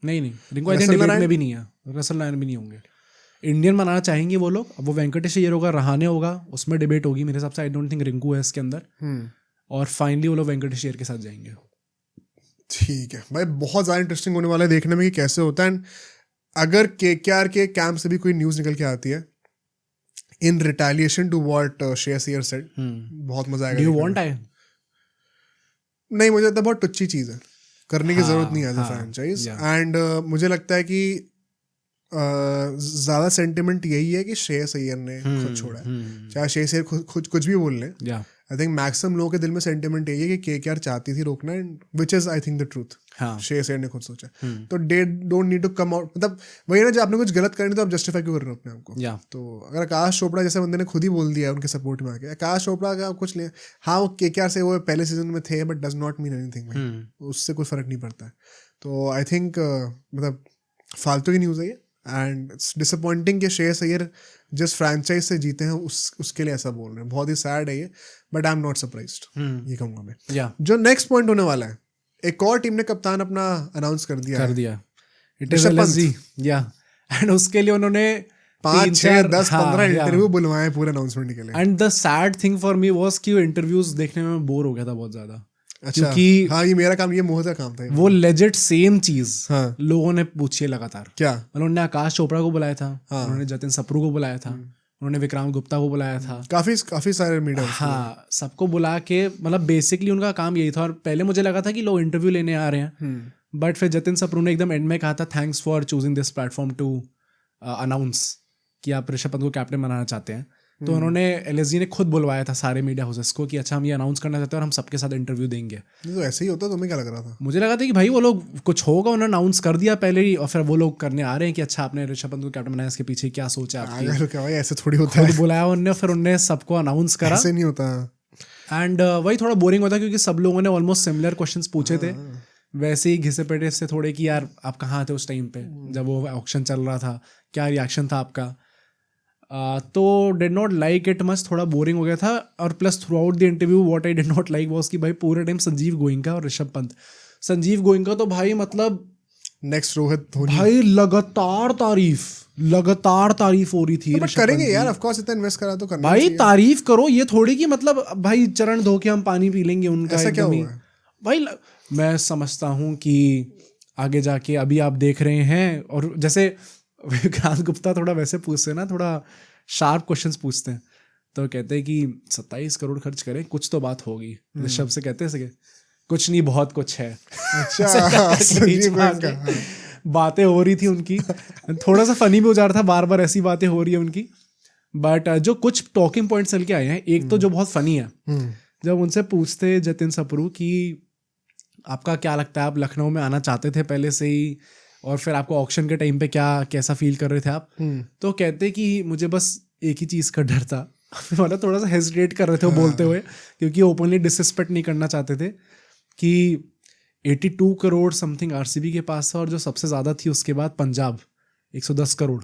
B: नहीं रिंकू आई थिंक डिबेट में भी नहीं है. रसल नारायण भी नहीं होंगे. इंडियन बनाना चाहेंगे वो लोग. अब वो वेंकटेश अय्यर होगा, रहाने होगा, उसमें डिबेट होगी मेरे हिसाब से. आई डोंट थिंक रिंकू है इसके अंदर. और फाइनली वो लोग वेंकटेश अय्यर के साथ जाएंगे.
A: ठीक है भाई, बहुत ज़्यादा इंटरेस्टिंग होने वाला है देखने में कि कैसे होता है. अगर KKR के कैंप से भी कोई न्यूज़ निकल के आती है in retaliation to what Shreyas Iyer said, बहुत मजा आएगा.
B: Do you want?
A: नहीं, मुझे लगता है बहुत टुच्ची चीज़ है, करने की जरूरत नहीं है एज अ फ्रैंचाइज. एंड मुझे लगता है कि ज़्यादा सेंटिमेंट यही है कि श्रेयस अय्यर ने खुद छोड़ा है. चाहे श्रेयस अय्यर खुद कुछ भी बोल लें, आई थिंक मैक्सिमम लोगों के दिल में सेंटिमेंट यही है कि KKR चाहती थी रोकना, and which is I think the truth. Shreyas Iyer ने खुद सोचा. तो they don't need to come out, मतलब वही ना, जब आपने कुछ गलत करनी तो आप जस्टिफाई क्यों कर रहे हो अपने आप को. तो अगर आकाश चोपड़ा जैसे बंदे ने खुद ही बोल दिया उनके सपोर्ट में आके, आकाश चोपड़ा का कुछ नहीं. हाँ, वो KKR से वो पहले सीजन में थे, but does not mean anything. उससे कोई फर्क नहीं पड़ता है. तो आई थिंक मतलब फालतू की न्यूज़ है ये, एंड इट्स डिसअपॉइंटिंग कि श्रेयस अय्यर जिस फ्रैंचाइज से जीते हैं उसके लिए ऐसा बोल रहे हैं. बहुत ही सैड है ये, but I am not surprised, ये कहूँगा मैं. जो नेक्स्ट पॉइंट होने वाला है, एक और टीम ने कप्तान अपना अनाउंस कर दिया.
B: It is LSG. एंड उसके लिए उन्होंने
A: 5, 6, 10, 15 इंटरव्यू बुलवाए पूरे अनाउंसमेंट के लिए.
B: And the sad thing for me was कि वो इंटरव्यूज देखने में बोर हो गया था बहुत ज्यादा. क्योंकि
A: हाँ ये मेरा काम, ये मोह का काम था।
B: वो लेजिट सेम चीज
A: हाँ।
B: लोगों ने पूछी है लगातार।
A: क्या?
B: उन्होंने आकाश चोपड़ा को बुलाया था, उन्होंने जतिन सप्रू को बुलाया था, उन्होंने विक्रांत गुप्ता को बुलाया था,
A: काफी सारे मीडिया।
B: हाँ, सबको बुला के मतलब बेसिकली उनका काम यही था। और पहले मुझे लगा था कि लोग इंटरव्यू लेने आ रहे हैं, बट फिर जतिन सप्रू ने एकदम एंड में कहा था thanks for choosing this platform to announce कि आप ऋषभ पंत को कैप्टन बनाना चाहते हैं। तो उन्होंने LSG ने खुद बुलवाया था सारे मीडिया हाउसेस को कि अच्छा हम ये अनाउंस करना चाहते हैं और हम सबके साथ इंटरव्यू देंगे।
A: तो ऐसे ही होता, तुम्हें क्या लग रहा था?
B: मुझे लगा था कि भाई वो लोग कुछ होगा, उन्होंने अनाउंस कर दिया पहले ही और फिर वो लोग करने आ रहे हैं कि अच्छा आपने ऋषभ पंत को कैप्टन बनाया, इसके पीछे क्या सोच है आपकी?
A: क्या भाई ऐसे थोड़ी होता है।
B: बुलाया उन्होंने, फिर उन्होंने सबको अनाउंस करा।
A: ऐसे नहीं होता।
B: एंड वही थोड़ा बोरिंग होता क्योंकि सब लोगों ने ऑलमोस्ट सिमिलर क्वेश्चंस पूछे थे, वैसे ही घिसे पेटे से थोड़े कि यार आप कहाँ थे उस टाइम पे जब वो ऑक्शन चल रहा था, क्या रिएक्शन था आपका? तो did not like it much, थोड़ा बोरिंग हो गया था। और plus through out the interview what I did not like was कि भाई पूरे टाइम संजीव गोइंका और ऋषभ पंत, संजीव गोइंका तो भाई मतलब
A: नेक्स्ट रोहित धोनी
B: भाई लगातार तारीफ हो रही थी।
A: तो करेंगे यार, ऑफ कोर्स इतना इन्वेस्ट करा तो करना
B: भाई तारीफ करो, ये थोड़ी कि मतलब भाई चरण धो के हम पानी पी लेंगे उनका।
A: ऐसा क्या हुआ
B: भाई मैं समझता हूँ कि आगे जाके अभी आप देख रहे हैं, और जैसे विक्रांत गुप्ता थोड़ा वैसे पूछते हैं ना, थोड़ा शार्प क्वेश्चंस पूछते हैं, तो कहते हैं कि 27 करोड़ खर्च करें कुछ तो बात होगी। ऋषभ से कहते हैं कुछ नहीं बहुत कुछ है।
A: अच्छा
B: बातें हो रही थी उनकी, थोड़ा सा फनी भी हो जा रहा था, बार बार ऐसी बातें हो रही है उनकी। बट जो कुछ टॉकिंग पॉइंट्स चल के आए हैं, एक तो जो बहुत फनी है, जब उनसे पूछते जतिन सप्रू कि आपका क्या लगता है, आप लखनऊ में आना चाहते थे पहले से ही, और फिर आपको ऑक्शन के टाइम पे कैसा फील कर रहे थे आप? तो कहते कि मुझे बस एक ही चीज़ का डर था। मतलब थोड़ा सा हेजिटेट कर रहे थे वो बोलते हुए, क्योंकि ओपनली डिसरिस्पेक्ट नहीं करना चाहते थे कि 82 करोड़ समथिंग RCB के पास था, और जो सबसे ज़्यादा थी उसके बाद पंजाब 110 करोड़।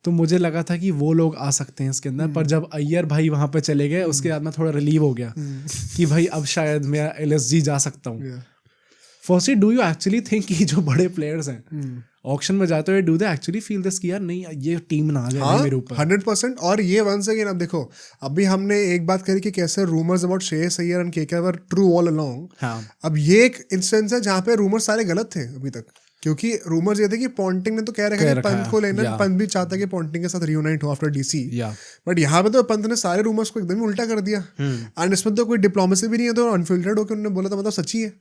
B: तो मुझे लगा था कि वो लोग आ सकते हैं इसके अंदर, पर जब अय्यर भाई वहाँ पे चले गए उसके बाद मैं थोड़ा रिलीव हो गया कि भाई अब शायद मैं LSG जा सकता हूँ। Firstly do you actually think कि जो बड़े प्लेयर्स हैं ऑक्शन में जाते हुए, do they actually feel this कि यार नहीं ये टीम ना आ जाए मेरे ऊपर?
A: 100%। और ये वंस अगेन, अब देखो अभी हमने एक बात करी कि कैसे rumours about Shreyas Iyer and KK were true all along. अब ये एक इंस्टेंस है जहाँ पे रूमर्स सारे गलत थे अभी तक, क्योंकि रूमर्स ये थे कि पॉन्टिंग ने तो कह रखा है कि पंत को लेना, पंत भी चाहता है कि पॉन्टिंग के साथ रियूनाइट हो आफ्टर DC, बट यहाँ पे तो पंत ने सारे रूमर्स को एकदम ही उल्टा कर दिया। एंड इसमें तो कोई डिप्लोमेसी भी नहीं है, तो अनफिल्टर्ड होकर उन्होंने बोला था, मतलब सच्ची है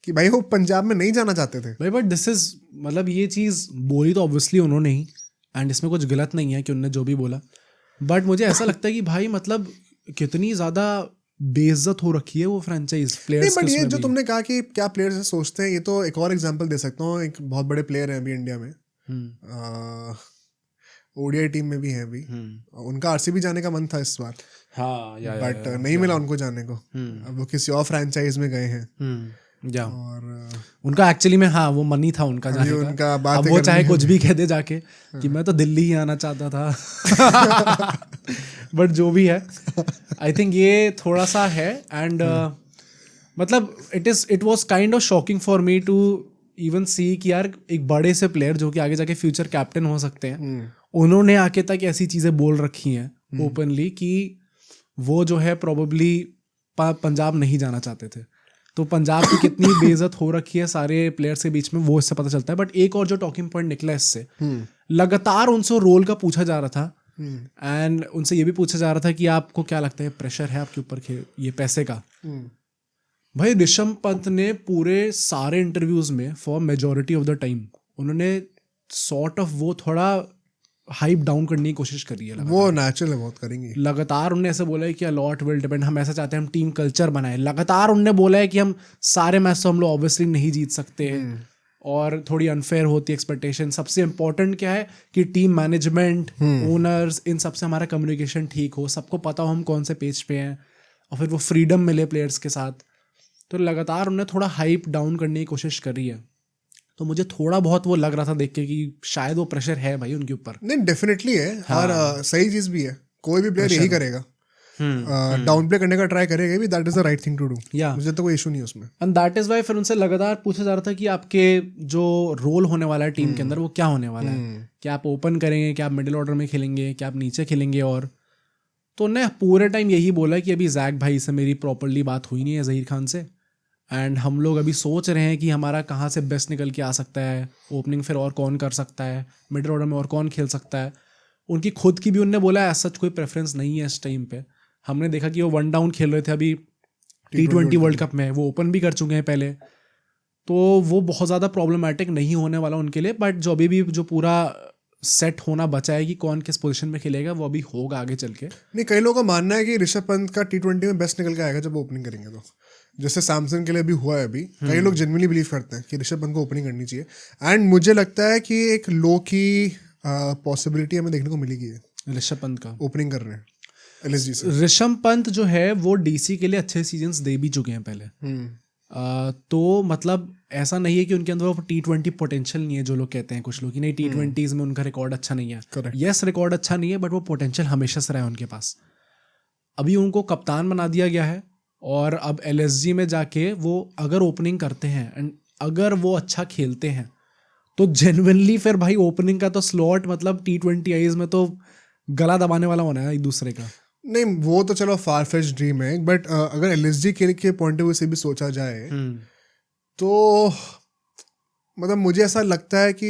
A: कि भाई वो पंजाब में नहीं जाना चाहते थे
B: भाई। बट दिस इज मतलब ये चीज़ बोली तो ऑब्वियसली उन्होंने ही, एंड इसमें कुछ गलत नहीं है कि उन्होंने जो भी बोला, बट मुझे ऐसा लगता है कि भाई मतलब कितनी ज़्यादा बेइज्जत हो रखी है वो फ्रेंचाइज प्लेयर्स।
A: बट ये जो तुमने कहा कि क्या प्लेयर्स सोचते हैं, ये तो एक और एग्जांपल दे सकता हूँ। एक बहुत बड़े प्लेयर हैं अभी इंडिया में, ODI टीम में भी हैं अभी, उनका RCB जाने का मन था इस बार, बट नहीं मिला उनको जाने को। अब वो किसी और फ्रेंचाइज में गए हैं, और
B: उनका एक्चुअली में वो मनी था उनका जाने का।
A: उनका
B: अब वो चाहे कुछ भी कह दे जाके कि मैं तो दिल्ली ही आना चाहता था। बट जो भी है, आई थिंक ये थोड़ा सा है। एंड मतलब it was kind of shocking for me to even see कि यार एक बड़े से प्लेयर जो कि आगे जाके फ्यूचर कैप्टन हो सकते हैं, उन्होंने आके तक ऐसी चीज़ें बोल रखी हैं ओपनली कि वो जो है प्रोबेबली पंजाब नहीं जाना चाहते थे। तो पंजाब की कितनी बेइज्जत हो रखी है सारे प्लेयर्स के बीच में, वो इससे पता चलता है। बट एक और जो टॉकिंग पॉइंट निकला इससे, लगातार उनसे रोल का पूछा जा रहा था, एंड उनसे ये भी पूछा जा रहा था कि आपको क्या लगता है प्रेशर है आपके ऊपर ये पैसे का? भाई ऋषभ पंत ने पूरे सारे इंटरव्यूज में for majority of the time उन्होंने सॉर्ट ऑफ वो थोड़ा हाइप डाउन करने की कोशिश करी है।
A: वो नेचुरल है, बहुत करेंगे।
B: लगातार उन्होंने ऐसे बोला है कि अलॉट विल डिपेंड, हम ऐसा चाहते हैं, हम टीम कल्चर बनाए। लगातार उन्होंने बोला है कि हम सारे मैच तो हम लोग ऑब्वियसली नहीं जीत सकते हैं, और थोड़ी अनफेयर होती है एक्सपेक्टेशन। सबसे इंपॉर्टेंट क्या है कि टीम मैनेजमेंट, ओनर्स, इन सबसे हमारा कम्युनिकेशन ठीक हो, सबको पता हो हम कौन से पेज पे हैं, और फिर वो फ्रीडम मिले प्लेयर्स के साथ। तो लगातार उन्होंने थोड़ा हाइप डाउन करने की कोशिश करी है। तो मुझे थोड़ा बहुत वो लग रहा था देख के कि शायद वो प्रेशर है भाई उनके ऊपर।
A: नहीं डेफिनेटली है, और सही चीज़ भी है। कोई भी प्लेयर यही करेगा, डाउन प्ले करने का ट्राई करेगा भी, that is the right thing to do. मुझे तो कोई इशू नहीं है उसमें।
B: एंड दैट इज वाई फिर उनसे लगातार पूछा जा रहा था कि आपके जो रोल होने वाला है टीम के अंदर वो क्या होने वाला है, क्या आप ओपन करेंगे, क्या आप मिडिल ऑर्डर में खेलेंगे, क्या आप नीचे खेलेंगे। और तो उन्होंने पूरे टाइम यही बोला कि अभी जैक भाई से मेरी प्रॉपरली बात हुई नहीं है, ज़हीर खान से, एंड हम लोग अभी सोच रहे हैं कि हमारा कहाँ से बेस्ट निकल के आ सकता है, ओपनिंग फिर और कौन कर सकता है, मिडिल ऑर्डर में और कौन खेल सकता है। उनकी खुद की भी उनने बोला एज सच कोई प्रेफरेंस नहीं है इस टाइम पे। हमने देखा कि वो 1 डाउन खेल रहे थे अभी T20 वर्ल्ड कप में, वो ओपन भी कर चुके हैं पहले, तो वो बहुत ज़्यादा प्रॉब्लमेटिक नहीं होने वाला उनके लिए। बट जो अभी भी जो पूरा सेट होना बचा है कि कौन किस पोजीशन में खेलेगा वो अभी होगा आगे चल के।
A: नहीं, कई लोगों का मानना है कि ऋषभ पंत का T20 में बेस्ट निकल के आएगा जब वो ओपनिंग करेंगे, तो जैसे सैमसंग के लिए भी हुआ है अभी। कई लोग जेन्युइनली बिलीव करते हैं कि ऋषभ पंत को ओपनिंग करनी चाहिए, एंड मुझे लगता है कि एक लो की पॉसिबिलिटी हमें देखने को मिलेगी
B: ऋषभ पंत का
A: ओपनिंग कर रहे हैं LSG से।
B: ऋषभ पंत जो है वो DC के लिए अच्छे सीजन्स दे भी चुके हैं पहले। तो मतलब ऐसा नहीं है कि उनके अंदर वो T20 पोटेंशियल नहीं है, जो लोग कहते हैं कुछ लोग कि नहीं T20s में उनका रिकॉर्ड अच्छा नहीं है। यस, रिकॉर्ड अच्छा नहीं है, बट वो पोटेंशियल हमेशा से रहा है उनके पास। अभी उनको कप्तान बना दिया गया है और अब LSG में जाके वो अगर ओपनिंग करते हैं एंड अगर वो अच्छा खेलते हैं तो जेन्युइनली फिर भाई ओपनिंग का तो स्लॉट मतलब T20 आईज में तो गला दबाने वाला होना है एक दूसरे का।
A: नहीं, वो तो चलो फार फेच ड्रीम है, बट अगर LSG के पॉइंट ऑफ व्यू से भी सोचा जाए तो मतलब मुझे ऐसा लगता है कि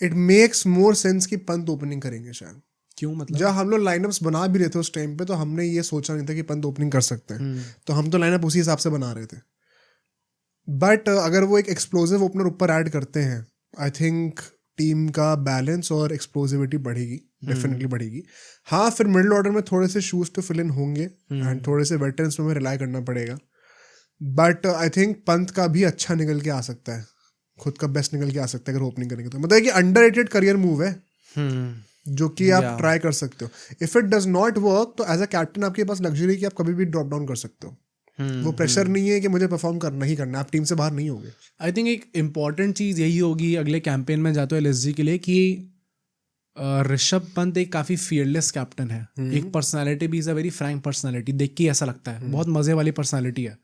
A: इट मेक्स मोर सेंस कि पंत ओपनिंग करेंगे शायद।
B: क्यों? मतलब
A: जब हम लोग लाइनअप्स बना भी रहे थे उस टाइम पे, तो हमने ये सोचा नहीं था कि पंत ओपनिंग कर सकते हैं, तो हम तो लाइनअप उसी हिसाब से बना रहे थे। बट अगर वो एक एक्सप्लोसिव ओपनर ऊपर ऐड करते हैं, आई थिंक टीम का बैलेंस और एक्सप्लोसिविटी बढ़ेगी, डेफिनेटली बढ़ेगी। हाँ, फिर मिडिल ऑर्डर में थोड़े से शूज टू फिल इन होंगे एंड थोड़े से वेटरन्स पे हमें रिलाई करना पड़ेगा। बट आई थिंक पंत का भी अच्छा निकल के आ सकता है, खुद का बेस्ट निकल के आ सकता है अगर ओपनिंग करेंगे तो। मतलब कि अंडररेटेड करियर मूव है जो कि आप ट्राई कर सकते हो। If it does not work तो एज अ कैप्टन आपके पास लग्जरी कि आप कभी भी ड्रॉप डाउन कर सकते हो। वो प्रेशर नहीं है कि मुझे परफॉर्म करना ही करना, आप टीम से बाहर नहीं होगे।
B: आई थिंक एक इम्पॉर्टेंट चीज़ यही होगी अगले कैंपेन में जाते हो LSG के लिए कि ऋषभ पंत एक काफ़ी फियरलेस कैप्टन है। एक पर्सनालिटी भी is a very Frank personality, देख के ऐसा लगता है बहुत मज़े वाली पर्सनालिटी है।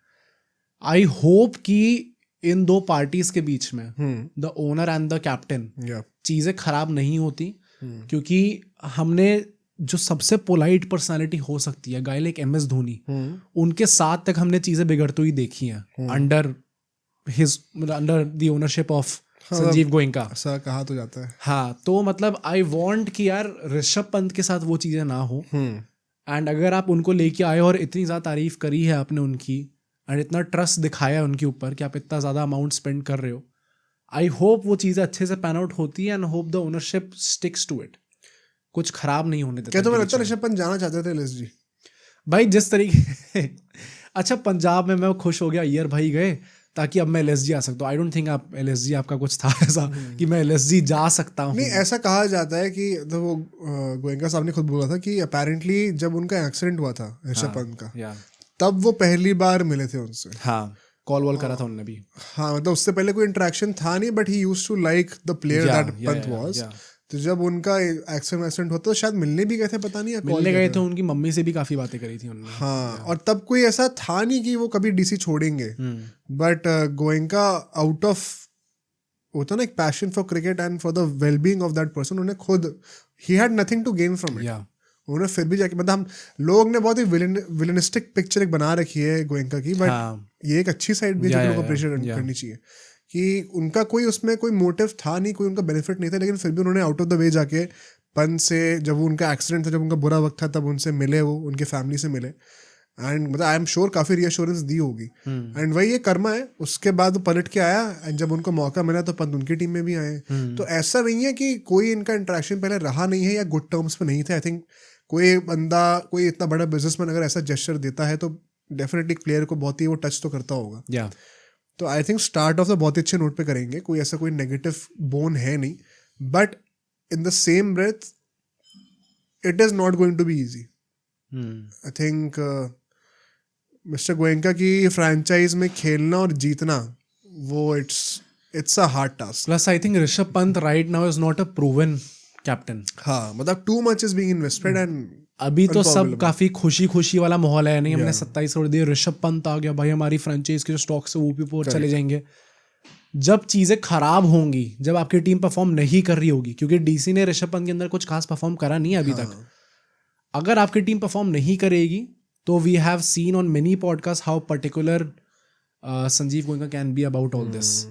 B: आई होप कि इन दो पार्टीज के बीच में the owner and the captain चीज़ें खराब नहीं होती, क्योंकि हमने जो सबसे पोलाइट पर्सनालिटी हो सकती है गाय लाइक MS धोनी, उनके साथ तक हमने चीज़ें बिगड़ती हुई देखी हैं under the ownership of Sanjeev Goenka.
A: ऐसा कहा तो जाता है।
B: हाँ, तो मतलब आई वांट कि यार ऋषभ पंत के साथ वो चीज़ें ना हो। एंड अगर आप उनको लेके आए और इतनी ज़्यादा तारीफ करी है आपने उनकी एंड इतना ट्रस्ट दिखाया है उनके ऊपर कि आप इतना ज़्यादा अमाउंट स्पेंड कर रहे हो, आई होप वो चीज़ें अच्छे से पैन आउट होती है and hope the ownership sticks to it, कुछ खराब नहीं होने देता।
A: क्या तुम्हें लगता है ऋषभ पंत जाना चाहते थे LSG?
B: भाई जिस तरीके अच्छा, पंजाब में मैं खुश हो गया, ईयर भाई गए ताकि अब मैं LSG आ सकता हूँ। आई डोंट थिंक आप LSG आपका कुछ था ऐसा कि मैं LSG जा सकता हूँ।
A: नहीं, ऐसा कहा जाता है कि तो वो गोयनका साहब ने खुद बोला था कि अपेरेंटली जब उनका एक्सीडेंट हुआ था ऋषभ पंत का, तब वो पहली बार मिले थे उनसे।
B: हाँ, कॉल वॉल करा था उन्होंने भी।
A: हाँ, मतलब उससे पहले कोई इंटरेक्शन था नहीं, but he used to like the player that Pant was. तो जब उनका एक्सीडेंट होता तो शायद मिलने भी गए थे, पता नहीं,
B: मिलने गए थे, उनकी मम्मी से भी काफी बातें करी थी उन्होंने।
A: हाँ, और तब कोई ऐसा था नहीं कि वो कभी DC छोड़ेंगे। बट गोयनका आउट ऑफ होता ना एक passion for cricket and for the wellbeing of that person, उन्हें खुद ही had nothing to gain from it, उन्हें फिर भी जाके, मतलब हम लोग ने बहुत ही विलेनिस्टिक पिक्चर एक बना रखी है गोयनका की, बट ये एक अच्छी साइड भी है जो लोगों को अप्रिशिएट करनी चाहिए कि उनका कोई उसमें कोई मोटिव था नहीं, कोई उनका बेनिफिट नहीं था, लेकिन फिर भी उन्होंने आउट ऑफ द वे जाके पंत से, जब वो उनका एक्सीडेंट था, जब उनका बुरा वक्त था, तब उनसे मिले, वो उनके फैमिली से मिले एंड मतलब आई एम श्योर काफ़ी रीअश्योरेंस दी होगी। एंड वही ये कर्मा है, उसके बाद वो पलट के आया एंड जब उनको मौका मिला तो पंत उनकी टीम में भी आए। तो ऐसा नहीं है कि कोई इनका इंटरेक्शन पहले रहा नहीं है या गुड टर्म्स पे नहीं थे। आई थिंक कोई बंदा, कोई इतना बड़ा बिजनेसमैन अगर ऐसा जेस्चर देता है तो डेफिनेटली प्लेयर को बहुत ही वो टच तो करता होगा। तो I think start of the बहुत अच्छे नोट पे करेंगे, कोई ऐसा कोई नेगेटिव बोन है नहीं, but in the same breath it is not going to be easy. I think mister Goenka की फ्रेंचाइज में खेलना और जीतना, वो it's a hard task.
B: Plus I think Rishabh Pant right now is not a proven captain.
A: हाँ, मतलब too much is being invested and
B: अभी तो सब काफी खुशी वाला माहौल है, नहीं हमने 27 करोड़ दिए, ऋषभ पंत आ गया भाई, हमारी फ्रेंचाइज के जो स्टॉक्स है वो भी ऊपर चले जाएंगे। जब चीजें खराब होंगी, जब आपकी टीम परफॉर्म नहीं कर रही होगी, क्योंकि DC ने ऋषभ पंत के अंदर कुछ खास परफॉर्म करा नहीं है अभी तक, अगर आपकी टीम परफॉर्म नहीं करेगी तो we have seen on many podcast how particular Sanjiv Goenka can be about all this.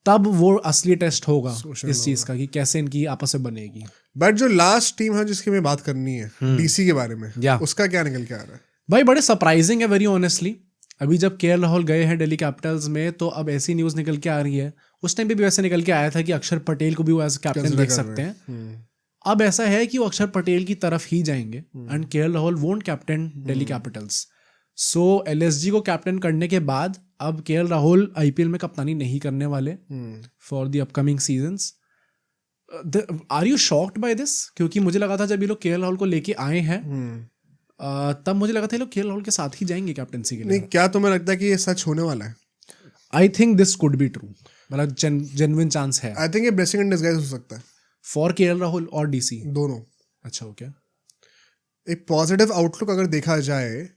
B: तब वो असली टेस्ट होगा इस चीज का कि कैसे इनकी आपस में बनेगी.
A: बट जो लास्ट टीम है जिसकी मैं बात करनी है, डीसी के बारे में, उसका क्या निकल के आ रहा है
B: भाई? बड़े सरप्राइजिंग है वेरी ऑनेस्टली. अभी जब केएल राहुल गए हैं दिल्ली कैपिटल्स में तो अब ऐसी न्यूज निकल के आ रही है. उस टाइम पे भी वैसे निकल के आया था कि अक्षर पटेल को भी वो एज कैप्टन देख सकते हैं. अब ऐसा है कि वो अक्षर पटेल की तरफ ही जाएंगे and KL Rahul won't captain Delhi Capitals. So LSG को कैप्टन करने के बाद अब केएल राहुल आईपीएल में कप्तानी नहीं करने वाले for the upcoming seasons. Are you shocked by this? क्योंकि मुझे लगा था जब ये लोग केएल राहुल को लेके आए हैं तब मुझे लगा था ये लोग केएल राहुल के साथ ही जाएंगे कैप्टनसी के लिए.
A: नहीं, क्या तुम्हें लगता है कि ये सच होने वाला है?
B: I think this could be true. मतलब जेन्युइन चांस है.
A: आई थिंक ये ब्लेसिंग इन डिस्गाइज हो सकता है
B: फॉर केएल राहुल और डीसी
A: दोनों.
B: अच्छा, ओके.
A: एक पॉजिटिव आउटलुक अगर देखा जाए,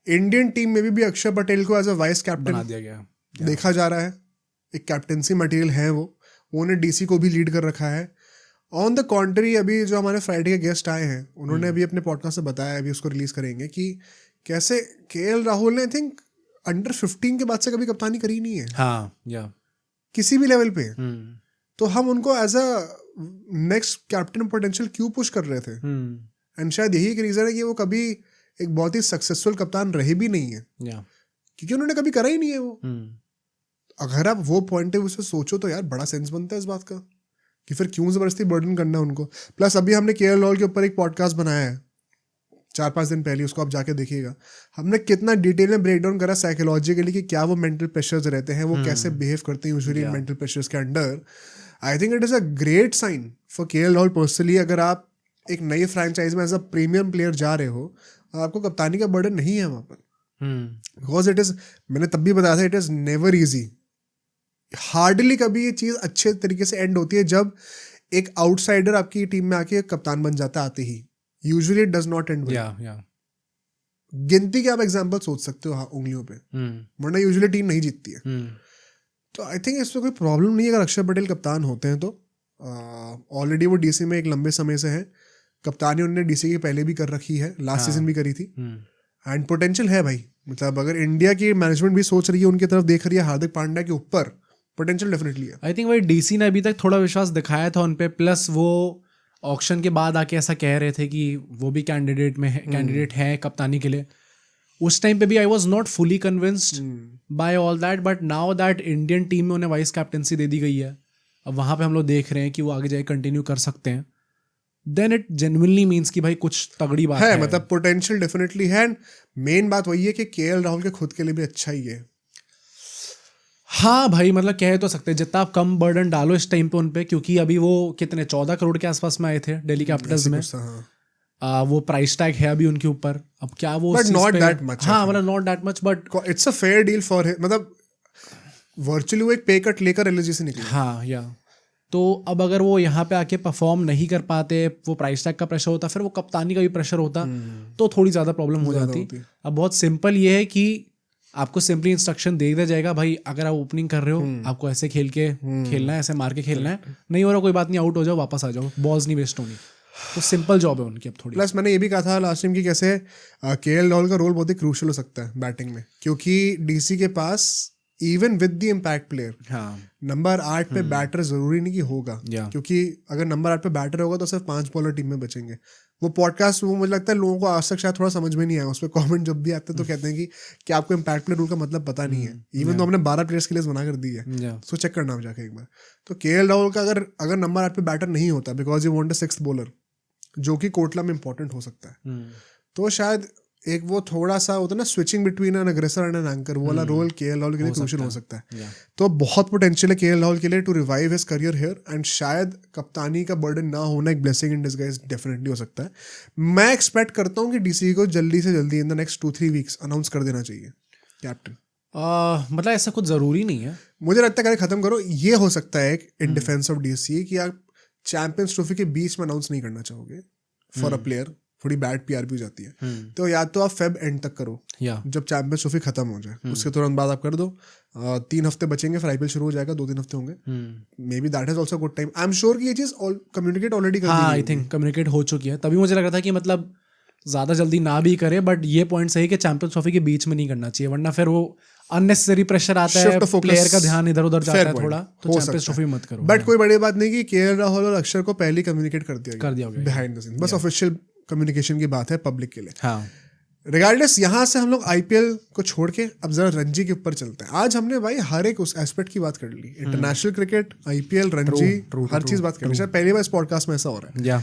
A: इंडियन टीम में भी अक्षर पटेल को एज अ वाइस कैप्टन
B: बना दिया गया.
A: देखा जा रहा है. एक कैप्टनसी मटेरियल है वो उन्होंने डीसी को भी लीड कर रखा है. ऑन द कॉन्ट्री, अभी जो हमारे फ्राइडे के गेस्ट आए हैं उन्होंने अभी अपने पॉडकास्ट से बताया, अभी उसको रिलीज करेंगे, कि कैसे केएल राहुल ने आई थिंक अंडर 15 के बाद से कभी कप्तानी करी नहीं है.
B: हाँ, या
A: किसी भी लेवल पे. तो हम उनको as a next captain potential क्यों पुश कर रहे थे? एंड शायद यही एक रीजन है कि वो कभी एक बहुत ही सक्सेसफुल कप्तान रहे भी नहीं है, क्योंकि उन्होंने कभी करा ही नहीं है वो. अगर आप वो पॉइंट ऑफ व्यू से सोचो तो यार बड़ा सेंस बनता है इस बात का कि फिर क्यों जबरदस्ती बर्डन करना है उनको. प्लस अभी हमने केएल राहुल के ऊपर एक पॉडकास्ट बनाया है 4-5 दिन पहले, उसको आप जाके देखिएगा. हमने कितना डिटेल में ब्रेक डाउन करा साइकोलॉजिकली कि क्या वो मेंटल प्रेशर्स रहते हैं, वो कैसे बिहेव करते हैं यूजुअली मेंटल प्रेशर्स के under. I think it is a great sign for KL Rahul personally. अगर आप एक नई फ्रेंचाइज में एज अ प्रीमियम प्लेयर जा रहे हो, आपको कप्तानी का बर्डन नहीं है वहाँ पर. बिकॉज इट इज़, मैंने तब भी बताया था, it is never easy. Hardly कभी ये चीज़ अच्छे तरीके से एंड होती है जब एक आउटसाइडर आपकी टीम में आके कप्तान बन जाता है आते ही. Usually it does not end well. गिनती के आप एग्जांपल सोच सकते हो उंगलियों पे, वरना यूजुअली टीम नहीं जीतती है. तो आई थिंक इसमें कोई प्रॉब्लम नहीं है अगर अक्षर पटेल कप्तान होते हैं तो. ऑलरेडी वो डीसी में एक लंबे समय से है. कप्तानी उन्होंने डीसी की पहले भी कर रखी है, लास्ट सीजन भी करी थी. एंड पोटेंशियल है भाई. मतलब अगर इंडिया की मैनेजमेंट भी सोच रही है, उनकी तरफ देख रही है हार्दिक पांड्या के ऊपर, पोटेंशियल डेफिनेटली है.
B: आई थिंक भाई डीसी ने अभी तक थोड़ा विश्वास दिखाया था उन पे. प्लस वो ऑक्शन के बाद आके ऐसा कह रहे थे कि वो भी कैंडिडेट है कप्तानी के लिए. उस टाइम पे भी I was not fully convinced by all that. But now that Indian team में उन्हें वाइस कैप्टनसी दे दी गई है, अब वहाँ पे हम लोग देख रहे हैं कि वो आगे जाके कंटिन्यू कर सकते हैं. देन इट जेन्युइनली मीन्स कि भाई कुछ तगड़ी बात है.
A: मतलब पोटेंशियल डेफिनेटली है. मेन बात वही है कि केएल राहुल के खुद के लिए भी अच्छा ही है.
B: हाँ भाई, मतलब कह तो सकते हैं जितना आप कम बर्डन डालो इस टाइम पे उन पे, क्योंकि अभी वो कितने 14 करोड़ के आसपास में आए थे दिल्ली कैपिटल्स में. वो प्राइस टैग है अभी उनके ऊपर. अब क्या वो
A: बट नॉट दैट मच.
B: हाँ, मतलब not that much, but
A: it's a fair deal for him. मतलब वर्चुअली वो एक पे कट लेकर एलजी से निकले.
B: हाँ, या तो अब अगर वो यहाँ पे आके परफॉर्म नहीं कर पाते, वो प्राइस टैग का प्रेशर होता, फिर वो कप्तानी का भी प्रेशर होता, तो थोड़ी ज़्यादा प्रॉब्लम हो जाती. अब बहुत सिंपल ये है कि आपको सिंपली इंस्ट्रक्शन दे दिया जाएगा, भाई अगर आप ओपनिंग कर रहे हो आपको ऐसे खेल के खेलना है, ऐसे मार के खेलना है, नहीं हो रहा कोई बात नहीं, आउट हो जाओ, वापस आ जाओ, बॉल्स नहीं वेस्ट होनी. तो सिंपल जॉब है उनकी अब थोड़ी.
A: प्लस मैंने ये भी कहा था लास्ट टाइम कि कैसे केएल राहुल का रोल बहुत ही क्रूशियल हो सकता है बैटिंग में, क्योंकि डीसी के पास even with the impact player number 8 पे बैटर जरूरी नहीं कि होगा, क्योंकि अगर नंबर 8 पे बैटर होगा तो सिर्फ 5 बॉलर टीम में बचेंगे. वो पॉडकास्ट वो मुझे लगता है लोगों को आज तक शायद थोड़ा समझ में नहीं आया. उस पर कॉमेंट जब भी आते हैं तो कहते हैं कि आपको इम्पैक्ट प्लेयर रूल का मतलब पता नहीं है. इवन तो हमने 12 प्लेयर्स के लिए मना कर दी है, सो चेक करना आप जाके एक बार. तो केएल राहुल का अगर नंबर 8 पे बैटर नहीं होता, because you want a 6th bowler जो कि कोटला में इंपॉर्टेंट हो सकता है, तो शायद एक वो थोड़ा सा होता है ना स्विचिंग बिटवीन एन अग्रेसर एंड एन एंकर, वो वाला रोल केएल राहुल के लिए क्रूशियल हो सकता है. तो बहुत पोटेंशियल है केएल राहुल के लिए to revive his career here. And शायद कप्तानी का बर्डन ना होना एक ब्लेसिंग इन डिस्गाइज डेफिनेटली हो सकता है. मैं एक्सपेक्ट करता हूँ कि डीसी को जल्दी से जल्दी इन द नेक्स्ट 2-3 वीक्स अनाउंस कर देना चाहिए कैप्टन.
B: मतलब ऐसा कुछ ज़रूरी नहीं है,
A: मुझे लगता है. खत्म करो, ये हो सकता है इन डिफेंस ऑफ डीसी कि आप चैंपियंस ट्रॉफी के बीच में अनाउंस नहीं करना चाहोगे फॉर अ प्लेयर, थोड़ी बैड पीआर भी हो जाती है. तो या तो आप फेब एंड तक करो, जब चैंपियंस ट्रॉफी खत्म हो जाए, उसके तुरंत बाद आप कर दो. 3 हफ्ते बचेंगे, फिर आईपीएल शुरू हो जाएगा, 2-3 हफ्ते होंगे. May be that is also good time. I am sure कि ये चीज कम्युनिकेट ऑलरेडी कर दी.
B: आई थिंक कम्युनिकेट हो चुकी है. तभी मुझे लग रहा था कि मतलब ज़्यादा जल्दी ना भी करे, बट ये पॉइंट सही कि चैंपियंस ट्रॉफी के बीच में नहीं करना चाहिए, वरना फिर वो अननेसेसरी प्रेशर आता है, प्लेयर का ध्यान इधर उधर जाता है थोड़ा, तो चैंपियंस ट्रॉफी मत करो।
A: बट कोई बड़ी बात नहीं कि केएल राहुल और अक्षर को पहले कम्युनिकेट कर दिया
B: गया
A: बिहाइंड द सीन, बस ऑफिशियल कम्युनिकेशन की बात है पब्लिक के लिए।
B: हाँ,
A: रिगार्डलेस यहाँ से हम लोग आईपीएल को छोड़ के अब जरा रणजी के ऊपर चलते हैं। आज हमने भाई हर एक उस एस्पेक्ट की बात कर ली, इंटरनेशनल क्रिकेट, आईपीएल, रणजी, हर चीज बात कर ली। शायद पहली बार इस पॉडकास्ट में ऐसा हो रहा है।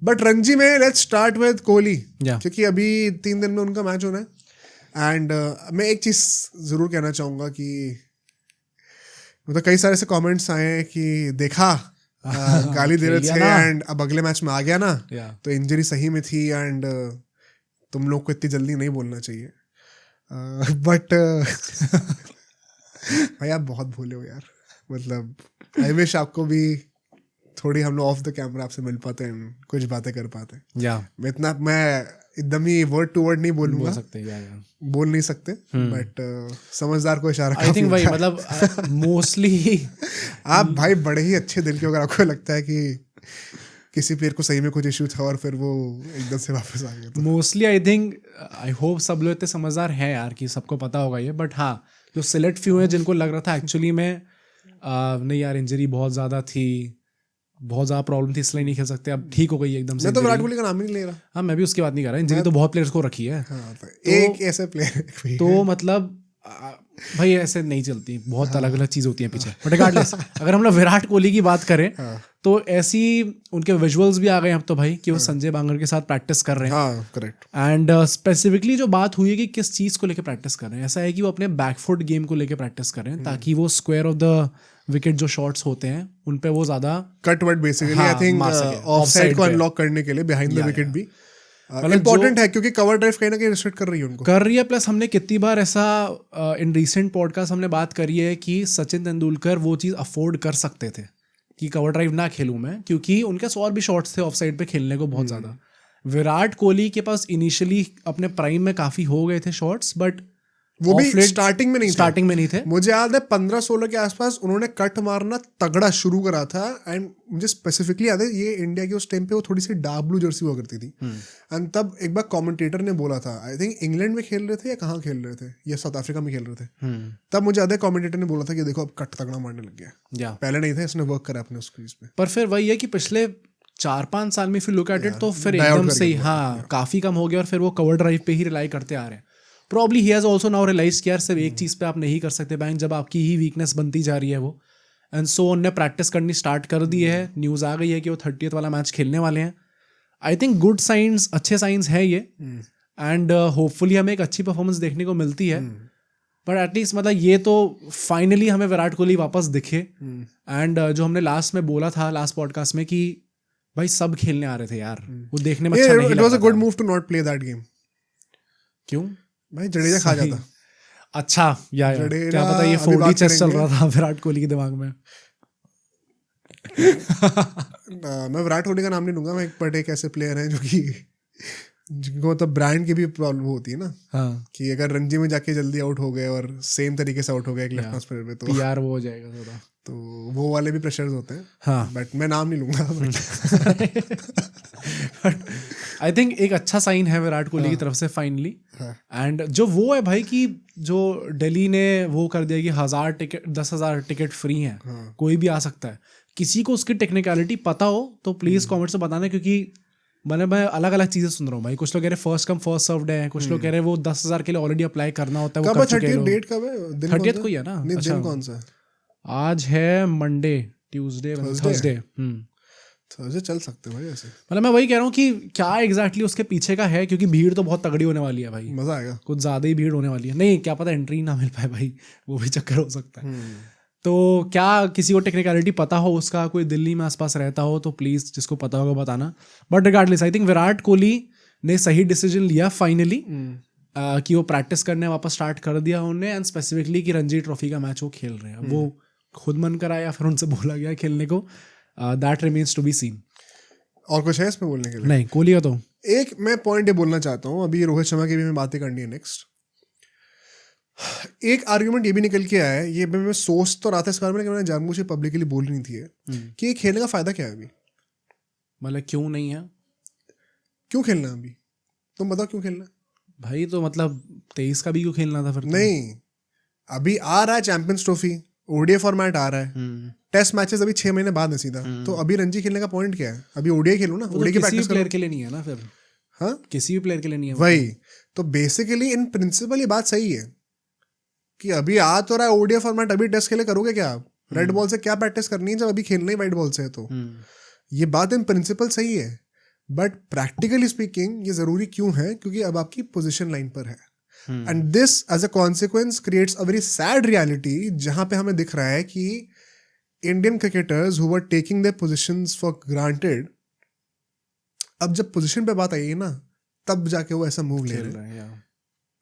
A: बट रणजी में लेट्स स्टार्ट विद कोहली, क्योंकि अभी 3 दिन में उनका मैच होना है। एंड मैं एक चीज जरूर कहना चाहूंगा कि मतलब कई सारे ऐसे कमेंट्स आए हैं कि देखा गाली दे रहे थे एंड अब अगले मैच में आ गया ना, तो इंजरी सही में थी एंड तुम लोग को इतनी जल्दी नहीं बोलना चाहिए। बट भाई आप बहुत भूले हो यार, मतलब आई विश आपको भी थोड़ी हम लोग ऑफ द कैमरा आपसे मिल पाते हैं, कुछ बातें कर पाते हैं। मैं एकदम ही वर्ड टू वर्ड नहीं बोलूंगा, बोल नहीं सकते, बट समझदार को इशारा
B: आई थिंक भाई मतलब मोस्टली
A: आप भाई बड़े ही अच्छे दिल के, अगर आपको लगता है कि किसी प्लेयर को सही में कुछ इशू था और फिर वो एकदम से वापस आ गया, तो mostly
B: I think I hope सब लोग इतने समझदार हैं यार कि सबको पता होगा ये। बट हाँ, जो सिलेक्ट फ्यू हैं जिनको लग रहा था एक्चुअली में नहीं यार इंजरी बहुत ज़्यादा थी, बहुत ज़्यादा प्रॉब्लम थी, इसलिए नहीं खेल सकते, अब ठीक हो गई एकदम से।
A: मैं तो विराट कोहली का नाम ही नहीं ले रहा।
B: हाँ, मैं भी उसकी बात नहीं कर रहा, इंजरी तो बहुत प्लेयर्स को रखी है।
A: हाँ, तो एक ऐसे प्लेयर
B: तो मतलब भाई ऐसे नहीं चलती, बहुत अलग अलग चीज़ होती है पीछे। बट रिगार्डलेस अगर हम लोग विराट कोहली की बात करें तो ऐसी उनके विजुअल्स भी आ गए अब तो भाई कि वो संजय बांगर के साथ प्रैक्टिस कर रहे हैं।
A: करेक्ट।
B: एंड स्पेसिफिकली जो बात हुई है कि किस चीज़ को लेकर प्रैक्टिस कर रहे हैं, ऐसा है कि वो अपने बैकफुट गेम को लेकर प्रैक्टिस कर रहे हैं ताकि वो स्क्वायर ऑफ द विकेट जो शॉट्स होते हैं उन पे वो ज्यादा
A: कटवर्ड बेसिकली आई थिंक ऑफसाइड को अनलॉक करने के लिए बिहाइंड द विकेट भी इम्पोर्टेंट है, क्योंकि कवर ड्राइव कहीं ना कहीं रिस्ट्रिक्ट कर रही है उनको, कर रही है।
B: प्लस हमने कितनी बार ऐसा इन रीसेंट पॉडकास्ट हमने बात करी है कि सचिन तेंदुलकर वो चीज़ अफोर्ड कर सकते थे कि कवर ड्राइव ना खेलूं मैं, क्योंकि उनके और भी शॉट्स थे ऑफ साइड पे खेलने को बहुत ज़्यादा। विराट कोहली के पास इनिशियली अपने प्राइम में काफ़ी हो गए थे शॉट्स, बट
A: वो भी स्टार्टिंग में नहीं थे।
B: थे।
A: मुझे याद है 15-16 के आसपास उन्होंने कट मारना तगड़ा शुरू करा था। एंड मुझे स्पेसिफिकली याद है ये इंडिया की उस टाइम पे वो थोड़ी सी डार्क ब्लू जर्सी हुआ करती थी। एंड तब एक बार कमेंटेटर ने बोला था, आई थिंक इंग्लैंड में खेल रहे थे या कहाँ खेल रहे थे, या साउथ अफ्रीका में खेल रहे थे, तब मुझे याद है कमेंटेटर ने बोला था कि देखो अब कट तगड़ा मारने लग गया, पहले नहीं था, इसने वर्क करा अपने उस क्रीज पे।
B: पर फिर वही है कि पिछले 4-5 साल में फिर लुक एट इट तो फिर एकदम से काफी कम हो गया और फिर वो कवर ड्राइव पे ही रिलाई करते आ रहे हैं। Probably he has also now realize किया सिर्फ एक चीज़ पे आप नहीं कर सकते बैंक, जब आपकी ही वीकनेस बनती जा रही है वो। एंड सो उन्होंने प्रैक्टिस करनी स्टार्ट कर दी है। न्यूज़ आ गई है कि वो 30th वाला मैच खेलने वाले हैं। आई थिंक गुड साइंस, अच्छे साइंस है ये। एंड होपफुली हमें एक अच्छी परफॉर्मेंस देखने को मिलती है। बट एटलीस्ट मतलब ये तो फाइनली हमें विराट कोहली वापस दिखे। एंड जो हमने लास्ट में बोला था लास्ट पॉडकास्ट में कि भाई सब खेलने आ रहे थे यार, वो देखने में अच्छा नहीं लग रहा था।
A: It was a good move to not play that game.
B: क्यों
A: भाई? जडेजा खा जाता।
B: अच्छा या क्या पता ये 4D चेस चल रहा था विराट कोहली के दिमाग में।
A: मैं विराट कोहली का नाम नहीं लूंगा, मैं बट एक ऐसे प्लेयर हैं जो कि जिनको मतलब ब्रांड की भी प्रॉब्लम होती है ना।
B: हाँ।
A: कि अगर रणजी में जाके जल्दी आउट हो गए और सेम तरीके से आउट हो गए एक लेफ्ट स्पिनर पे, तो
B: यार वो हो जाएगा थोड़ा,
A: तो वो वाले भी प्रेशर्स होते हैं।
B: हाँ।
A: बट मैं नाम नहीं लूंगा।
B: आई थिंक एक अच्छा साइन है विराट कोहली की तरफ से फाइनली। एंड जो वो है भाई कि जो दिल्ली ने वो कर दिया कि 10,000 टिकट फ्री हैं, कोई भी आ सकता है। किसी को उसकी टेक्निकलिटी पता हो तो प्लीज कमेंट से बताना, क्योंकि मैं अलग अलग चीजें सुन रहा हूँ भाई। कुछ लोग कह रहे फर्स्ट कम फर्स्ट सर्व्ड है, कुछ लोग कह रहे वो 10,000 के लिए ऑलरेडी अप्लाई करना होता है। वो कर चुके हैं।
A: डेट कब है?
B: 30th को ही है ना?
A: दिन कौन सा?
B: आज है मंडे, ट्यूसडे, थर्सडे।
A: थर्सडे चल सकते भाई ऐसे।
B: मतलब मैं वही कह रहा हूँ कि क्या एग्जैक्टली उसके पीछे का है, क्योंकि भीड़ तो बहुत तगड़ी होने वाली है भाई।
A: मजा आएगा।
B: कुछ ज्यादा ही भीड़ होने वाली है। नहीं क्या पता एंट्री ना मिल पाए भाई, वो भी चक्कर हो सकता है। तो क्या किसी को टेक्निकलिटी पता हो उसका, कोई दिल्ली में आसपास रहता हो तो प्लीज जिसको पता होगा बताना। But regardless I think Virat Kohli ने सही डिसीजन लिया फाइनली कि वो प्रैक्टिस करने वापस स्टार्ट कर दिया उन्होंने। एंड स्पेसिफिकली कि रणजी ट्रॉफी का मैच वो खेल रहे हैं। वो खुद मन कराया या फिर उनसे बोला गया खेलने को, that remains to be seen.
A: और कुछ है इसमें बोलने के लिए?
B: नहीं, कोहली का तो
A: एक मैं पॉइंट ये बोलना चाहता हूँ। अभी रोहित शर्मा की भी मैं बातें करनी है नेक्स्ट। एक आर्गुमेंट ये भी निकल के आया है, ये मैं सोच तो रहा था इस बारे में, लेकिन मैंने जानबूझ के पब्लिकली बोल नहीं थी कि ये खेलने का फायदा क्या है अभी?
B: मतलब क्यों नहीं है,
A: क्यों खेलना है अभी? तुम बताओ क्यों खेलना है?
B: भाई तो मतलब 23 का भी क्यों खेलना था फिर तो?
A: नहीं, अभी आ रहा है चैंपियंस ट्रॉफी, ओडीआई फॉर्मेट आ रहा है, टेस्ट मैचेस अभी 6 महीने बाद है सीधा, तो अभी रणजी खेलने का पॉइंट क्या है? अभी ओडीआई खेलो ना,
B: वो तो
A: ओडीआई की
B: किसी भी
A: प्रैक्टिस
B: प्लेयर
A: करो।
B: के लिए नहीं है ना फिर।
A: हाँ,
B: किसी भी प्लेयर के लिए नहीं है वो
A: वही तो बेसिकली इन प्रिंसिपल ये बात सही है कि अभी आ तो रहा है ओडीआई फॉर्मेट, अभी टेस्ट खेले करोगे क्या आप? रेड बॉल से क्या प्रैक्टिस करनी है जब अभी खेलना ही वाइट बॉल से है? तो ये बात इन प्रिंसिपल सही है, बट प्रैक्टिकली स्पीकिंग ये जरूरी क्यों है? क्योंकि अब आपकी पोजीशन लाइन पर है, and this as a consequence creates a very sad reality, जहां पे हमें दिख रहा है कि Indian cricketers who were taking their positions for granted, अब जब पोजीशन पे बात आई है ना, तब जाके वो ऐसा मूव ले रहे हैं,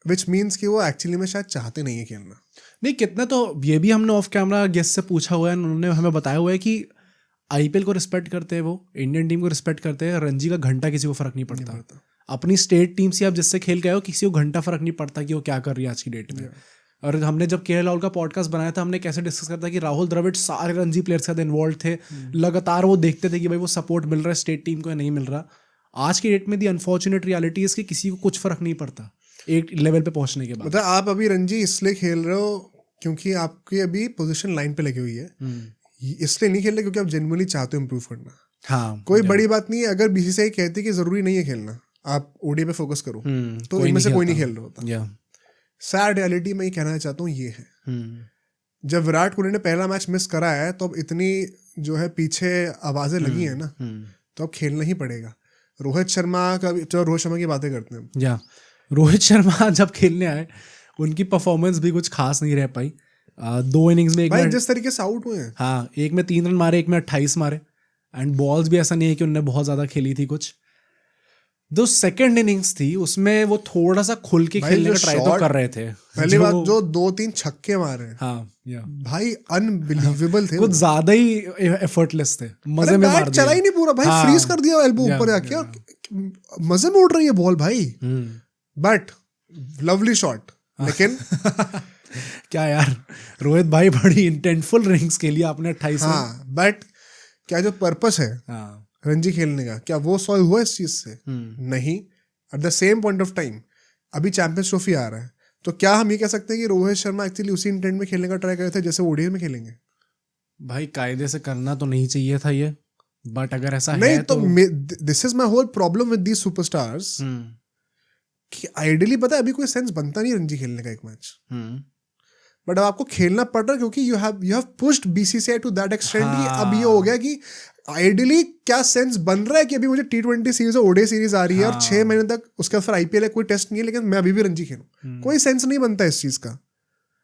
A: विच मीन्स कि वो एक्चुअली में शायद चाहते नहीं है खेलना।
B: नहीं, कितने तो ये भी हमने ऑफ कैमरा गेस्ट से पूछा हुआ है, उन्होंने हमें बताया हुआ है कि आईपीएल को रिस्पेक्ट करते हैं, वो इंडियन टीम को रिस्पेक्ट करते हैं, रणजी का घंटा किसी को फर्क नहीं पड़ता। अपनी स्टेट टीम से आप जिससे खेल के आए हो, किसी को घंटा फर्क नहीं पड़ता कि वो क्या कर रही है आज की डेट में। और हमने जब केएल राहुल का पॉडकास्ट बनाया था, हमने कैसे डिस्कस करता कि राहुल द्रविड़ सारे रणजी प्लेयर्स के साथ इन्वॉल्व थे, लगातार वो देखते थे कि भाई वो सपोर्ट मिल रहा है स्टेट टीम को या नहीं मिल रहा। आज की डेट में दी अनफॉर्चुनेट रियलिटी है कि किसी को कुछ फर्क नहीं पड़ता एक लेवल पे पहुंचने के बाद।
A: मतलब आप अभी रणजी इसलिए खेल रहे हो क्योंकि आपकी अभी पोजीशन लाइन पे लगी हुई है, इसलिए नहीं खेल रहे क्योंकि आप जेन्युइनली चाहते हो इंप्रूव करना।
B: हाँ,
A: कोई बड़ी बात नहीं है, अगर बीसीसीआई कहती कि जरूरी नहीं है खेलना, आप ओडीआई पे फोकस करो, तो इनमें से कोई नहीं खेल रहा होता। सैड रियलिटी मैं ये कहना चाहता हूँ ये है, जब विराट कोहली ने पहला मैच मिस करा है तो अब इतनी जो है पीछे आवाजें लगी है ना, तो अब खेलना ही पड़ेगा। रोहित शर्मा का, चलो रोहित शर्मा की बातें करते हैं।
B: या रोहित शर्मा जब खेलने आए, उनकी परफॉर्मेंस भी कुछ खास नहीं रह पाई। 2 इनिंग्स में एक
A: भाई जिस तरीके से आउट हुए हैं,
B: हाँ, एक में 3 रन मारे, एक में 28 मारे, एंड बॉल्स भी ऐसा नहीं है कि उन्होंने बहुत ज्यादा खेली थी कुछ। जो सेकंड इनिंग्स थी उसमें वो थोड़ा सा खुल के खेलने का ट्राई तो कर रहे थे।
A: पहली बात जो 2-3 छक्के मारे,
B: हाँ,
A: भाई अनबिलीवेबल थे,
B: कुछ ज्यादा ही एफर्टलेस थे, मजे में मार दिया,
A: चला ही नहीं पूरा भाई, फ्रीज कर दिया एल्बो ऊपर आके, मजे में उड़ रही है बॉल भाई, बट लवली शॉट। लेकिन
B: क्या यार, रोहित भाई बड़ी इंटेंटफुल रिंग्स के लिए आपने 28।
A: हाँ, बट क्या जो पर्पस है रणजी खेलने का, क्या वो सॉल्व हुआ इस चीज से? नहीं। Eight the same point of time अभी चैंपियंस ट्रॉफी आ रहा है, तो क्या हम ये कह सकते हैं कि रोहित शर्मा एक्चुअली उसी इंटेंट में खेलने का ट्राई कर रहे थे जैसे ओडीआई में खेलेंगे? भाई
B: कायदे से करना तो नहीं चाहिए था ये, बट अगर ऐसा
A: नहीं
B: है तो
A: this is my whole problem with these superstars कि आइडियली पता है अभी कोई सेंस बनता नहीं रणजी खेलने का एक मैच, बट अब आपको खेलना पड़ रहा है क्योंकि you have pushed BCCI to that extent. अब ये हो गया कि आइडियली क्या सेंस बन रहा है कि अभी मुझे T20 सीरीज और ओडीआई सीरीज आ रही है, और 6 महीने तक उसका फिर आईपीएल है, कोई टेस्ट नहीं है, लेकिन मैं अभी भी रणजी खेलूं, कोई सेंस नहीं बनता इस चीज का।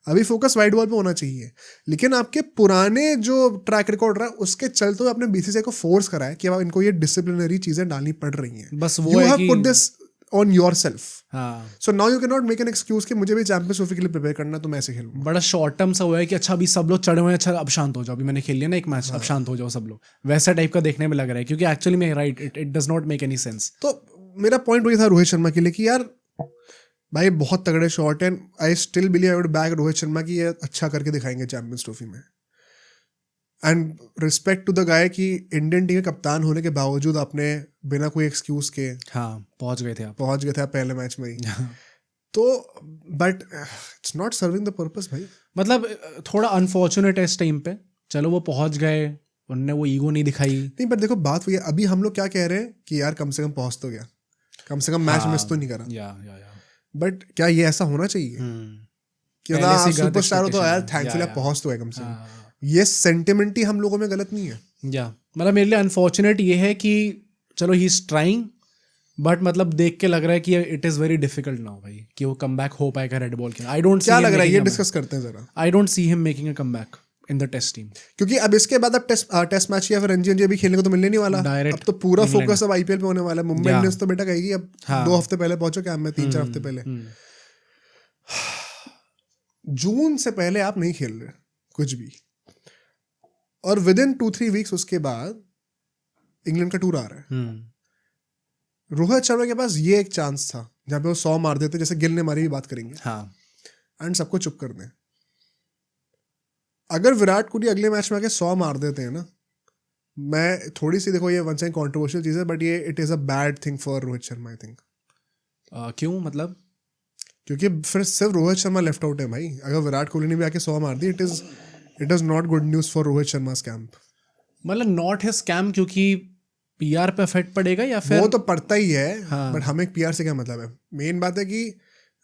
A: अभी फोकस वाइड बॉल पे होना चाहिए। लेकिन आपके पुराने जो ट्रैक रिकॉर्ड रहा है उसके चलते आपने बीसीसीआई को फोर्स करा है कि अब इनको ये डिसिप्लिनरी चीजें डालनी पड़ रही हैं,
B: बस वो
A: यू
B: है
A: हैव
B: कि
A: पुट दिस ऑन योरसेल्फ।
B: हाँ,
A: so now you can not make an excuse कि मुझे भी चैंपियंस ट्रॉफी के लिए प्रिपेयर करना, तो मैं ऐसे खेलूं।
B: बड़ा शॉर्ट टर्म सा हुआ है कि अच्छा अभी सब लोग चढ़े हुए हैं, अच्छा अब शांत हो जाओ, अभी मैंने खेल लिया ना एक मैच, अब शांत हो जाओ सब लोग, वैसा टाइप का देखने में लग रहा है, क्योंकि एक्चुअली में right it does not make any sense.
A: तो मेरा पॉइंट वही था रोहित शर्मा के लिए कि यार भाई बहुत तगड़े shot and I still believe I would back Rohit Sharma की ये अच्छा करके दिखाएंगे चैंपियंस ट्रॉफी में। And respect to the guy कि इंडियन टीम के कप्तान होने के बावजूद आपने बिना कोई एक्सक्यूज के पहुंच गए थे आप पहले मैच में ही। तो but it's not serving the purpose भाई,
B: मतलब थोड़ा अनफॉर्चुनेट है इस टाइम पे। चलो वो पहुंच गए, उनने वो ईगो नहीं दिखाई।
A: नहीं, पर देखो बात हुई है, अभी हम लोग क्या कह रहे हैं कि यार कम से कम पहुंच तो गया, कम से कम मैच मिस तो नहीं करा। बट क्या ये ऐसा होना चाहिए कि आप सुपरस्टार हो तो यार थैंकफुली आप पहुंच तो है कम से कम। ये सेंटिमेंट ही हम लोगों में गलत नहीं है।
B: मतलब मेरे लिए अनफॉर्चुनेट ये है कि चलो ही इज ट्राइंग, बट मतलब देख के लग रहा है कि it is very difficult now भाई कि वो कम बैक हो पाएगा रेड बॉल के। आई डोंट,
A: क्या लग रहा है ये डिस्कस करते हैं जरा।
B: I don't see him making a come back in the test team,
A: क्योंकि अब इसके बाद अब टेस्ट मैच या फिर रणजी भी खेलने को तो मिलने नहीं वाला। अब तो पूरा फोकस अब आईपीएल पे होने वाला है। मुंबई इंडियंस तो बेटा कहेगी अब 2 हफ्ते पहले पहुंचो कैंप में, 3-4 हफ्ते पहले। जून से पहले आप नहीं खेल रहे कुछ भी, और विद इन 2-3 वीक्स उसके बाद इंग्लैंड का टूर आ रहा है। रोहित शर्मा के पास ये एक चांस था जहां पे वो 100 मार देते, जैसे गिल ने मारी भी बात करेंगे, एंड सबको चुप कर दें। अगर विराट कोहली अगले मैच में आके 100 मार देते हैं ना, मैं थोड़ी सी, देखो ये वन साइड कंट्रोवर्शियल चीज है, बट ये it is a bad thing for Rohit Sharma I think.
B: क्यों मतलब?
A: क्योंकि फिर सिर्फ रोहित शर्मा लेफ्ट आउट है भाई. अगर विराट कोहली ने भी आके 100 मार दी, it is not good news for Rohit Sharma camp.
B: मतलब नॉट हिज स्कैम क्योंकि पीआर पे इफेक्ट पड़ेगा या फिर
A: वो तो पड़ता ही है.
B: हाँ.
A: बट हमें पीआर से क्या मतलब है? मेन बात है कि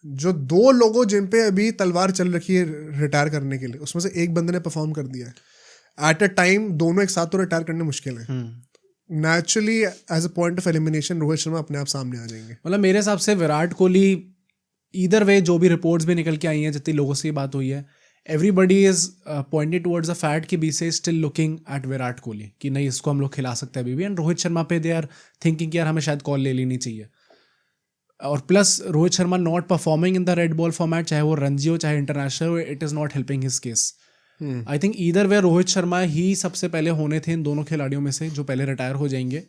A: जो 2 लोगों जिन पे अभी तलवार चल रखी है रिटायर करने के लिए, उसमें से एक बंदे ने परफॉर्म कर दिया है एट अ टाइम. दोनों एक साथ तो रिटायर करने मुश्किल है. Naturally as a point of elimination Rohit Sharma अपने आप सामने आ जाएंगे.
B: मतलब मेरे हिसाब से विराट कोहली, ईदर वे जो भी रिपोर्ट्स भी निकल के आई हैं, जितनी लोगों से बात हुई है, everybody is pointed towards the fact कि BCCI still looking at Virat Kohli कि नहीं इसको हम लोग खिला सकते हैं अभी भी. एंड रोहित शर्मा पे दे आर थिंकिंग कि यार हमें शायद कॉल ले लेनी चाहिए. और plus Rohit Sharma not performing in the red ball format, चाहे वो रणजी हो चाहे इंटरनेशनल हो, it is not helping his case. I think either way Rohit Sharma ही सबसे पहले होने थे इन दोनों खिलाड़ियों में से जो पहले रिटायर हो जाएंगे.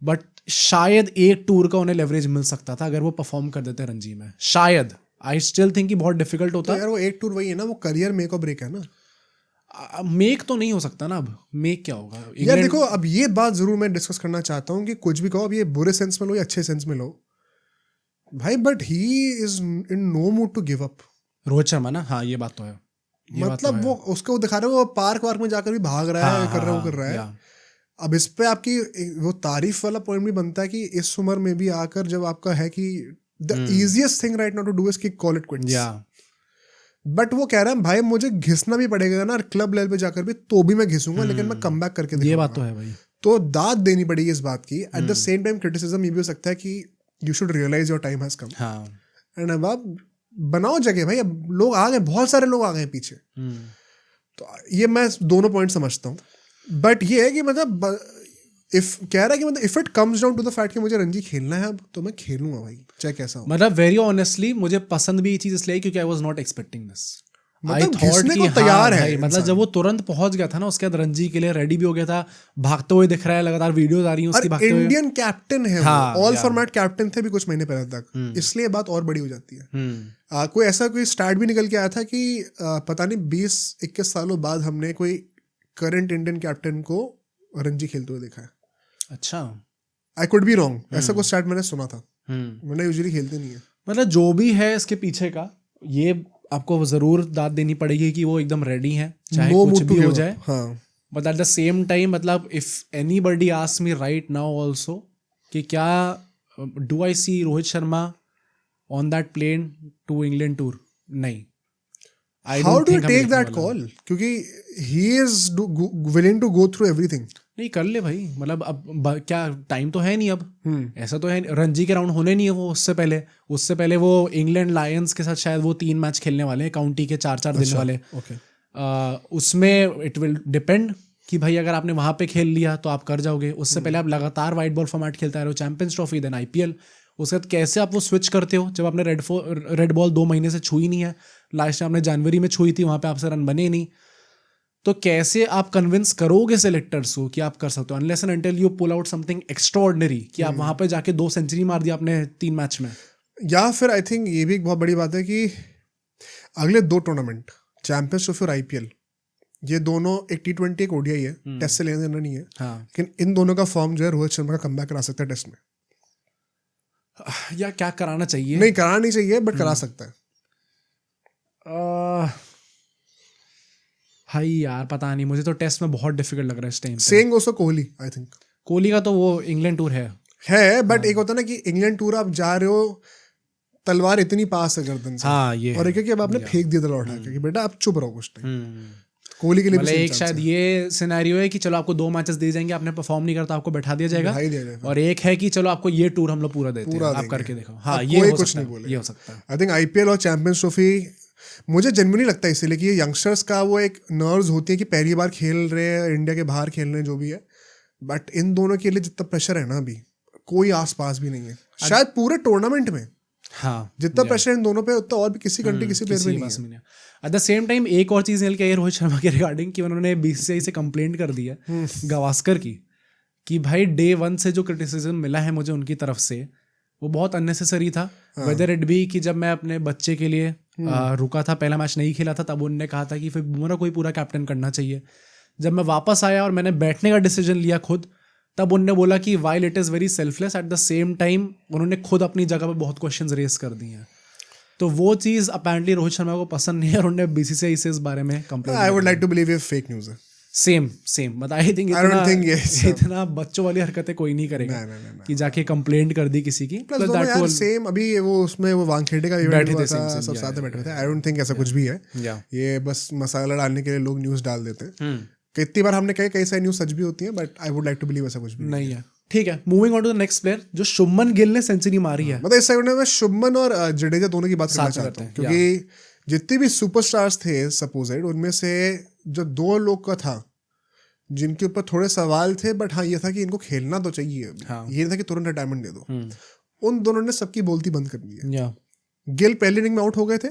B: बट शायद एक टूर का उन्हें लेवरेज मिल सकता था अगर वो परफॉर्म कर देते रणजी में. शायद आई स्टिल थिंक कि बहुत डिफिकल्ट होता.
A: तो यार वो एक टूर वही है ना, वो करियर मेक और ब्रेक है ना.
B: मेक तो नहीं हो सकता ना. अब मेक क्या होगा
A: यार देखो, अब ये बात जरूर मैं डिस्कस करना चाहता हूँ कि कुछ भी कहो, अब ये बुरे सेंस में लो या अच्छे सेंस में लो भाई, but he is in no mood to give up.
B: Rohit Sharma ना, हाँ ये बात तो है.
A: मतलब वो उसको वो दिखा रहे हो, वो पार्क वार्क में जाकर भी भाग रहा है, कर रहा है, वो कर रहा है. अब इस पे आपकी वो तारीफ वाला पॉइंट भी बनता है कि इस उम्र में भी आकर जब आपका है कि the easiest thing right now to do is कि कॉल इट क्विट्स. बट वो कह रहा है भाई मुझे घिसना भी पड़ेगा ना क्लब लेवल पे जाकर भी, तो भी मैं घिसूंगा, लेकिन मैं कम बैक करके दिखाऊंगा.
B: ये बात तो है भाई.
A: तो दाद देनी पड़ेगी इस बात की. At the same time criticism ये भी हो सकता है कि you should realize your time has come. And अब आप बनाओ जगह भाई, अब लोग आ गए, बहुत सारे लोग आ गए पीछे. तो ये मैं दोनों पॉइंट समझता हूँ. बट ये है कि मतलब इफ कह रहा है कि मतलब if it comes down to the fact कि मुझे रणजी खेलना है अब, तो मैं खेलूंगा भाई चाहे कैसा हो.
B: मतलब वेरी ऑनेस्टली मुझे पसंद भी ये चीज इसलिए क्योंकि I was not expecting this.
A: मतलब घिसने को तैयार है
B: मतलब जब वो तुरंत पहुंच गया था ना, उसके बाद रणजी के लिए रेडी भी हो गया था, भागते हुए दिख रहा है, लगातार वीडियोस आ रही हैं उसकी भागते हुए.
A: इंडियन कैप्टन है, ऑल फॉर्मेट कैप्टन थे भी कुछ महीने पहले तक, इसलिए बात और बड़ी हो जाती है. कोई ऐसा कोई स्टैट भी निकल के आया था कि पता नहीं 20-21 सालों बाद हमने कोई करंट इंडियन कैप्टन को रणजी खेलते हुए देखा है.
B: अच्छा,
A: आई कुड बी रॉन्ग, ऐसा कोई स्टैट मैंने सुना था. मैंने यूजुअली खेलते नहीं है.
B: मतलब जो भी है इसके पीछे का, ये आपको जरूर दाद देनी पड़ेगी कि वो एकदम रेडी हैं चाहे कुछ भी हो जाए. But at the same time मतलब if anybody asks me right now also कि क्या do I see Rohit Sharma on that plane to England tour, नहीं.
A: How do you take that call, क्योंकि he is willing to go through everything.
B: नहीं कर ले भाई, मतलब अब क्या टाइम तो है नहीं अब. ऐसा तो है रणजी के राउंड होने नहीं है वो. उससे पहले वो इंग्लैंड लायंस के साथ शायद वो 3 मैच खेलने वाले हैं, काउंटी के 4-4 दिन वाले. उसमें इट विल डिपेंड कि भाई अगर आपने वहां पे खेल लिया तो आप कर जाओगे. उससे पहले आप लगातार वाइट बॉल फॉर्मेट खेलते रहे हो, चैंपियंस ट्रॉफी देन IPL. उसके बाद कैसे आप वो स्विच करते हो जब आपने रेड बॉल 2 महीने से छुई नहीं है. लास्ट टाइम आपने जनवरी में छुई थी, वहां पे आपसे रन बने नहीं. तो कैसे आप कन्विंस करोगे सेलेक्टर्स को कि आप कर सकते हो, unless and until you pull out something extraordinary कि आप वहां पे जाके 2 सेंचुरी मार दिया आपने 3 मैच में.
A: या फिर आई थिंक ये भी एक बहुत बड़ी बात है कि अगले 2 टूर्नामेंट, चैंपियंस ट्रॉफी और IPL, ये दोनों एक T20 एक ODI है, टेस्ट से लेने देना नहीं है. लेकिन इन दोनों का फॉर्म जो है रोहित शर्मा का कमबैक करा सकता है टेस्ट में.
B: या क्या कराना चाहिए?
A: नहीं कराना नहीं चाहिए, बट करा सकता है.
B: भाई यार पता नहीं, मुझे तो टेस्ट में बहुत डिफिकल्ट लग रहा है इस time.
A: Saying also Kohli, I think
B: Kohli का तो वो इंग्लैंड टूर है.
A: बट एक होता है ना कि इंग्लैंड टूर आप जा रहे हो, तलवार इतनी पास है गर्दन से.
B: ये
A: और एक कि अब आपने फेंक दिया तलवार उठा के कि बेटा आप चुप रहो कुछ टाइम. कोहली के लिए भी
B: एक शायद ये सिनेरियो है कि चलो आपको 2 मैचेस दिए जाएंगे, आपने परफॉर्म नहीं करता आपको बैठा दिया जाएगा. और एक है कि चलो आपको ये टूर हम लोग पूरा देते हैं, आप करके देखो. हाँ ये
A: कुछ नहीं बोले,
B: ये हो सकता है.
A: आई थिंक IPL और चैंपियंस ट्रॉफी मुझे जेन्युइनली लगता है इसीलिए कि यंगस्टर्स का वो एक नर्व्स होती है कि पहली बार खेल रहे हैं, इंडिया के बाहर खेल रहे हैं, जो भी है. बट इन दोनों के लिए जितना प्रेशर है ना अभी, कोई आसपास भी नहीं है शायद पूरे टूर्नामेंट में. जितना प्रेशर इन दोनों पे उतना और भी किसी कंट्री किसी प्लेयर में नहीं है.
B: एट द सेम टाइम एक और चीज निकल के आई रोहित शर्मा के रिगार्डिंग कि उन्होंने BCCI से कंप्लेंट कर दी है गावस्कर की कि भाई डे 1 से जो क्रिटिसिज्म मिला है मुझे उनकी तरफ से वो बहुत अननेसेसरी था. वेदर इट बी कि जब मैं अपने बच्चे के लिए रुका था, पहला मैच नहीं खेला था, तब उन्होंने कहा था कि फिर बुमराह कोई पूरा कैप्टन करना चाहिए. जब मैं वापस आया और मैंने बैठने का डिसीजन लिया खुद, तब उनने बोला कि while it is very selfless, eight the same time उन्होंने खुद अपनी जगह पे बहुत क्वेश्चंस रेस कर दिए हैं। तो वो चीज़ अपेरेंटली रोहित शर्मा को पसंद नहीं है और उन्होंने बीसीसीआई से इस बारे में complaint.
A: I would like to believe ये फेक न्यूज़ है।
B: सेम मतलब आई थिंक इतना बच्चों वाली हरकतें कोई नहीं करेगा कि जाके कंप्लेंट कर दी किसी की।
A: प्लस दोनों यार सेम, अभी वो उसमें वो वानखेड़े का इवेंट हुआ था, सब साथ में बैठे थे। आई डोंट थिंक ऐसा कुछ भी है, ये बस मसाला डालने के लिए लोग न्यूज़ डाल देते हैं। कितनी बार हमने कही कई सारी न्यूज़ सच भी होती है, but I would like to believe ऐसा कुछ भी
B: नहीं है। ठीक है, moving on to the next player, जो शुभमन गिल ने सेंचुरी मारी है।
A: मतलब इस सेगमेंट में मैं शुभमन और जडेजा दोनों की बात करना चाहता हूँ, क्योंकि जितने भी सुपरस्टार्स थे सपोजेड, उनमें से जो दो लोग का था जिनके ऊपर थोड़े सवाल थे, बट हाँ ये था कि इनको खेलना तो चाहिए, ये था कि तुरंत रिटायरमेंट दे दो। उन दोनों ने सबकी बोलती बंद कर दी है। गिल पहली इनिंग में आउट हो गए थे,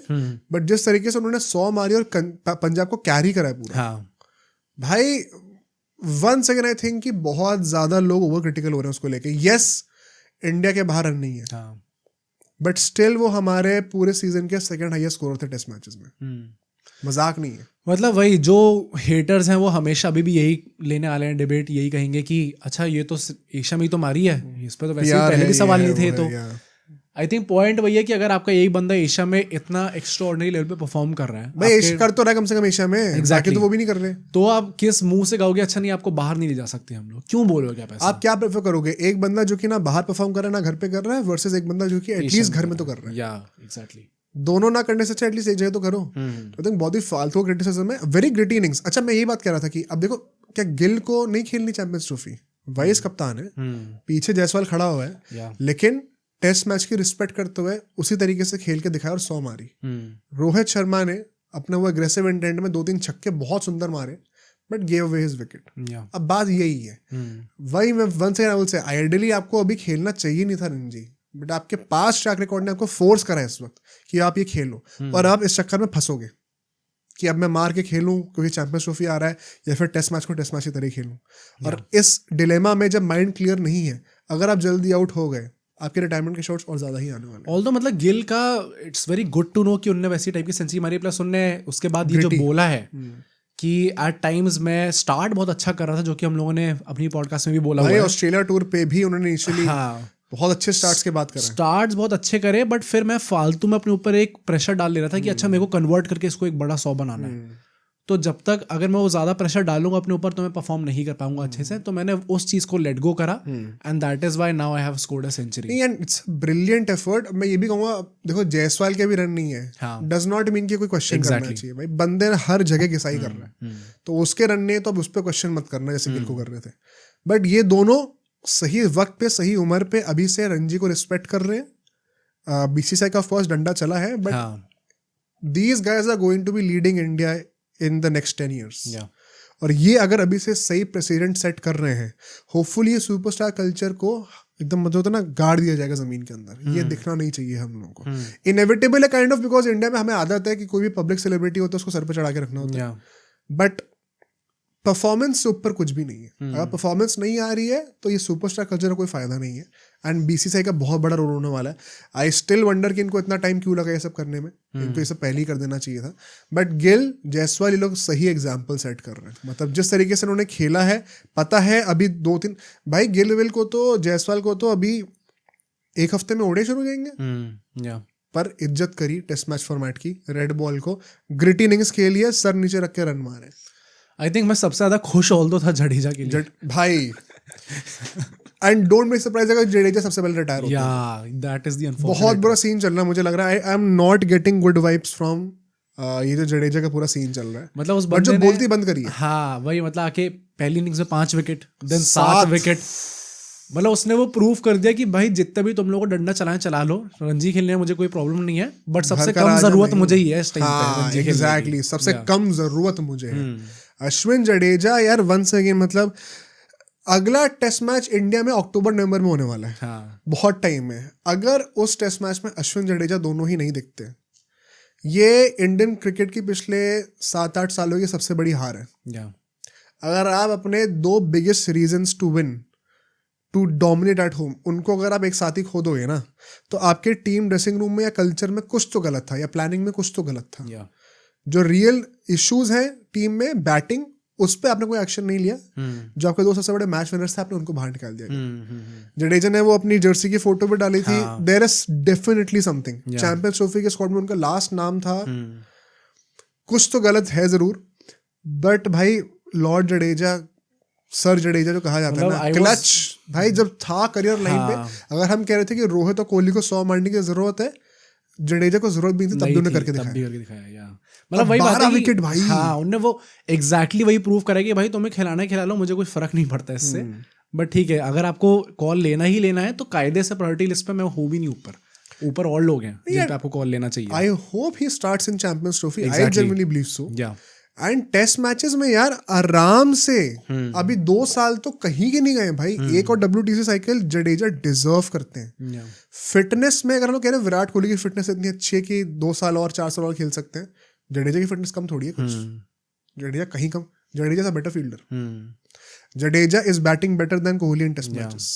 A: बट जिस तरीके से उन्होंने 100 मारी और पंजाब को कैरी करा है पूरा, भाई वंस अगेन आई थिंक कि बहुत ज्यादा लोग ओवर क्रिटिकल हो रहे हैं उसको लेके। यस, इंडिया के बाहर रन नहीं है, बट स्टिल वो हमारे पूरे सीजन के सेकंड हाईएस्ट स्कोरर थे टेस्ट मैचेस में। मजाक नहीं है। मतलब
B: वही जो हेटर्स हैं वो हमेशा अभी भी यही लेने वाले हैं डिबेट, यही कहेंगे कि अच्छा ये तो एशिया में ही तो मारी है, इस पर तो वैसे ही पहले भी सवाल नहीं थे। तो आई थिंक पॉइंट वही है कि अगर आपका यही बंदा एशिया में इतना एक्स्ट्राऑर्डिनरी लेवल पे परफॉर्म कर रहा है,
A: भाई कर तो रहा है कम से कम एशिया में,
B: exactly.
A: तो वो भी नहीं कर रहे,
B: तो आप किस मुंह से कहोगे अच्छा नहीं आपको बाहर नहीं ले जा सकते हम लोग, क्यों बोलोगे आप ऐसा?
A: आप क्या प्रेफर करोगे, एक बंदा जो कि ना बाहर परफॉर्म कर रहा है ना घर पे कर रहा है, वर्सेस एक बंदा जो कि एटलीस्ट घर में तो कर रहा है?
B: या एग्जैक्टली,
A: दोनों ना करने से अच्छा एटलीस्ट एक जगह तो करो। आई थिंक बहुत ही फालतू क्रिटिसिज्म है, वेरी ग्रिटी इनिंग्स। अच्छा मैं यही बात कह रहा था कि अब देखो, क्या गिल को नहीं खेलनी चैंपियंस ट्रॉफी? वाइस कप्तान है, पीछे जायसवाल खड़ा हुआ है, लेकिन टेस्ट मैच की रिस्पेक्ट करते हुए उसी तरीके से खेल के दिखाया और 100 मारी। रोहित शर्मा ने अपने वो एग्रेसिव इंटेंट में 2-3 छक्के बहुत सुंदर मारे, but gave away his wicket. अब बात यही है, वही मैं once again I will say, ideally आपको अभी खेलना चाहिए नहीं था रणजी, बट आपके पास ट्रैक रिकॉर्ड ने आपको फोर्स करा है इस वक्त कि आप ये खेलो, और आप इस चक्कर में फंसोगे कि अब मैं मार के खेलूं क्योंकि चैंपियंस ट्रॉफी आ रहा है, या फिर टेस्ट मैच को टेस्ट मैच की तरह खेलूं। और इस डिलेमा में जब माइंड क्लियर नहीं है, अगर आप जल्दी आउट हो गए, आपके रिटायरमेंट के शॉट्स और ज्यादा ही आने वाले हैं।
B: ऑल्दो मतलब गिल का it's very good to know कि उन्होंने वैसी टाइप की सेंचुरी मारी, प्लस उन्होंने उसके बाद ये जो बोला है कि एट टाइम्स मैं स्टार्ट बहुत अच्छा कर रहा था, जो कि हम लोगों ने अपनी पॉडकास्ट में भी बोला हुआ है।
A: ऑस्ट्रेलिया टूर पे भी उन्होंने इनिशियली बहुत अच्छे स्टार्ट्स की बात करें,
B: स्टार्ट्स बहुत अच्छे करे, बट फिर मैं फालतू में अपने ऊपर एक प्रेशर डाल ले रहा था कि अच्छा मेरे को कन्वर्ट करके इसको एक बड़ा 100 बनाना है। तो जब तक अगर मैं वो ज़्यादा प्रेशर डालूंगा अपने ऊपर तो मैं परफॉर्म नहीं कर पाऊंगा अच्छे से, तो मैंने उस चीज़ को लेट गो करा, and that is why now I have scored a century.
A: And it's brilliant effort. मैं ये भी कहूंगा, देखो जायसवाल के भी रन नहीं है, डज नॉट मीन कि कोई क्वेश्चन करना चाहिए। भाई बंदे ने हर जगह घिसाई कर रहा है, तो उसके रन नहीं है तो अब उस पर क्वेश्चन मत करना जैसे गिल को कर रहे थे। बट ये दोनों सही वक्त पे सही उम्र पे अभी से रणजी को रिस्पेक्ट कर रहे हैं। बीसीसीआई का ऑफ कोर्स डंडा चला है, but these guys are going to be leading India in the next 10 years। और ये अगर अभी से सही प्रेसिडेंट सेट कर रहे हैं, होपफुली ये सुपरस्टार कल्चर को एकदम मतलब होता है ना गाड़ दिया जाएगा जमीन के अंदर। ये दिखना नहीं चाहिए हम लोगों को। इनएविटेबल है काइंड ऑफ, बिकॉज इंडिया में हमें आदत है कि कोई भी पब्लिक सेलिब्रिटी होता है उसको सर पे चढ़ा के रखना होता है, बट परफॉर्मेंस से ऊपर कुछ भी नहीं है। अगर परफॉर्मेंस नहीं आ रही है तो ये सुपरस्टार कल्चर का कोई फायदा नहीं है, एंड बीसीसीआई का बहुत बड़ा रोल होने वाला है। आई स्टिल वंडर कि इनको इतना टाइम क्यों लगा ये सब करने में, इनको ये सब पहले ही कर देना चाहिए था। बट गिल जायसवाल ये लोग सही एग्जाम्पल सेट कर रहे हैं, मतलब जिस तरीके से उन्होंने खेला है, पता है अभी 2-3 भाई गिल विल को तो जायसवाल को तो अभी 1 हफ्ते में ओडे शुरू हो जाएंगे। पर इज्जत करी टेस्ट मैच फॉर्मेट की, रेड बॉल को ग्रिटी इनिंग्स खेली है, सर नीचे रख के रन मारे।
B: आई थिंक मैं सबसे ज्यादा खुश ऑल्दो था जडेजा के लिए
A: भाई, एंड डोंट बी सरप्राइज अगर जडेजा सबसे पहले रिटायर होता है।
B: या दैट इज द अनफॉर्चुनेट,
A: बहुत बुरा सीन चल रहा है, मुझे लग रहा है आई am not getting good vibes from ये जो जडेजा का पूरा सीन चल रहा है।
B: मतलब उस बंदे
A: जो बोलती बंद करी है।
B: हाँ वही, मतलब आके पहली इनिंग्स में 5 विकेट, देन 7 विकेट, मतलब उसने वो प्रूव कर दिया कि भाई जितना भी तुम लोगों को डंडा चलाएं चला लो, रणजी खेलने में मुझे कोई प्रॉब्लम नहीं है, बट सबसे कम जरूरत मुझे ही है इस टाइम पे।
A: एग्जैक्टली, सबसे कम जरूरत मुझे है। अश्विन जडेजा यार वंस अगेन, मतलब अगला टेस्ट मैच इंडिया में अक्टूबर-नवंबर में होने वाला है। बहुत टाइम है। अगर उस टेस्ट मैच में अश्विन जडेजा दोनों ही नहीं दिखते, ये इंडियन क्रिकेट की पिछले 7-8 सालों की सबसे बड़ी हार है। अगर आप अपने 2 biggest reasons to win, to dominate at home, उनको अगर आप एक साथ ही खो दोगे ना, तो आपके टीम ड्रेसिंग रूम में या कल्चर में कुछ तो गलत था, या प्लानिंग में कुछ तो गलत था। जो रियल इश्यूज हैं टीम में, बैटिंग उस पर आपने कोई एक्शन नहीं लिया। जो आपके दो सबसे बड़े मैच विनर्स थे आपने उनको बाहर निकाल दिया। जडेजा ने वो अपनी जर्सी की फोटो भी डाली थी। There is definitely something. Champions trophy के स्क्वाड में उनका लास्ट नाम था, कुछ तो गलत है जरूर, बट भाई लॉर्ड जडेजा, सर जडेजा जो कहा जाता है ना, क्लच भाई जब था करियर लाइन पे, अगर हम कह रहे थे कि रोहित और कोहली को 100 मारने की जरूरत है, जडेजा को जरूरत भी नहीं थी, तब भी उन्होंने करके दिखाया।
B: मतलब वही बात है
A: विकेट भाई,
B: हाँ उन्होंने वो एग्जैक्टली वही प्रूव करा कि भाई तुम्हें खिलाना है खिला लो, मुझे कोई फर्क नहीं पड़ता इससे। बट ठीक है, अगर आपको कॉल लेना ही लेना है तो कायदे से प्रायोरिटी लिस्ट पे मैं हूँ भी नहीं ऊपर और लोग हैं जिन पे आपको कॉल लेना चाहिए।
A: I hope he starts in champions trophy, I genuinely believe so. And test matches में यार आराम से अभी 2 साल तो कहीं के नहीं गए भाई। एक और WTC साइकिल जडेजा डिजर्व करते हैं। फिटनेस में अगर हम लोग कह रहे हैं विराट कोहली की फिटनेस इतनी अच्छी है कि 2 साल और 4 साल और खेल सकते हैं, जडेजा की फिटनेस कम थोड़ी है कुछ। जडेजा कहीं कम, Jadeja is a better fielder. Jadeja is batting better than Kohli in test matches.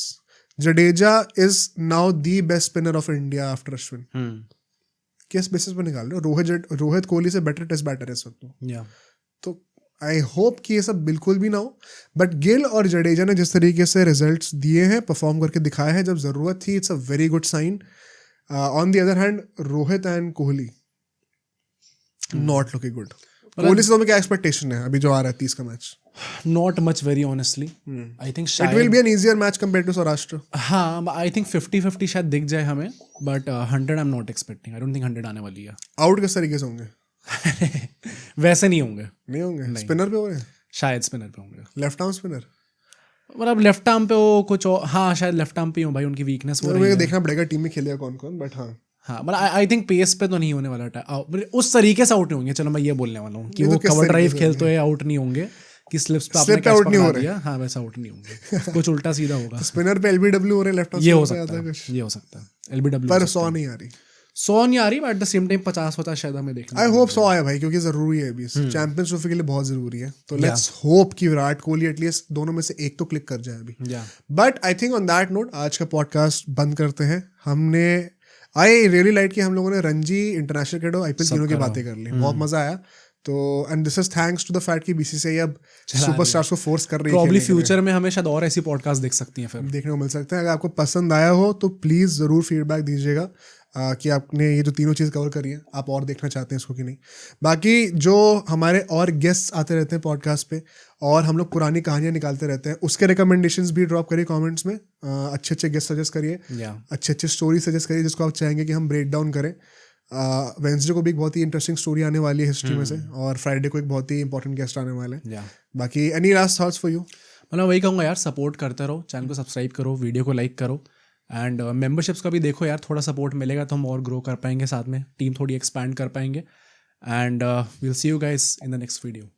A: Jadeja is now the best spinner of India after Ashwin. किस बेसिस पर निकाल रहे हो? रोहित कोहली से बेटर टेस्ट बैटर है इस वक्त। तो आई होप कि ये सब बिल्कुल भी ना हो। बट गिल और जडेजा ने जिस तरीके से रिजल्ट्स दिए हैं, परफॉर्म करके दिखाया है जब जरूरत थी, it's a very good sign. On the other hand Rohit and Kohli not looking good. Kohli से तो क्या एक्सपेक्टेशन है अभी जो आ रहा है 30 का match?
B: Not much very honestly. I think
A: it will be an easier match compared to Saurashtra.
B: हाँ, I think 50-50 शायद दिख जाए हमें, but 100 I'm not expecting. I don't think 100 आने वाली है।
A: आउट किस तरीके से होंगे?
B: वैसे नहीं होंगे।
A: नहीं होंगे? स्पिनर पे हो रहे हैं?
B: शायद स्पिनर पे होंगे।
A: Left arm spinner?
B: मतलब लेफ्ट आर्म पे हो कुछ और, हाँ शायद लेफ्ट आर्म पे हो भाई, उनकी वीकनेस हो रही है।
A: देखना पड़ेगा टीम में खेलेगा कौन कौन, बट हाँ
B: मतलब आई थिंक पेस पे तो नहीं होने वाला, उस तरीके से आउट नहीं होंगे। चलो मैं ये बोलने वाला हूँ कि वो कवर ड्राइव खेलते हुए आउट नहीं होंगे, कि स्लिप्स पे आपने कैच पकड़ा दिया, हाँ वैसा आउट नहीं होंगे, कुछ उल्टा सीधा होगा।
A: स्पिनर पे LBW हो रहे लेफ्ट आर्म,
B: ये हो सकता है LBW,
A: पर 100 नहीं आ रही,
B: 100 नहीं आ रही, but at the same time 50 शायद हमें देखना।
A: आई होप 100 आए भाई, क्योंकि जरूरी है अभी चैंपियंस ट्रॉफी के लिए, बहुत जरूरी है। तो लेट्स होप कि विराट कोहली एटलीस्ट दोनों में से एक तो क्लिक कर जाए अभी। But I think on that note आज का पॉडकास्ट बंद करते हैं। हमने आई रियली लाइक कि हम लोगों ने रणजी, इंटरनेशनल क्रिकेट और IPL तीनों की बातें कर ली, बहुत मजा आया। तो and this is thanks to the fact कि BCCI अब सुपरस्टार्स को फोर्स कर रही है।
B: प्रॉब्ली फ्यूचर में हमें शायद और ऐसी पॉडकास्ट देख सकती हैं, फिर
A: देखने को मिल सकते हैं। अगर आपको पसंद आया हो तो प्लीज़ ज़रूर फीडबैक दीजिएगा कि आपने ये जो तीनों चीज़ कवर करी है, आप और देखना चाहते हैं इसको कि नहीं। बाकी जो हमारे और गेस्ट्स आते रहते हैं पॉडकास्ट पे, और हम लोग पुरानी कहानियाँ निकालते रहते हैं, उसके रिकमेंडेशंस भी ड्रॉप करिए कमेंट्स में। अच्छे अच्छे गेस्ट सजेस्ट करिए, अच्छे अच्छे स्टोरी सजेस्ट करिए जिसको आप चाहेंगे कि हम ब्रेक डाउन करें। वेंसडे को भी एक बहुत ही इंटरेस्टिंग स्टोरी आने वाली है हिस्ट्री में से, और फ्राइडे को एक बहुत ही इंपॉर्टेंट गेस्ट आने वाले हैं। बाकी any last thoughts for you?
B: मतलब वही कहूँगा यार, सपोर्ट करते रहो, चैनल को सब्सक्राइब करो, वीडियो को लाइक करो, एंड मेंबरशिप्स का भी देखो यार, थोड़ा सपोर्ट मिलेगा तो हम और ग्रो कर पाएंगे, साथ में टीम थोड़ी एक्सपैंड कर पाएंगे। And we'll see you guys in the next video.